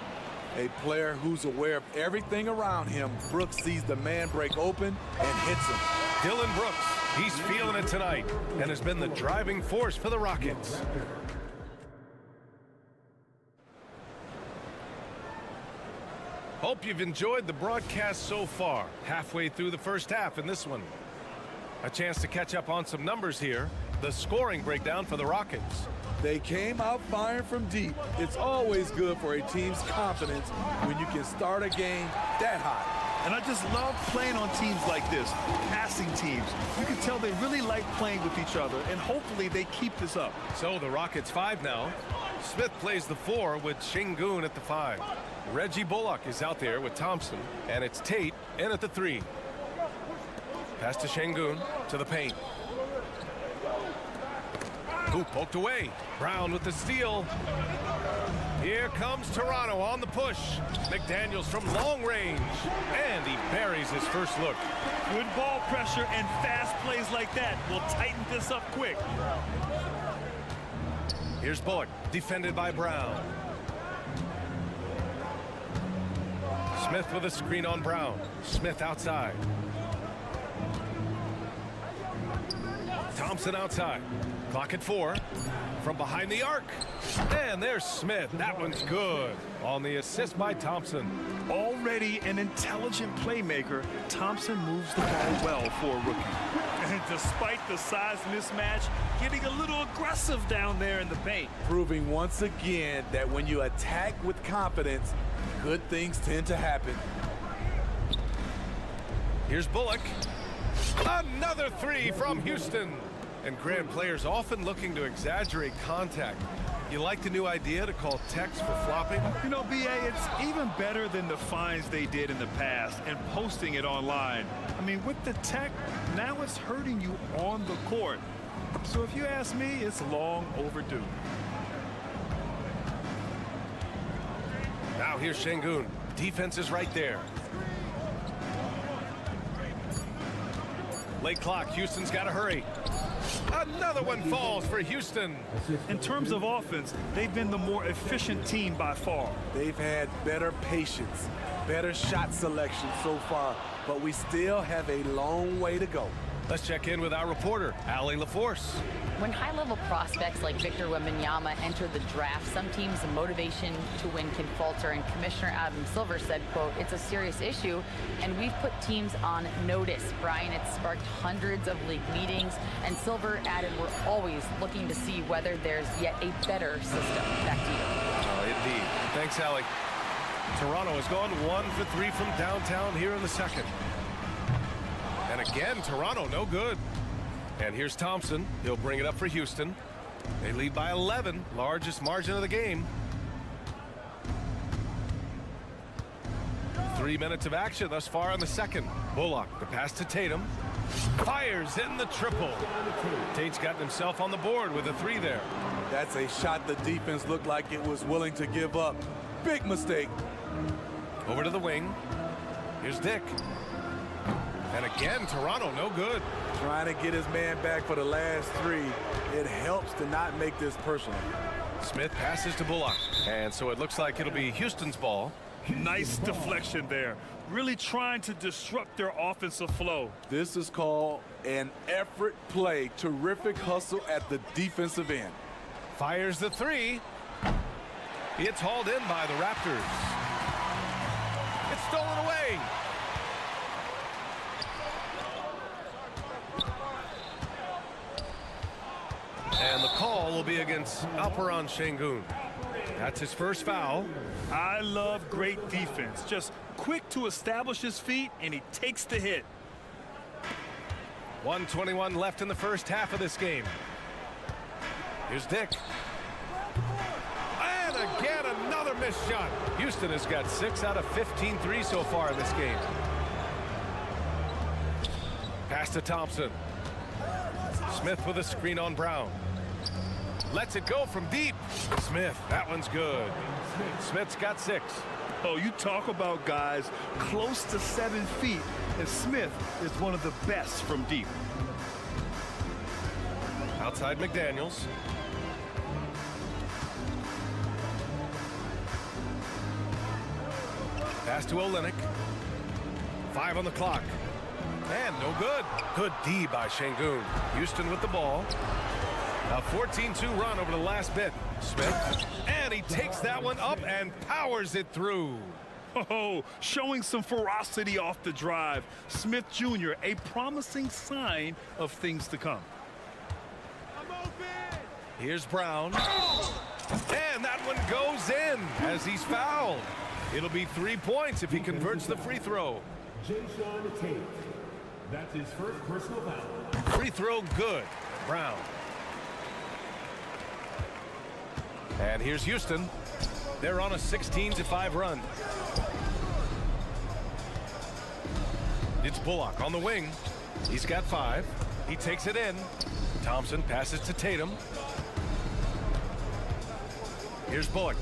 A player who's aware of everything around him. Brooks sees the man break open and hits him. Dylan Brooks, he's feeling it tonight and has been the driving force for the Rockets. Hope you've enjoyed the broadcast so far. Halfway through the first half in this one. A chance to catch up on some numbers here. The scoring breakdown for the Rockets. They came out firing from deep. It's always good for a team's confidence when you can start a game that hot. And I just love playing on teams like this, passing teams. You can tell they really like playing with each other, and hopefully they keep this up. So the Rockets 5 now. Smith plays the 4 with Şengün at the 5. Reggie Bullock is out there with Thompson, and it's Tate in at the 3. Pass to Şengün to the paint. Who poked away. Brown with the steal. Here comes Toronto on the push. McDaniels from long range. And he buries his first look. Good ball pressure and fast plays like that will tighten this up quick. Here's Bullock, defended by Brown. Smith with a screen on Brown. Smith outside. Thompson outside. Clock at 4. From behind the arc. And there's Smith. That one's good. On the assist by Thompson. Already an intelligent playmaker, Thompson moves the ball well for a rookie. And despite the size mismatch, getting a little aggressive down there in the paint. Proving once again that when you attack with confidence, good things tend to happen. Here's Bullock. Another 3 from Houston. And Grant, players often looking to exaggerate contact. You like the new idea to call techs for flopping? You know, BA, it's even better than the fines they did in the past and posting it online. I mean, with the tech, now it's hurting you on the court. So if you ask me, it's long overdue. Now here's Şengün. Defense is right there. Late clock. Houston's got to hurry. Another one falls for Houston. In terms of offense, they've been the more efficient team by far. They've had better patience, better shot selection so far, but we still have a long way to go. Let's check in with our reporter, Allie LaForce. When high-level prospects like Victor Wembanyama enter the draft, some teams' motivation to win can falter, and Commissioner Adam Silver said, quote, "It's a serious issue, and we've put teams on notice." Brian, it's sparked hundreds of league meetings, and Silver added, "We're always looking to see whether there's yet a better system." Back to you. Indeed. Thanks, Allie. Toronto has gone 1 for 3 from downtown here in the second. And again, Toronto, no good. And here's Thompson. He'll bring it up for Houston. They lead by 11, largest margin of the game. 3 minutes of action thus far in the second. Bullock, the pass to Tatum. Fires in the triple. Tate's gotten himself on the board with a 3 there. That's a shot the defense looked like it was willing to give up. Big mistake. Over to the wing. Here's Dick. And again, Toronto, no good. Trying to get his man back for the last 3. It helps to not make this personal. Smith passes to Bullock. And so it looks like it'll be Houston's ball. Nice deflection there. Really trying to disrupt their offensive flow. This is called an effort play. Terrific hustle at the defensive end. Fires the 3. It's hauled in by the Raptors. It's stolen away. And the call will be against Alperen Şengün. That's his first foul. I love great defense. Just quick to establish his feet, and he takes the hit. 1:21 left in the first half of this game. Here's Dick. And again, another missed shot. Houston has got 6 out of 15 threes so far in this game. Pass to Thompson. Smith with a screen on Brown. Lets it go from deep. Smith, that one's good. Smith's got 6. Oh, you talk about guys close to 7 feet, and Smith is one of the best from deep. Outside McDaniels. Pass to Olynyk. 5 on the clock. And no good. Good D by Şengün. Houston with the ball. A 14-2 run over the last bit. Smith. And he takes that one up and powers it through. Oh, showing some ferocity off the drive. Smith Jr., a promising sign of things to come. Here's Brown. And that one goes in as he's fouled. It'll be 3 points if he converts the free throw. Jason Tate. That's his first personal foul. Free throw good. Brown. And here's Houston. They're on a 16-5 run. It's Bullock on the wing. He's got 5. He takes it in. Thompson passes to Tatum. Here's Bullock.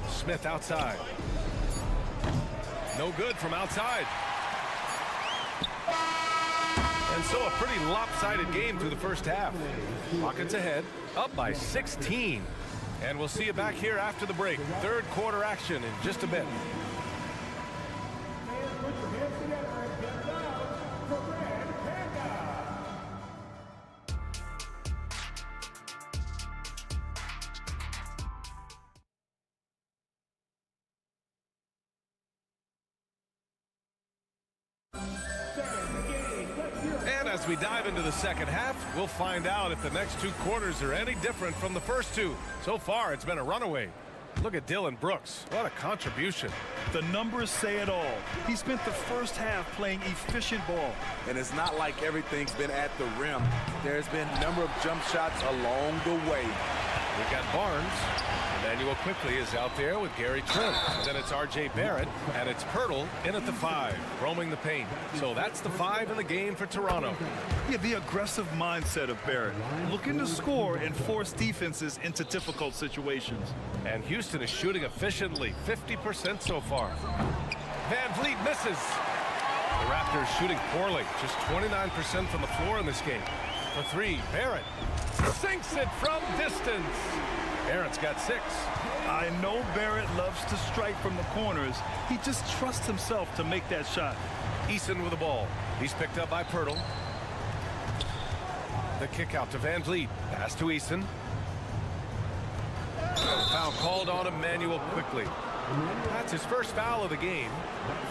Smith outside. No good from outside. And so a pretty lopsided game through the first half. Rockets ahead, up by 16. And we'll see you back here after the break. Third quarter action in just a bit. And as we dive into the second half, we'll find out if the next 2 quarters are any different from the first 2. So far, it's been a runaway. Look at Dillon Brooks. What a contribution. The numbers say it all. He spent the first half playing efficient ball. And it's not like everything's been at the rim. There's been a number of jump shots along the way. We've got Barnes. Emmanuel quickly is out there with Gary Trent. Then it's R.J. Barrett, and it's Pirtle in at the 5, roaming the paint. So that's the 5 in the game for Toronto. Yeah, the aggressive mindset of Barrett. Looking to score and force defenses into difficult situations. And Houston is shooting efficiently, 50% so far. Van Vliet misses. The Raptors shooting poorly, just 29% from the floor in this game. For 3, Barrett sinks it from distance. Barrett's got 6. I know Barrett loves to strike from the corners. He just trusts himself to make that shot. Eason with the ball. He's picked up by Pirtle. The kick out to Van Vliet. Pass to Eason. Foul called on Emmanuel quickly. That's his first foul of the game.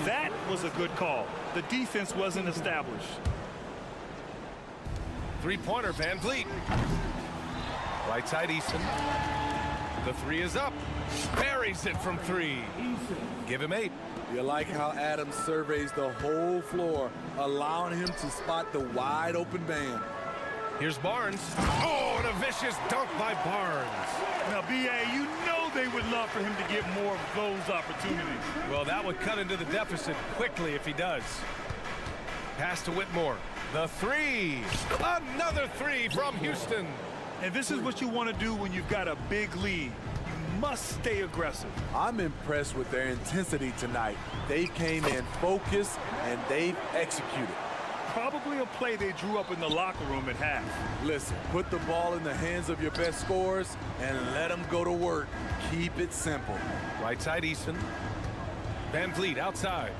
That was a good call. The defense wasn't established. 3-pointer, Van Vliet. Right side, Eason. The 3 is up. Buries it from 3. Give him 8. You like how Adams surveys the whole floor, allowing him to spot the wide open man. Here's Barnes. Oh, and a vicious dunk by Barnes. Now, B.A., you know they would love for him to get more of those opportunities. Well, that would cut into the deficit quickly if he does. Pass to Whitmore. The 3. Another 3 from Houston. And this is what you want to do when you've got a big lead. You must stay aggressive. I'm impressed with their intensity tonight. They came in focused and they've executed. Probably a play they drew up in the locker room at half. Listen, put the ball in the hands of your best scorers and let them go to work. Keep it simple. Right side, Eason. Van Vliet outside.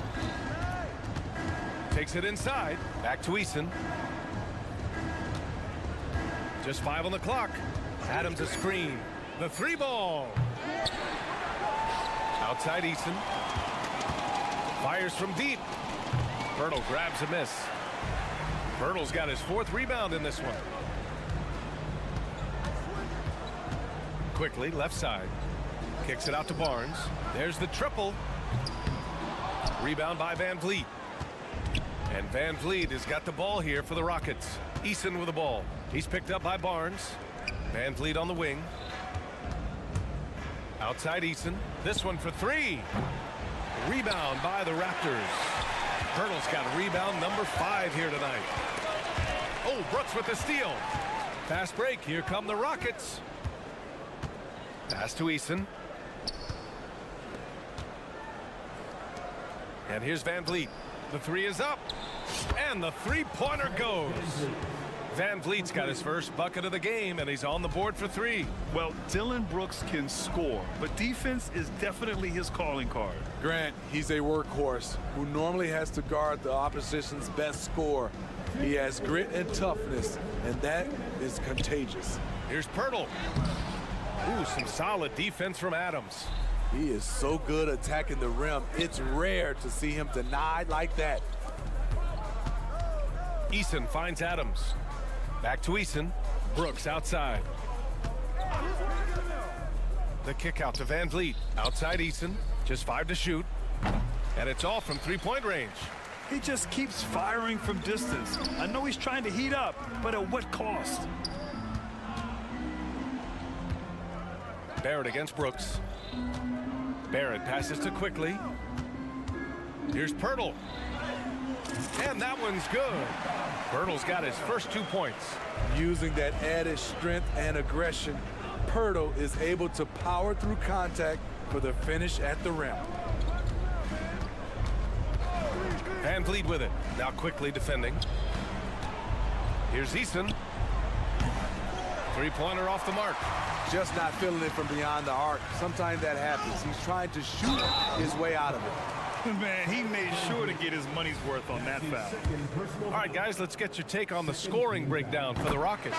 Takes it inside. Back to Eason. Just 5 on the clock. Adams a screen. The 3 ball. Outside Eason. Fires from deep. Pirtle grabs a miss. Pirtle's got his 4th rebound in this one. Quickly, left side. Kicks it out to Barnes. There's the triple. Rebound by Van Vliet. And Van Vliet has got the ball here for the Rockets. Eason with the ball. He's picked up by Barnes. Van Vliet on the wing. Outside Eason. This one for 3. Rebound by the Raptors. Pirtle's got rebound number 5 here tonight. Oh, Brooks with the steal. Fast break. Here come the Rockets. Pass to Eason. And here's Van Vliet. The 3 is up. And the 3-pointer goes. Van Vliet's got his first bucket of the game, and he's on the board for 3. Well, Dillon Brooks can score, but defense is definitely his calling card. Grant, he's a workhorse who normally has to guard the opposition's best scorer. He has grit and toughness, and that is contagious. Here's Pirtle. Ooh, some solid defense from Adams. He is so good attacking the rim. It's rare to see him denied like that. Eason finds Adams. Back to Eason. Brooks outside. The kick out to Van Vliet. Outside Eason. Just 5 to shoot. And it's all from three-point range. He just keeps firing from distance. I know he's trying to heat up, but at what cost? Barrett against Brooks. Barrett passes to Quickly. Here's Pirtle. And that one's good. Pirtle's got his first 2 points. Using that added strength and aggression, Pirtle is able to power through contact for the finish at the rim. Van Vliet with it. Now Quickly defending. Here's Eason. Three-pointer off the mark. Just not feeling it from beyond the arc. Sometimes that happens. He's trying to shoot his way out of it. Man, he made sure to get his money's worth on that foul. All right, guys, let's get your take on the scoring breakdown for the Rockets.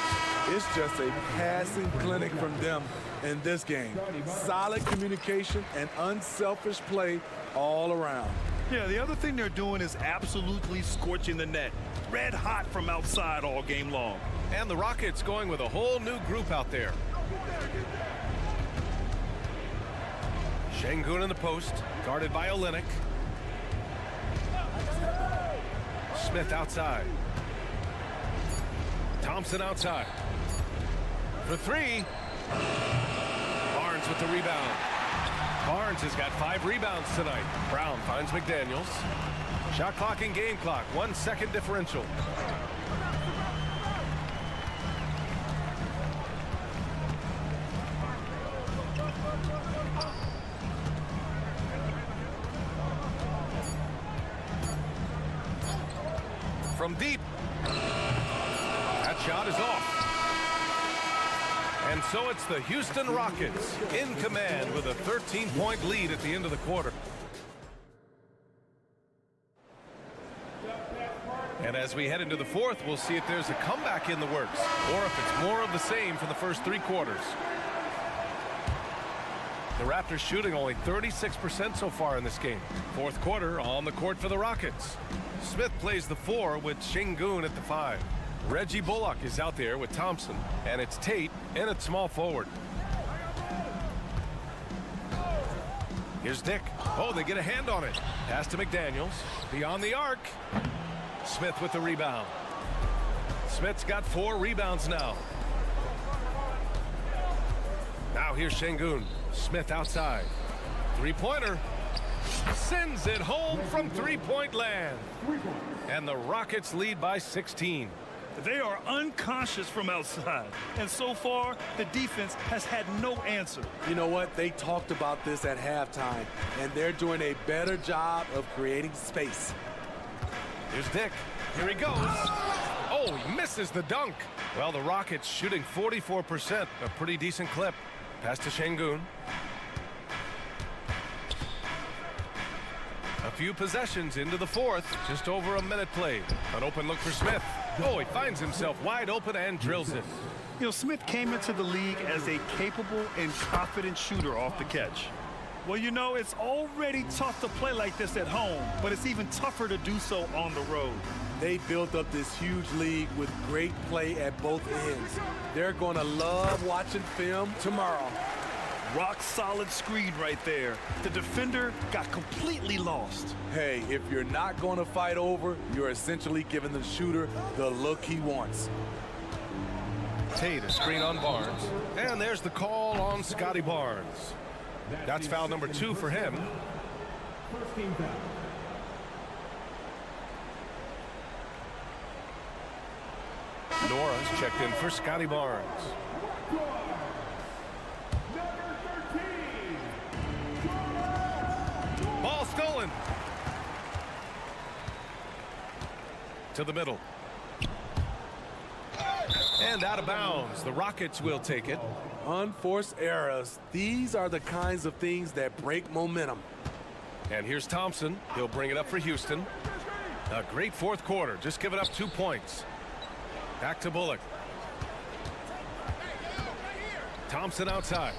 It's just a passing clinic from them in this game. Solid communication and unselfish play all around. Yeah, the other thing they're doing is absolutely scorching the net. Red hot from outside all game long. And the Rockets going with a whole new group out there. Şengün in the post, guarded by Olynyk. Smith outside. Thompson outside. For three. Barnes with the rebound. Barnes has got 5 rebounds tonight. Brown finds McDaniels. Shot clock and game clock. 1 second differential. From deep. That shot is off. And so it's the Houston Rockets in command with a 13-point lead at the end of the quarter. And as we head into the fourth, we'll see if there's a comeback in the works or if it's more of the same for the first 3 quarters. The Raptors shooting only 36% so far in this game. Fourth quarter on the court for the Rockets. Smith plays the 4 with Şengün at the 5. Reggie Bullock is out there with Thompson, and it's Tate in at small forward. Here's Dick. Oh, they get a hand on it. Pass to McDaniels. Beyond the arc. Smith with the rebound. Smith's got 4 rebounds now. Now here's Şengün. Smith outside. Three-pointer. Sends it home from three-point land. And the Rockets lead by 16. They are unconscious from outside. And so far, the defense has had no answer. You know what? They talked about this at halftime, and they're doing a better job of creating space. Here's Dick. Here he goes. Oh, he misses the dunk. Well, the Rockets shooting 44%, a pretty decent clip. Pass to Şengün. A few possessions into the fourth, just over a minute played. An open look for Smith. Oh, he finds himself wide open and drills it. You know, Smith came into the league as a capable and confident shooter off the catch. Well, you know, it's already tough to play like this at home, but it's even tougher to do so on the road. They built up this huge league with great play at both ends. They're going to love watching film tomorrow. Rock solid screen right there. The defender got completely lost. Hey, if you're not going to fight over, you're essentially giving the shooter the look he wants. Tate, a screen on Barnes. And there's the call on Scotty Barnes. That's foul number 2 for him. First team foul. Nora's checked in for Scotty Barnes. Ball stolen. To the middle. And out of bounds. The Rockets will take it. Unforced errors. These are the kinds of things that break momentum. And here's Thompson. He'll bring it up for Houston. A great fourth quarter. Just giving up 2 points. Back to Bullock. Thompson outside.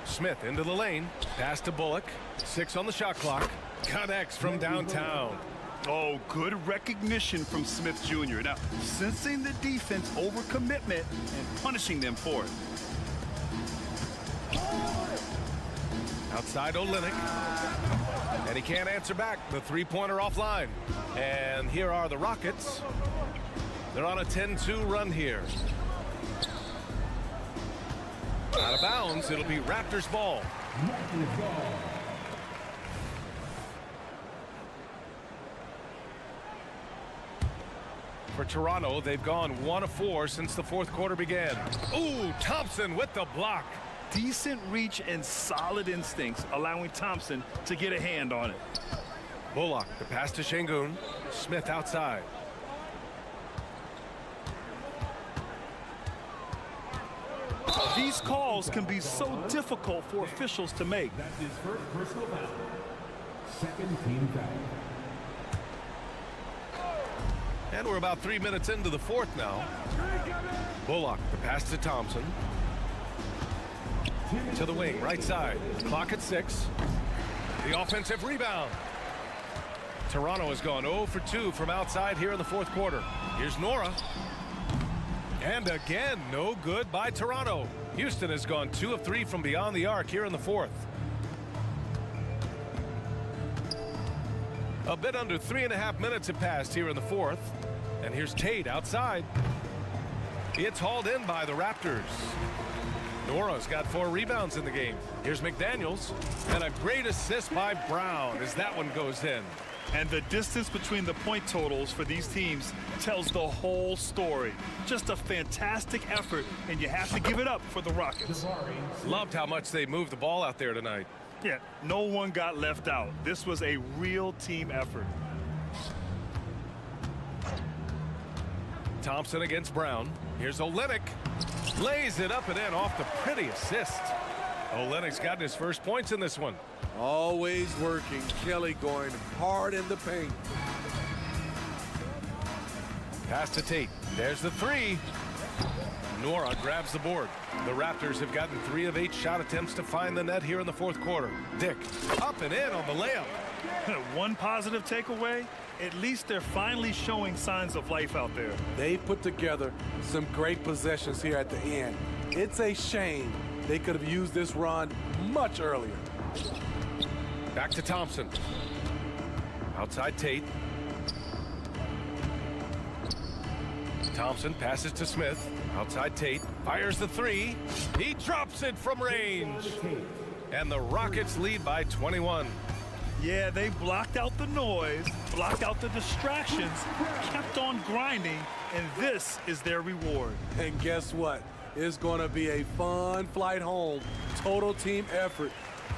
Smith into the lane. Pass to Bullock. 6 on the shot clock. Connects from downtown. Oh, good recognition from Smith Jr. Now, sensing the defense overcommitment and punishing them for it. Outside Olynyk. And he can't answer back. The three-pointer offline. And here are the Rockets. They're on a 10-2 run here. Out of bounds, it'll be Raptors ball. For Toronto, they've gone 1 of 4 since the fourth quarter began. Ooh, Thompson with the block. Decent reach and solid instincts, allowing Thompson to get a hand on it. Bullock, the pass to Şengün. Smith outside. These calls can be so difficult for officials to make. That's his first personal foul. Second team foul. And we're about 3 minutes into the fourth now. Bullock, the pass to Thompson. To the wing, right side. Clock at 6. The offensive rebound. Toronto has gone 0 for 2 from outside here in the fourth quarter. Here's Nora. And again, no good by Toronto. Houston has gone 2 of 3 from beyond the arc here in the fourth. A bit under 3.5 minutes have passed here in the fourth. And here's Tate outside. It's hauled in by the Raptors. Nora's got 4 rebounds in the game. Here's McDaniels. And a great assist by Brown as that one goes in. And the distance between the point totals for these teams tells the whole story. Just a fantastic effort, and you have to give it up for the Rockets. Loved how much they moved the ball out there tonight. Yeah, no one got left out. This was a real team effort. Thompson against Brown. Here's Olynyk. Lays it up and in off the pretty assist. Olynyk's gotten his first points in this one. Always working. Kelly going hard in the paint. Pass to Tate. There's the 3. Nora grabs the board. The Raptors have gotten 3 of 8 shot attempts to find the net here in the fourth quarter. Dick up and in on the layup. One positive takeaway, at least they're finally showing signs of life out there. They put together some great possessions here at the end. It's a shame they could have used this run much earlier. Back to Thompson. Outside Tate. Thompson passes to Smith. Outside Tate. Fires the 3. He drops it from range. And the Rockets lead by 21. Yeah, they blocked out the noise, blocked out the distractions, kept on grinding, and this is their reward. And guess what? It's going to be a fun flight home. Total team effort.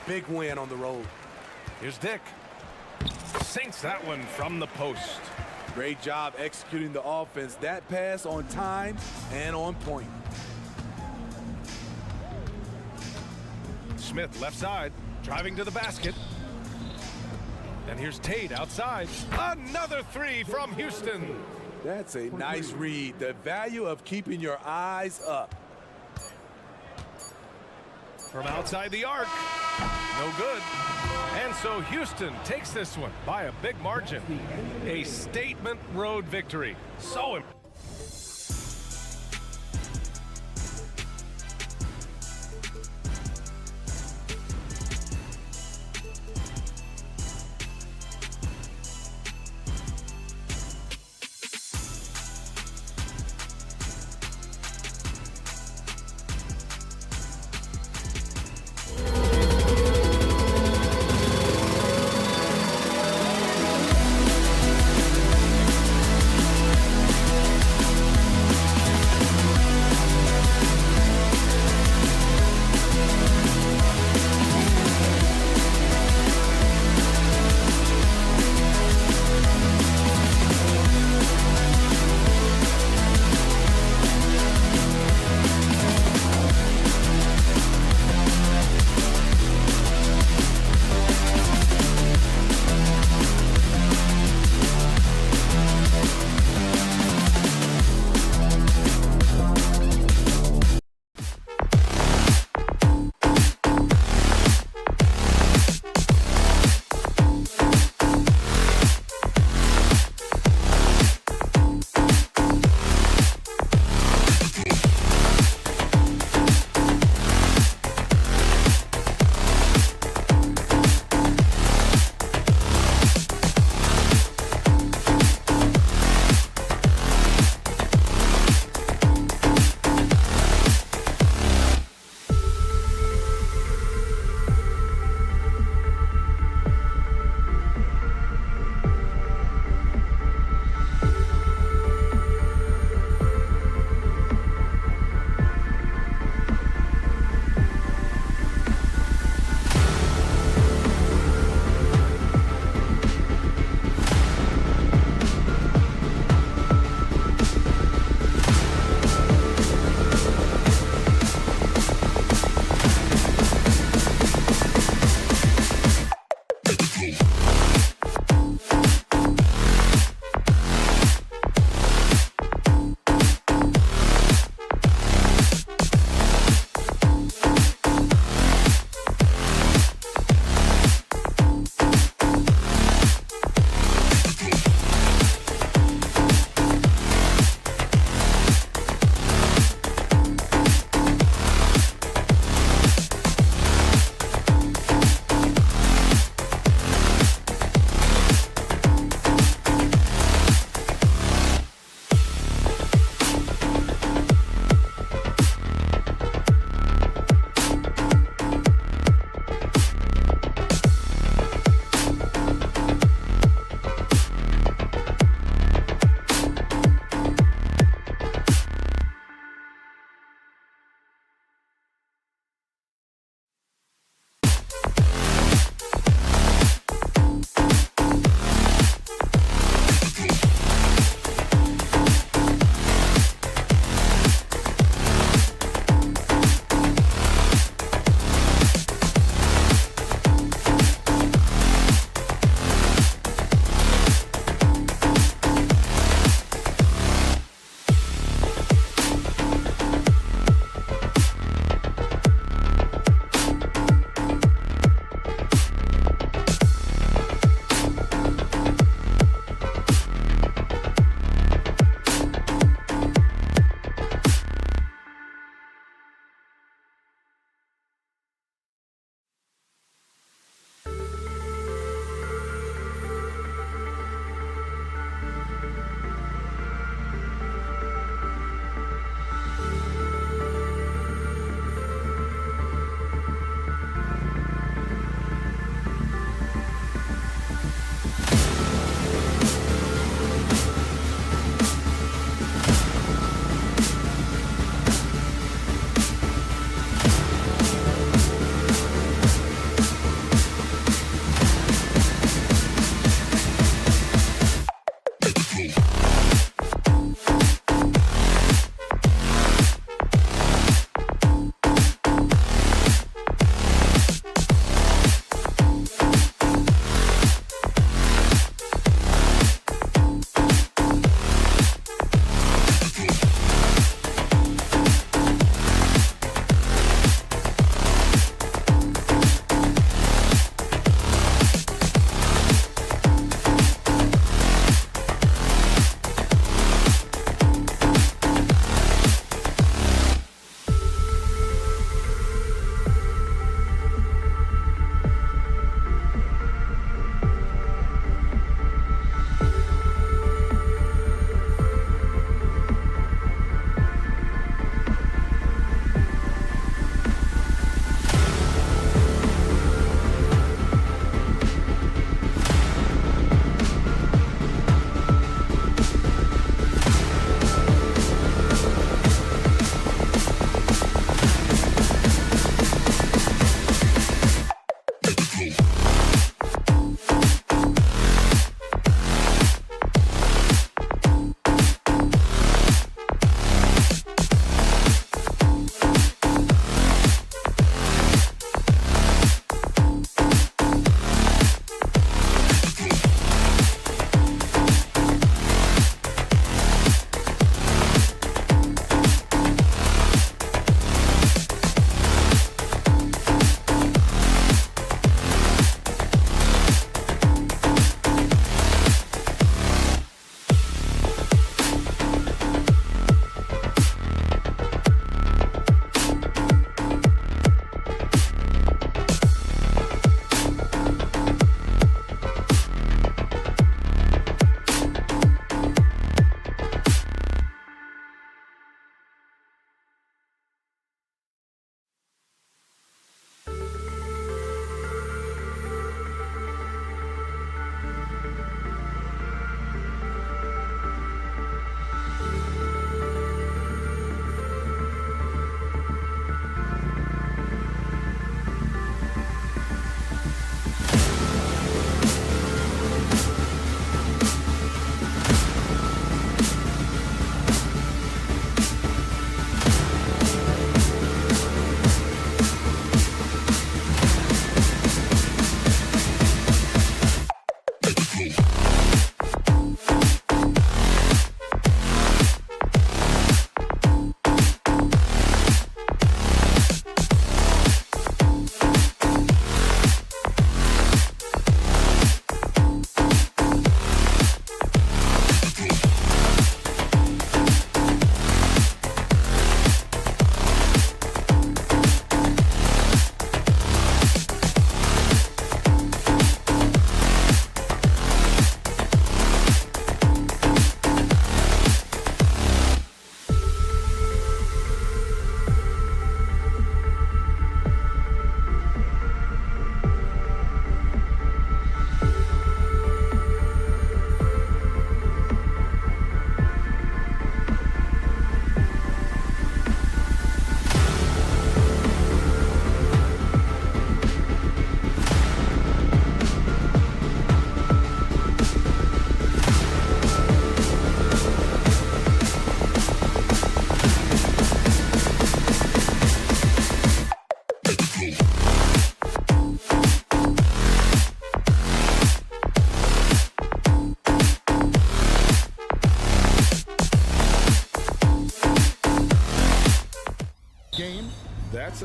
Big win on the road. Here's Dick. Sinks that one from the post. Great job executing the offense. That pass on time and on point. Smith left side, driving to the basket. And here's Tate outside. Another 3 from Houston. That's a nice read. The value of keeping your eyes up. From outside the arc. No good. And so Houston takes this one by a big margin. A statement road victory. So important.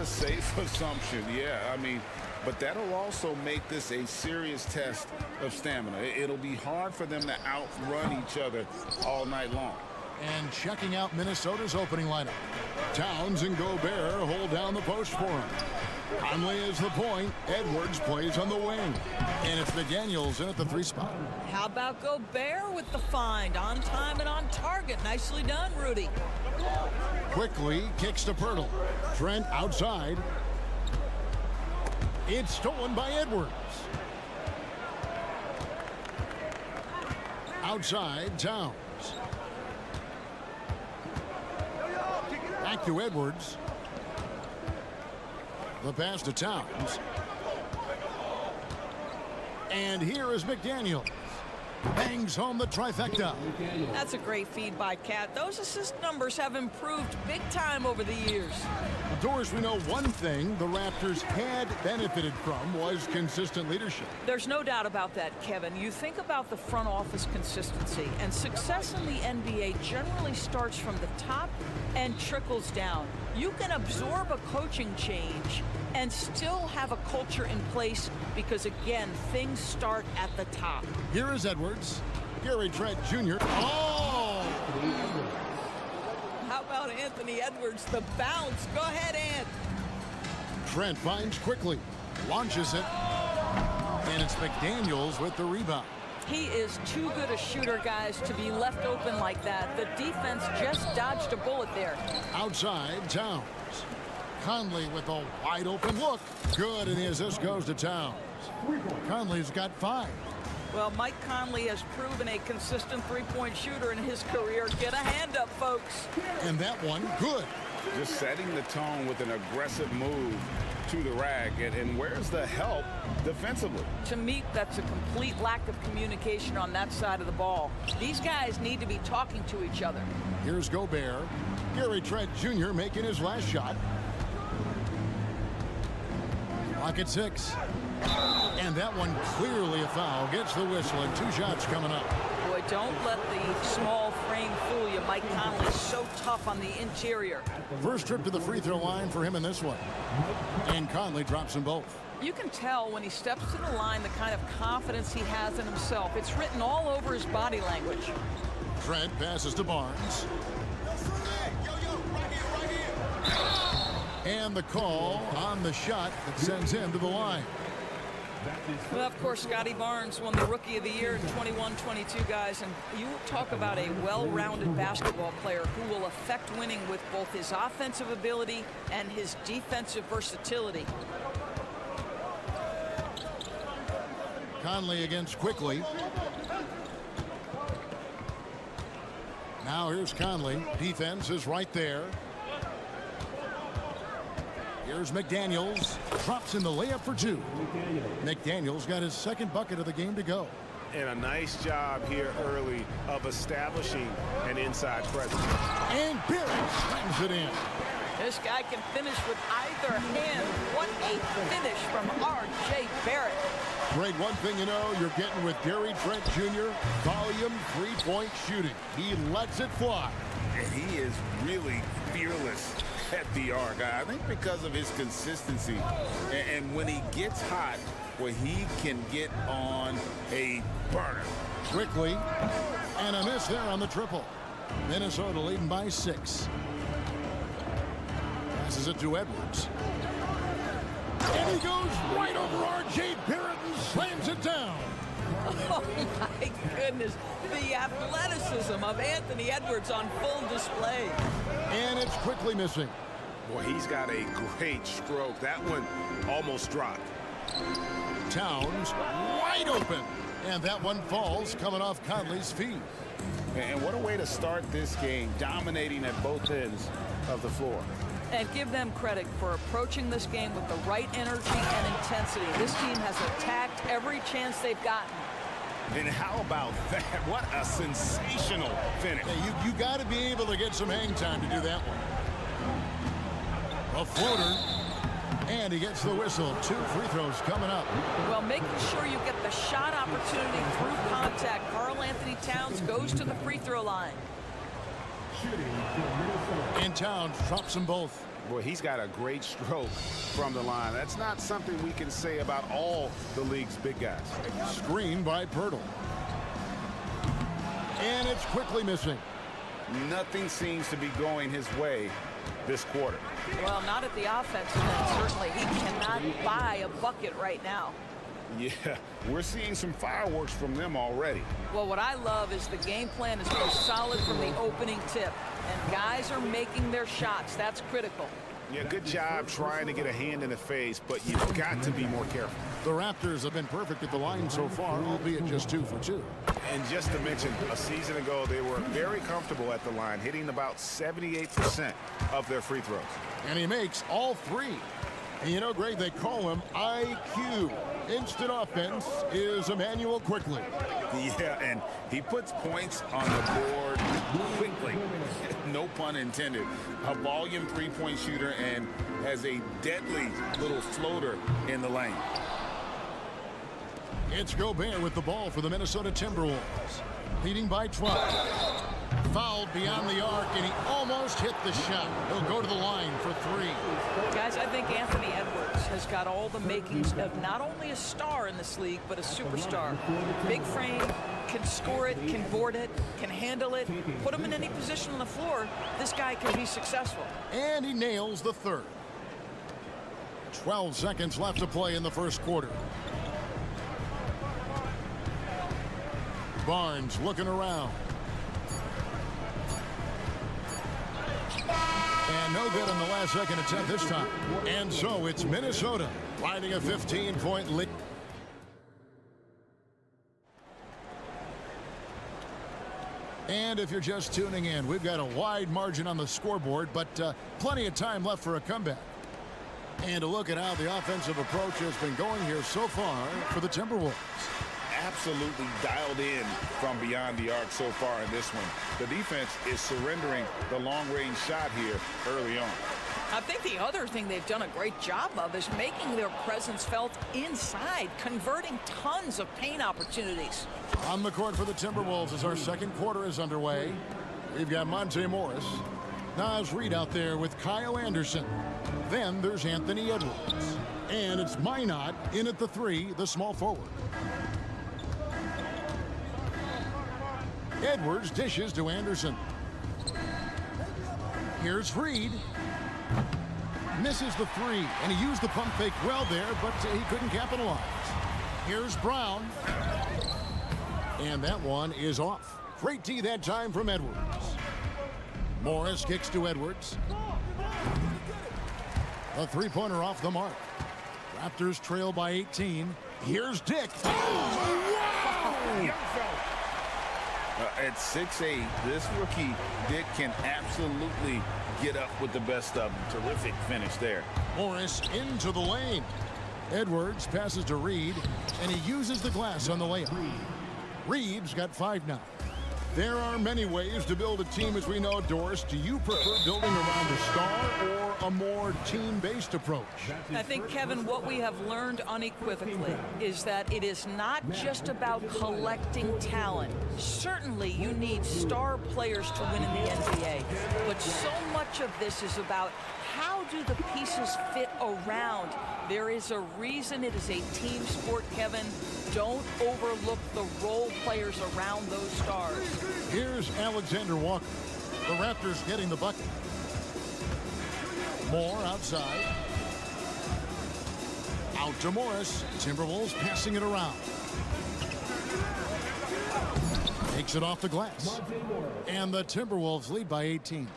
a safe assumption, yeah. I mean, but that'll also make this a serious test of stamina. It'll be hard for them to outrun each other all night long. And checking out Minnesota's opening lineup. Towns and Gobert hold down the post for him. Conley is the point. Edwards plays on the wing. And it's McDaniels in at the 3 spot. How about Gobert with the find? On time and on target. Nicely done, Rudy. Quickly kicks to Pirtle. Trent outside. It's stolen by Edwards. Outside, Towns. Back to Edwards. The pass to Towns. And here is McDaniels. Bangs home the trifecta. That's a great feed by Cat. Those assist numbers have improved big time over the years. Doris, we know one thing the Raptors had benefited from was consistent leadership. There's no doubt about that, Kevin. You think about the front office consistency, and success in the NBA generally starts from the top and trickles down. You can absorb a coaching change and still have a culture in place because, again, things start at the top. Here is Edwards. Gary Trent Jr. Oh! How about Anthony Edwards, the bounce? Go ahead, Ant. Trent finds quickly, launches it, and it's McDaniels with the rebound. He is too good a shooter, guys, to be left open like that. The defense just dodged a bullet there. Outside, Towns. Conley with a wide open look. Good, and the assist goes to Towns. Conley's got 5. Well, Mike Conley has proven a consistent three-point shooter in his career. Get a hand up, folks. And that one, good. Just setting the tone with an aggressive move to the rack. And where's the help defensively? To me, that's a complete lack of communication on that side of the ball. These guys need to be talking to each other. Here's Gobert. Gary Trent Jr. making his last shot. Clock at 6. And that one clearly a foul. Gets the whistle, and 2 shots coming up. Boy, don't let the small frame fool you. Mike Conley's so tough on the interior. First trip to the free throw line for him in this one. And Conley drops them both. You can tell when he steps to the line the kind of confidence he has in himself. It's written all over his body language. Trent passes to Barnes. And the call on the shot that sends him to the line. Well, of course, Scotty Barnes won the Rookie of the Year in 21-22, guys. And you talk about a well-rounded basketball player who will affect winning with both his offensive ability and his defensive versatility. Conley against Quickly. Now here's Conley. Defense is right there. Here's McDaniels. Drops in the layup for 2. McDaniels got his second bucket of the game to go. And a nice job here early of establishing an inside presence. And Barrett slams it in. This guy can finish with either hand. What a finish from R.J. Barrett. Great, one thing you know, you're getting with Gary Trent Jr., volume 3-point shooting. He lets it fly. And he is really fearless at the arc. I think because of his consistency. And when he gets hot, well, he can get on a burner. Quickly, and a miss there on the triple. Minnesota leading by 6. Passes it to Edwards. And he goes right over R.J. Barrett and slams it down. Oh, my goodness. The athleticism of Anthony Edwards on full display. And it's Quickly missing. Boy, he's got a great stroke. That one almost dropped. Towns wide open. And that one falls coming off Conley's feet. And what a way to start this game, dominating at both ends of the floor. And give them credit for approaching this game with the right energy and intensity. This team has attacked every chance they've gotten. And how about that? What a sensational finish. Yeah, you got to be able to get some hang time to do that one. A floater. And he gets the whistle. 2 free throws coming up. Well, making sure you get the shot opportunity through contact. Karl-Anthony Towns goes to the free throw line. And Towns drops them both. Boy, he's got a great stroke from the line. That's not something we can say about all the league's big guys. Screen by Pirtle. And it's quickly missing. Nothing seems to be going his way this quarter. Well, not at the offensive end, certainly. He cannot buy a bucket right now. Yeah, we're seeing some fireworks from them already. Well, what I love is the game plan is pretty solid from the opening tip. And guys are making their shots. That's critical. Yeah, good job trying to get a hand in the face, but you've got to be more careful. The Raptors have been perfect at the line so far, albeit just 2 for 2. And just to mention, a season ago, they were very comfortable at the line, hitting about 78% of their free throws. And he makes all 3. And you know, Greg, they call him IQ. Instant offense is Emmanuel quickly. Yeah, and he puts points on the board quickly. No pun intended. A volume three-point shooter and has a deadly little floater in the lane. It's Gobert with the ball for the Minnesota Timberwolves. Leading by 12. Fouled beyond the arc, and he almost hit the shot. He'll go to the line for 3. Guys, I think Anthony Edwards has got all the makings of not only a star in this league, but a superstar. Big frame, can score it, can board it, can handle it. Put him in any position on the floor, this guy can be successful. And he nails the 3rd. 12 seconds left to play in the first quarter. Barnes looking around. And no good on the last second attempt this time. And so it's Minnesota riding a 15-point lead. And if you're just tuning in, we've got a wide margin on the scoreboard, but plenty of time left for a comeback. And a look at how the offensive approach has been going here so far for the Timberwolves. Absolutely dialed in from beyond the arc so far in this one. The defense is surrendering the long-range shot here early on. I think the other thing they've done a great job of is making their presence felt inside, converting tons of paint opportunities. On the court for the Timberwolves as our second quarter is underway. We've got Monte Morris. Naz Reid out there with Kyle Anderson. Then there's Anthony Edwards. And it's Minot in at the 3, the small forward. Edwards dishes to Anderson. Here's Reid. Misses the 3, and he used the pump fake well there, but he couldn't capitalize. Here's Brown. And that one is off. Great D that time from Edwards. Morris kicks to Edwards. A 3-pointer off the mark. Raptors trail by 18. Here's Dick. Oh, wow! At 6'8", this rookie, Dick, can absolutely get up with the best of them. Terrific finish there. Morris into the lane. Edwards passes to Reid, and he uses the glass on the layup. Reid's got 5 now. There are many ways to build a team, as we know, Doris. Do you prefer building around a star or a more team-based approach? I think, Kevin, what we have learned unequivocally is that it is not just about collecting talent. Certainly, you need star players to win in the NBA, but so much of this is about how do the pieces fit around. There is a reason it is a team sport, Kevin. Don't overlook the role players around those stars. Here's Alexander Walker. The Raptors getting the bucket. Moore outside. Out to Morris. Timberwolves passing it around. Takes it off the glass. And the Timberwolves lead by 18.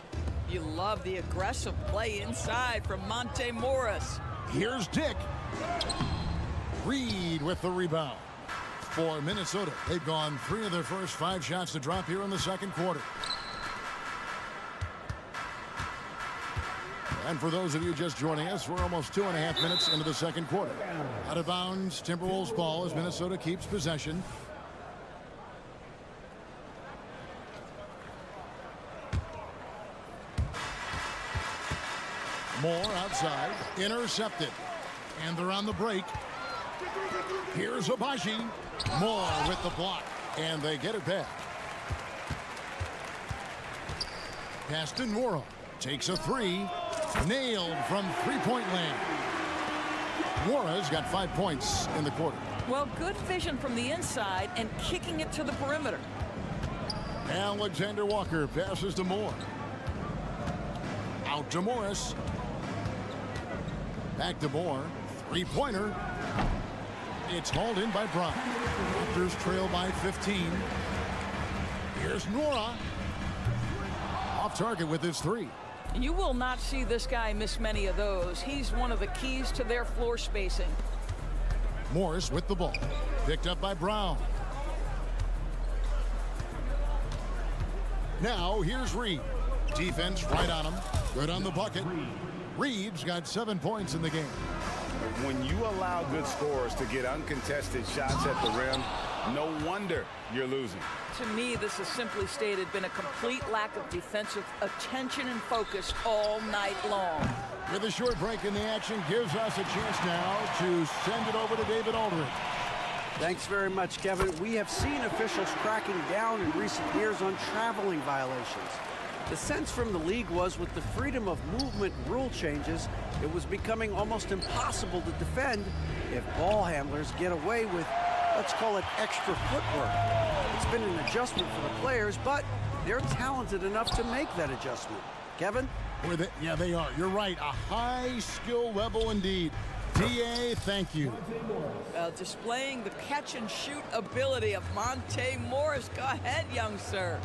You love the aggressive play inside from Monte Morris. Here's Dick. Reid with the rebound. For Minnesota, they've gone 3 of their first 5 shots to drop here in the second quarter. And for those of you just joining us, we're almost 2.5 minutes into the second quarter. Out of bounds, Timberwolves ball as Minnesota keeps possession. Moore outside, intercepted, and they're on the break. Here's Abaji. Moore with the block, and they get it back. Pass to Nwora. Takes a 3. Nailed from three-point land. Nora's got 5 points in the quarter. Well, good vision from the inside and kicking it to the perimeter. Alexander Walker passes to Moore. Out to Morris. Back to Moore. Three-pointer. It's hauled in by Brown. Raptors trail by 15. Here's Nora. Off target with his three. You will not see this guy miss many of those. He's one of the keys to their floor spacing. Morris with the ball. Picked up by Brown. Now here's Reed. Defense right on him. Good on the bucket. Reed's got 7 points in the game. When you allow good scorers to get uncontested shots at the rim, no wonder you're losing. To me, this has simply stated been a complete lack of defensive attention and focus all night long. With a short break in the action, gives us a chance now to send it over to David Aldridge. Thanks very much, Kevin. We have seen officials cracking down in recent years on traveling violations. The sense from the league was with the freedom of movement rule changes, it was becoming almost impossible to defend if ball handlers get away with, let's call it, extra footwork. It's been an adjustment for the players, but they're talented enough to make that adjustment. Kevin? Yeah, they are. You're right. A high skill level indeed. DA, thank you. Displaying the catch and shoot ability of Monte Morris. Go ahead, young sir.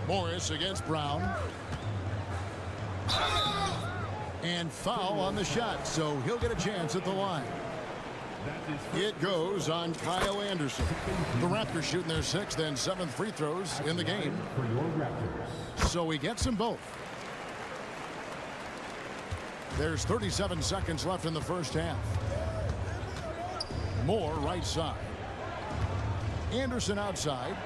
Morris against Brown. And foul on the shot, so he'll get a chance at the line. It goes on Kyle Anderson. The Raptors shooting their 6th and 7th free throws in the game. So he gets them both. There's 37 seconds left in the first half. Moore right side. Anderson outside.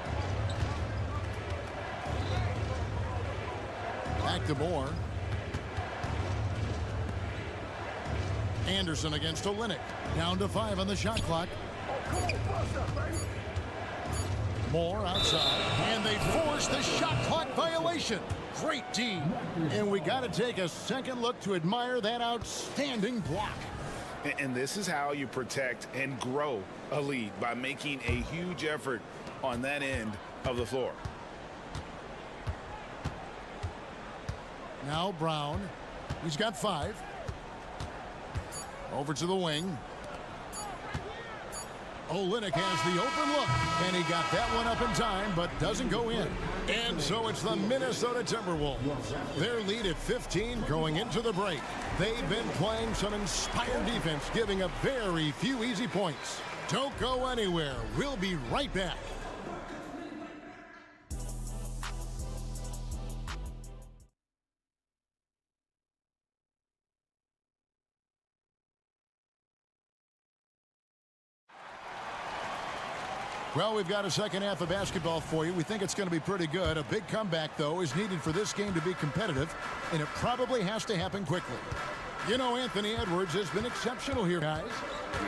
Back to Moore. Anderson against Olynyk. Down to 5 on the shot clock. Moore outside. And they force the shot clock violation. Great D. And we got to take a second look to admire that outstanding block. And this is how you protect and grow a lead, by making a huge effort on that end of the floor. Now Brown. He's got 5. Over to the wing. Olynyk has the open look, and he got that one up in time, but doesn't go in. And so it's the Minnesota Timberwolves. Their lead at 15 going into the break. They've been playing some inspired defense, giving up very few easy points. Don't go anywhere. We'll be right back. Well, we've got a second half of basketball for you. We think it's going to be pretty good. A big comeback, though, is needed for this game to be competitive, and it probably has to happen quickly. You know, Anthony Edwards has been exceptional here, guys.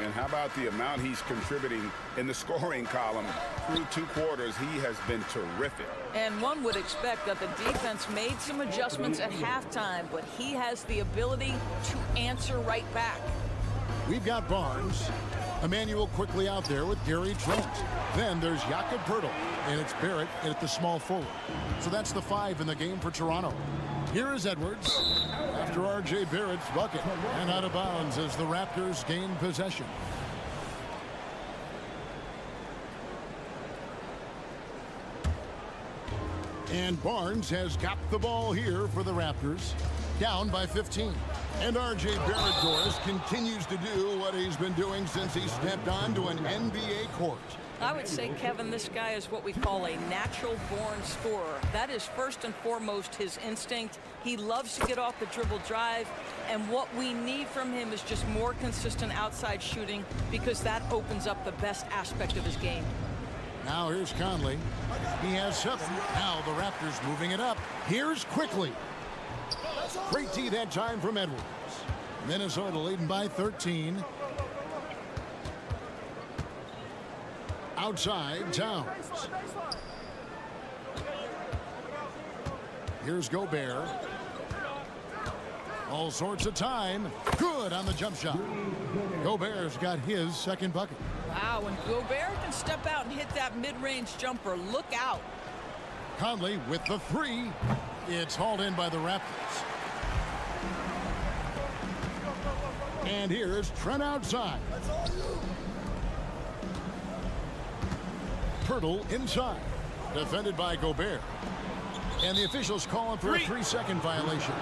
And how about the amount he's contributing in the scoring column? Through 2 quarters, he has been terrific. And one would expect that the defense made some adjustments at halftime, but he has the ability to answer right back. We've got Barnes. Emmanuel quickly out there with Gary Trent. Then there's Jakob Poeltl, and it's Barrett at the small forward. So that's the 5 in the game for Toronto. Here is Edwards after R.J. Barrett's bucket, and out of bounds as the Raptors gain possession. And Barnes has got the ball here for the Raptors, down by 15. And R.J. Barrett, Doris, continues to do what he's been doing since he stepped onto an NBA court. I would say, Kevin, this guy is what we call a natural-born scorer. That is first and foremost his instinct. He loves to get off the dribble drive, and what we need from him is just more consistent outside shooting, because that opens up the best aspect of his game. Now here's Conley. He has 7. Now the Raptors moving it up. Here's Quickly. Great D that time from Edwards. Minnesota leading by 13. Outside, Towns. Here's Gobert. All sorts of time. Good on the jump shot. Gobert's got his second bucket. Wow, when Gobert can step out and hit that mid-range jumper, look out. Conley with the three. It's hauled in by the Raptors. And here's Trent outside. Pirtle inside. Defended by Gobert. And the officials calling for a 3-second violation.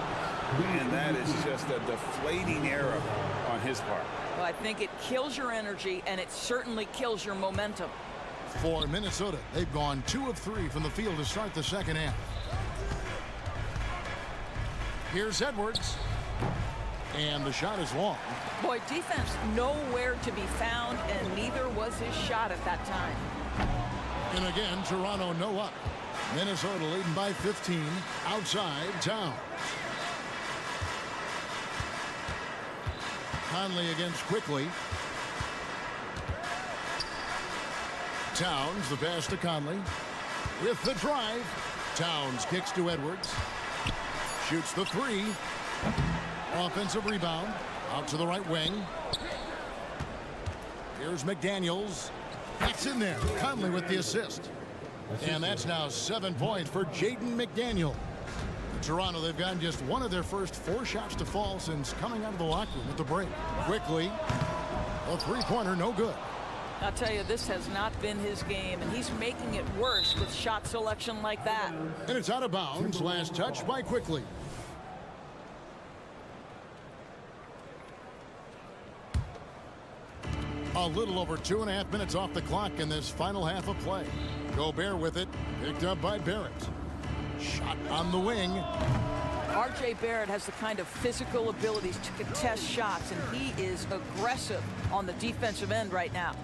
And that is just a deflating error on his part. Well, I think it kills your energy, and it certainly kills your momentum. For Minnesota, they've gone 2 of 3 from the field to start the second half. Here's Edwards. And the shot is long. Boy, defense nowhere to be found, and neither was his shot at that time. And again, Toronto no up. Minnesota leading by 15. Outside, Towns. Conley against Quickly. Towns, the pass to Conley. With the drive. Towns kicks to Edwards. Shoots the three. Offensive rebound. Out to the right wing. Here's McDaniels. That's in there. Conley with the assist. And that's now 7 points for Jaden McDaniel. In Toronto, they've gotten just one of their first 4 shots to fall since coming out of the locker room at the break. Quickly, a three-pointer, no good. I'll tell you, this has not been his game, and he's making it worse with shot selection like that. And it's out of bounds. Last touch by Quickly. A little over 2.5 minutes off the clock in this final half of play. Gobert with it, picked up by Barrett. Shot on the wing. R.J. Barrett has the kind of physical abilities to contest shots, and he is aggressive on the defensive end right now.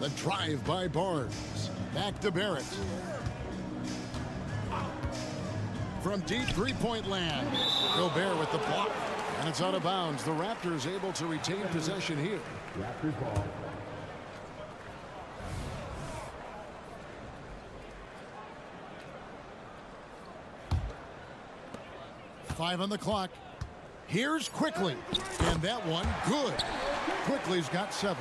The drive by Barnes. Back to Barrett. From deep three-point land. Gobert with the block. And it's out of bounds. The Raptors able to retain possession here. Raptors ball. Five on the clock. Here's Quickly. And that one, good. Quickly's got 7.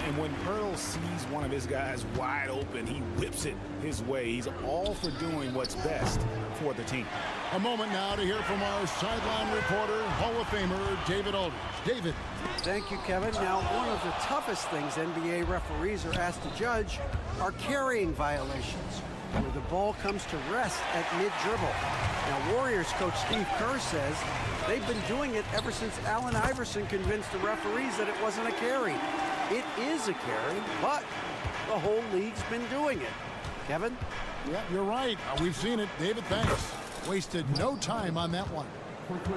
And when Pirtle sees one of his guys wide open, he whips it his way. He's all for doing what's best for the team. A moment now to hear from our sideline reporter, Hall of Famer David Aldridge. David. Thank you, Kevin. Now, one of the toughest things NBA referees are asked to judge are carrying violations, where the ball comes to rest at mid-dribble. Now, Warriors coach Steve Kerr says they've been doing it ever since Allen Iverson convinced the referees that it wasn't a carry. It is a carry, but the whole league's been doing it. Kevin? Yeah, you're right. We've seen it. David, thanks. Wasted no time on that one.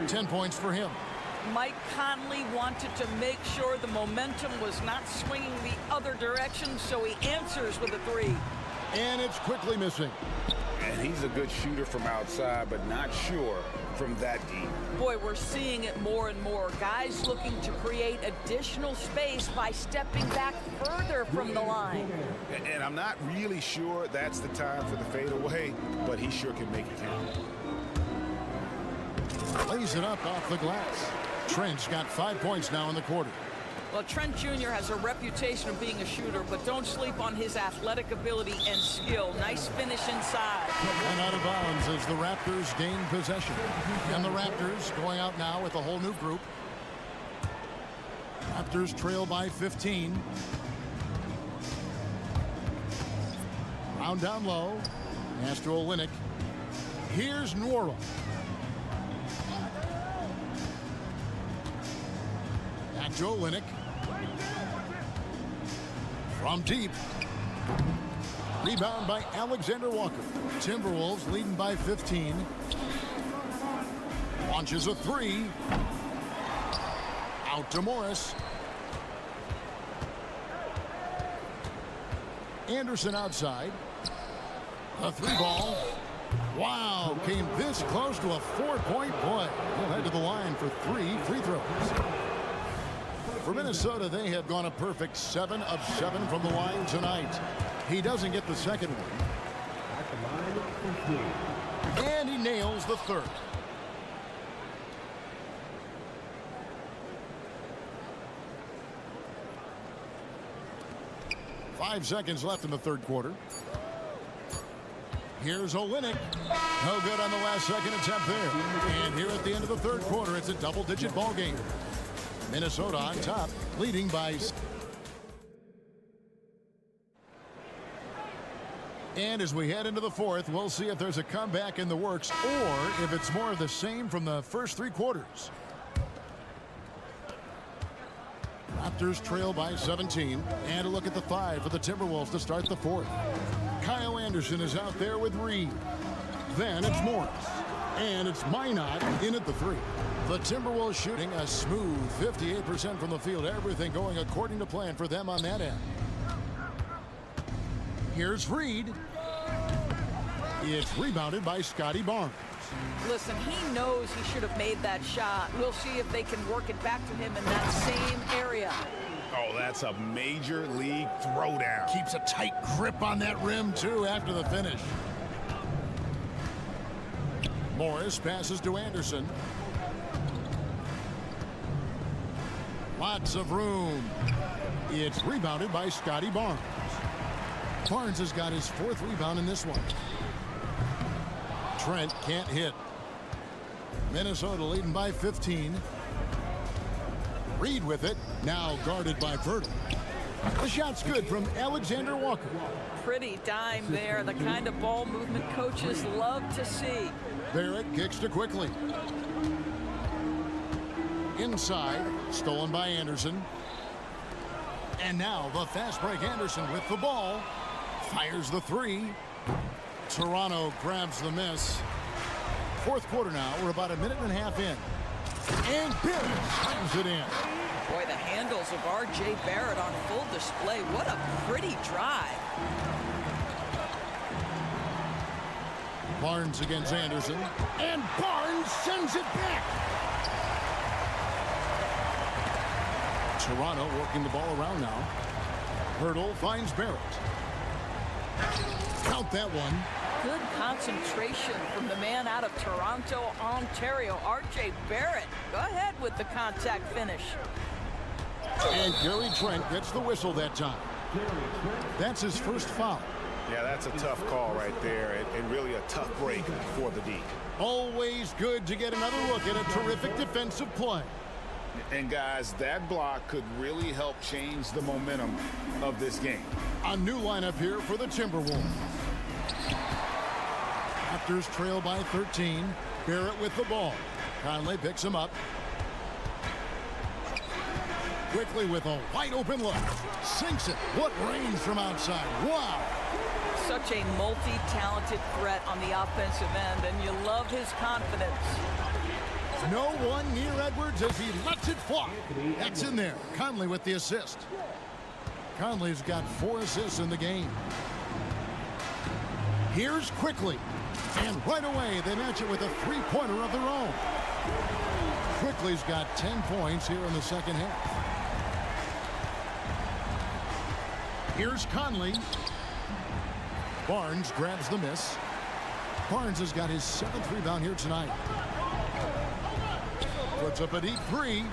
10 points for him. Mike Conley wanted to make sure the momentum was not swinging the other direction, so he answers with a 3. And it's Quickly missing. And he's a good shooter from outside, but not sure from that deep. Boy, we're seeing it more and more. Guys looking to create additional space by stepping back further from the line. And I'm not really sure that's the time for the fadeaway, but he sure can make it count. Lays it up off the glass. Trent's got 5 points now in the quarter. Well, Trent Jr. has a reputation of being a shooter, but don't sleep on his athletic ability and skill. Nice finish inside. And out of bounds as the Raptors gain possession. And the Raptors going out now with a whole new group. Raptors trail by 15. Round down low. Pass to Olynyk. Here's Nwora. Back to Olynyk. From deep. Rebound by Alexander Walker. Timberwolves leading by 15. Launches a 3. Out to Morris. Anderson outside. A 3 ball. Wow, came this close to a 4-point play. He'll head to the line for 3 free throws. For Minnesota, they have gone a perfect 7 of 7 from the line tonight. He doesn't get the second one. At the line, And he nails the third. Five seconds left in the third quarter. Here's Olynyk. No good on the last second attempt there. And here at the end of the third quarter, it's a double-digit ball game. Minnesota on top, leading by... And as we head into the fourth, we'll see if there's a comeback in the works or if it's more of the same from the first three quarters. Raptors trail by 17. And a look at the 5 for the Timberwolves to start the fourth. Kyle Anderson is out there with Reed. Then it's Morris. And it's Minot in at the 3. The Timberwolves shooting a smooth 58% from the field. Everything going according to plan for them on that end. Here's Reed. It's rebounded by Scotty Barnes. Listen, he knows he should have made that shot. We'll see if they can work it back to him in that same area. Oh, that's a major league throwdown. Keeps a tight grip on that rim, too, after the finish. Morris passes to Anderson. Lots of room. It's rebounded by Scotty Barnes. Barnes has got his 4th rebound in this one. Trent can't hit. Minnesota leading by 15. Reed with it. Now guarded by Venom. The shot's good from Alexander Walker. Pretty dime there. The kind of ball movement coaches love to see. Barrett kicks to quickly. Inside. Stolen by Anderson. And now the fast break. Anderson with the ball. Fires the 3. Toronto grabs the miss. Fourth quarter now. We're about a minute and a half in. And Barrett slams it in. Boy, the handles of R.J. Barrett on full display. What a pretty drive. Barnes against Anderson. And Barnes sends it back. Toronto working the ball around now. Hurdle finds Barrett. Count that one. Good concentration from the man out of Toronto, Ontario, R.J. Barrett. Go ahead with the contact finish. And Gary Trent gets the whistle that time. That's his first foul. Yeah, that's a tough call right there, and really a tough break for the D. Always good to get another look at a terrific defensive play. And guys, that block could really help change the momentum of this game. A new lineup here for the Timberwolves. Raptors trail by 13. Barrett with the ball. Conley picks him up. Quickly with a wide open look. Sinks it. What range from outside. Wow. Such a multi-talented threat on the offensive end, and you love his confidence. No one near Edwards as he lets it fly. That's in there. Conley with the assist. Conley's got 4 assists in the game. Here's Quickly. And right away, they match it with a 3-pointer of their own. Quickly's got 10 points here in the second half. Here's Conley. Barnes grabs the miss. Barnes has got his 7th rebound here tonight. Puts up a deep 3.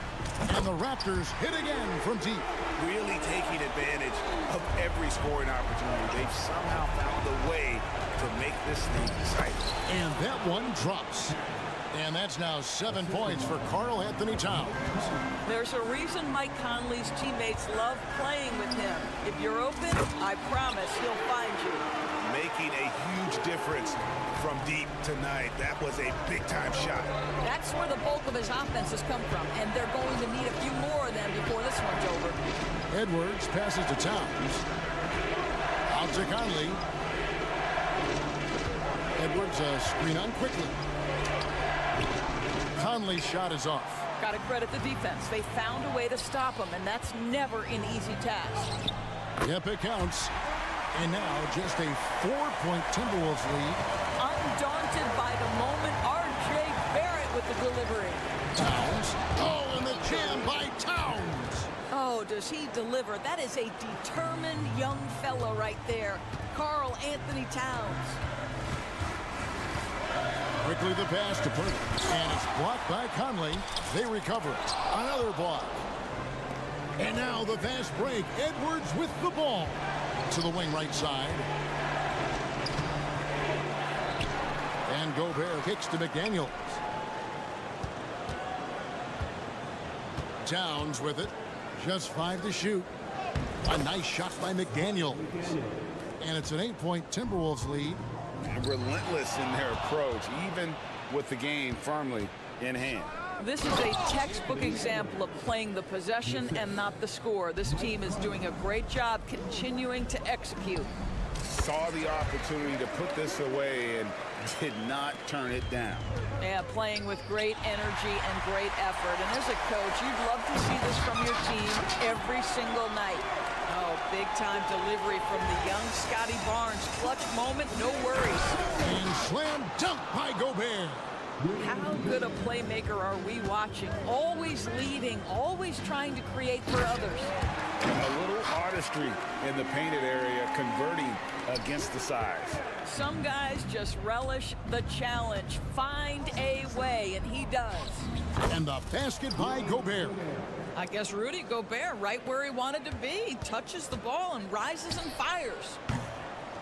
And the Raptors hit again from deep. Really taking advantage of every scoring opportunity. They've somehow found a way to make this thing exciting. And that one drops. And that's now 7 points for Karl Anthony Towns. There's a reason Mike Conley's teammates love playing with him. If you're open, I promise he'll find you. Making a huge difference from deep tonight. That was a big-time shot. That's where the bulk of his offense has come from, and they're going to need a few more of them before this one's over. Edwards passes to Towns. Out to Conley. Edwards screen on Quickly. Conley's shot is off. Got to credit the defense. They found a way to stop him, and that's never an easy task. Yep, it counts. And now just a 4-point Timberwolves lead. Undaunted by the moment, R.J. Barrett with the delivery. Towns. Oh, and the jam by Towns. Oh, does he deliver? That is a determined young fella right there. Karl Anthony Towns. Quickly the pass to Purdy. And it's blocked by Conley. They recover. Another block. And now the fast break. Edwards with the ball. To the wing right side. And Gobert kicks to McDaniels. Towns with it. Just 5 to shoot. A nice shot by McDaniels. And it's an 8-point Timberwolves lead. And relentless in their approach, even with the game firmly in hand. This is a textbook example of playing the possession and not the score. This team is doing a great job continuing to execute. Saw the opportunity to put this away and did not turn it down. Yeah, playing with great energy and great effort. And as a coach, you'd love to see this from your team every single night. Oh, big-time delivery from the young Scotty Barnes. Clutch moment, no worries. And slam dunk by Gobert. How good a playmaker are we watching? Always leading, always trying to create for others. A little artistry in the painted area, converting against the size. Some guys just relish the challenge. Find a way, and he does. And the basket by Gobert. I guess Rudy Gobert right where he wanted to be. Touches the ball and rises and fires.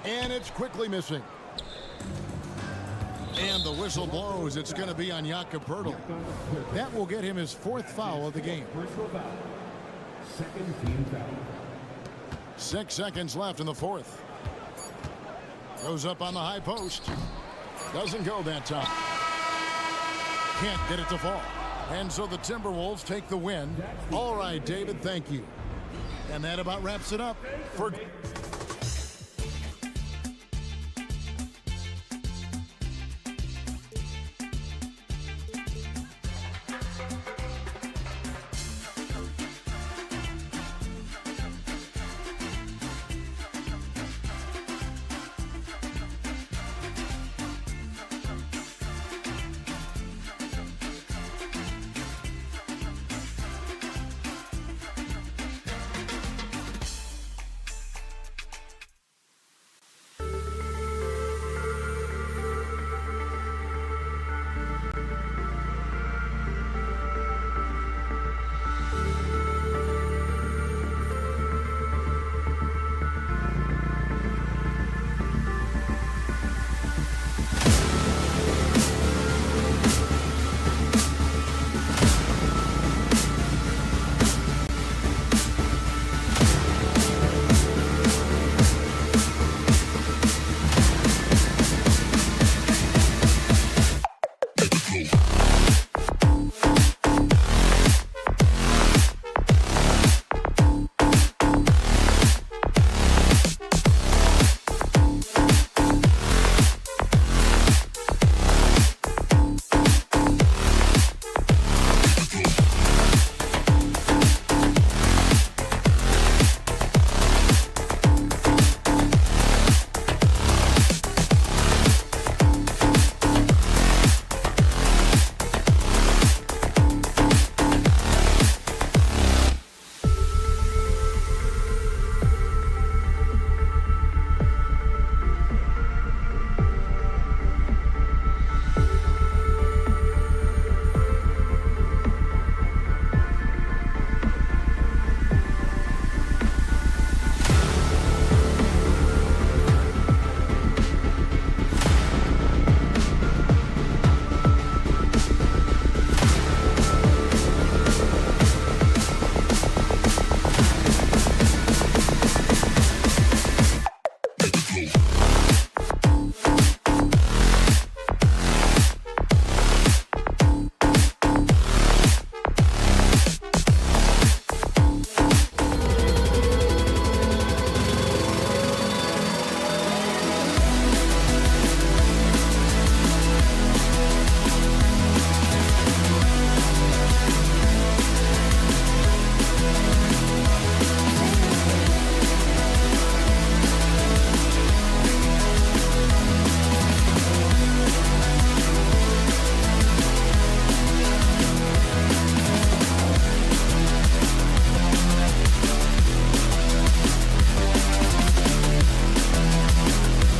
And it's quickly missing. And the whistle blows. It's going to be on Jakob Poeltl. That will get him his 4th foul of the game. Second team foul. 6 seconds left in the 4th. Goes up on the high post. Doesn't go that time. Can't get it to fall. And so the Timberwolves take the win. All right, David, thank you. And that about wraps it up for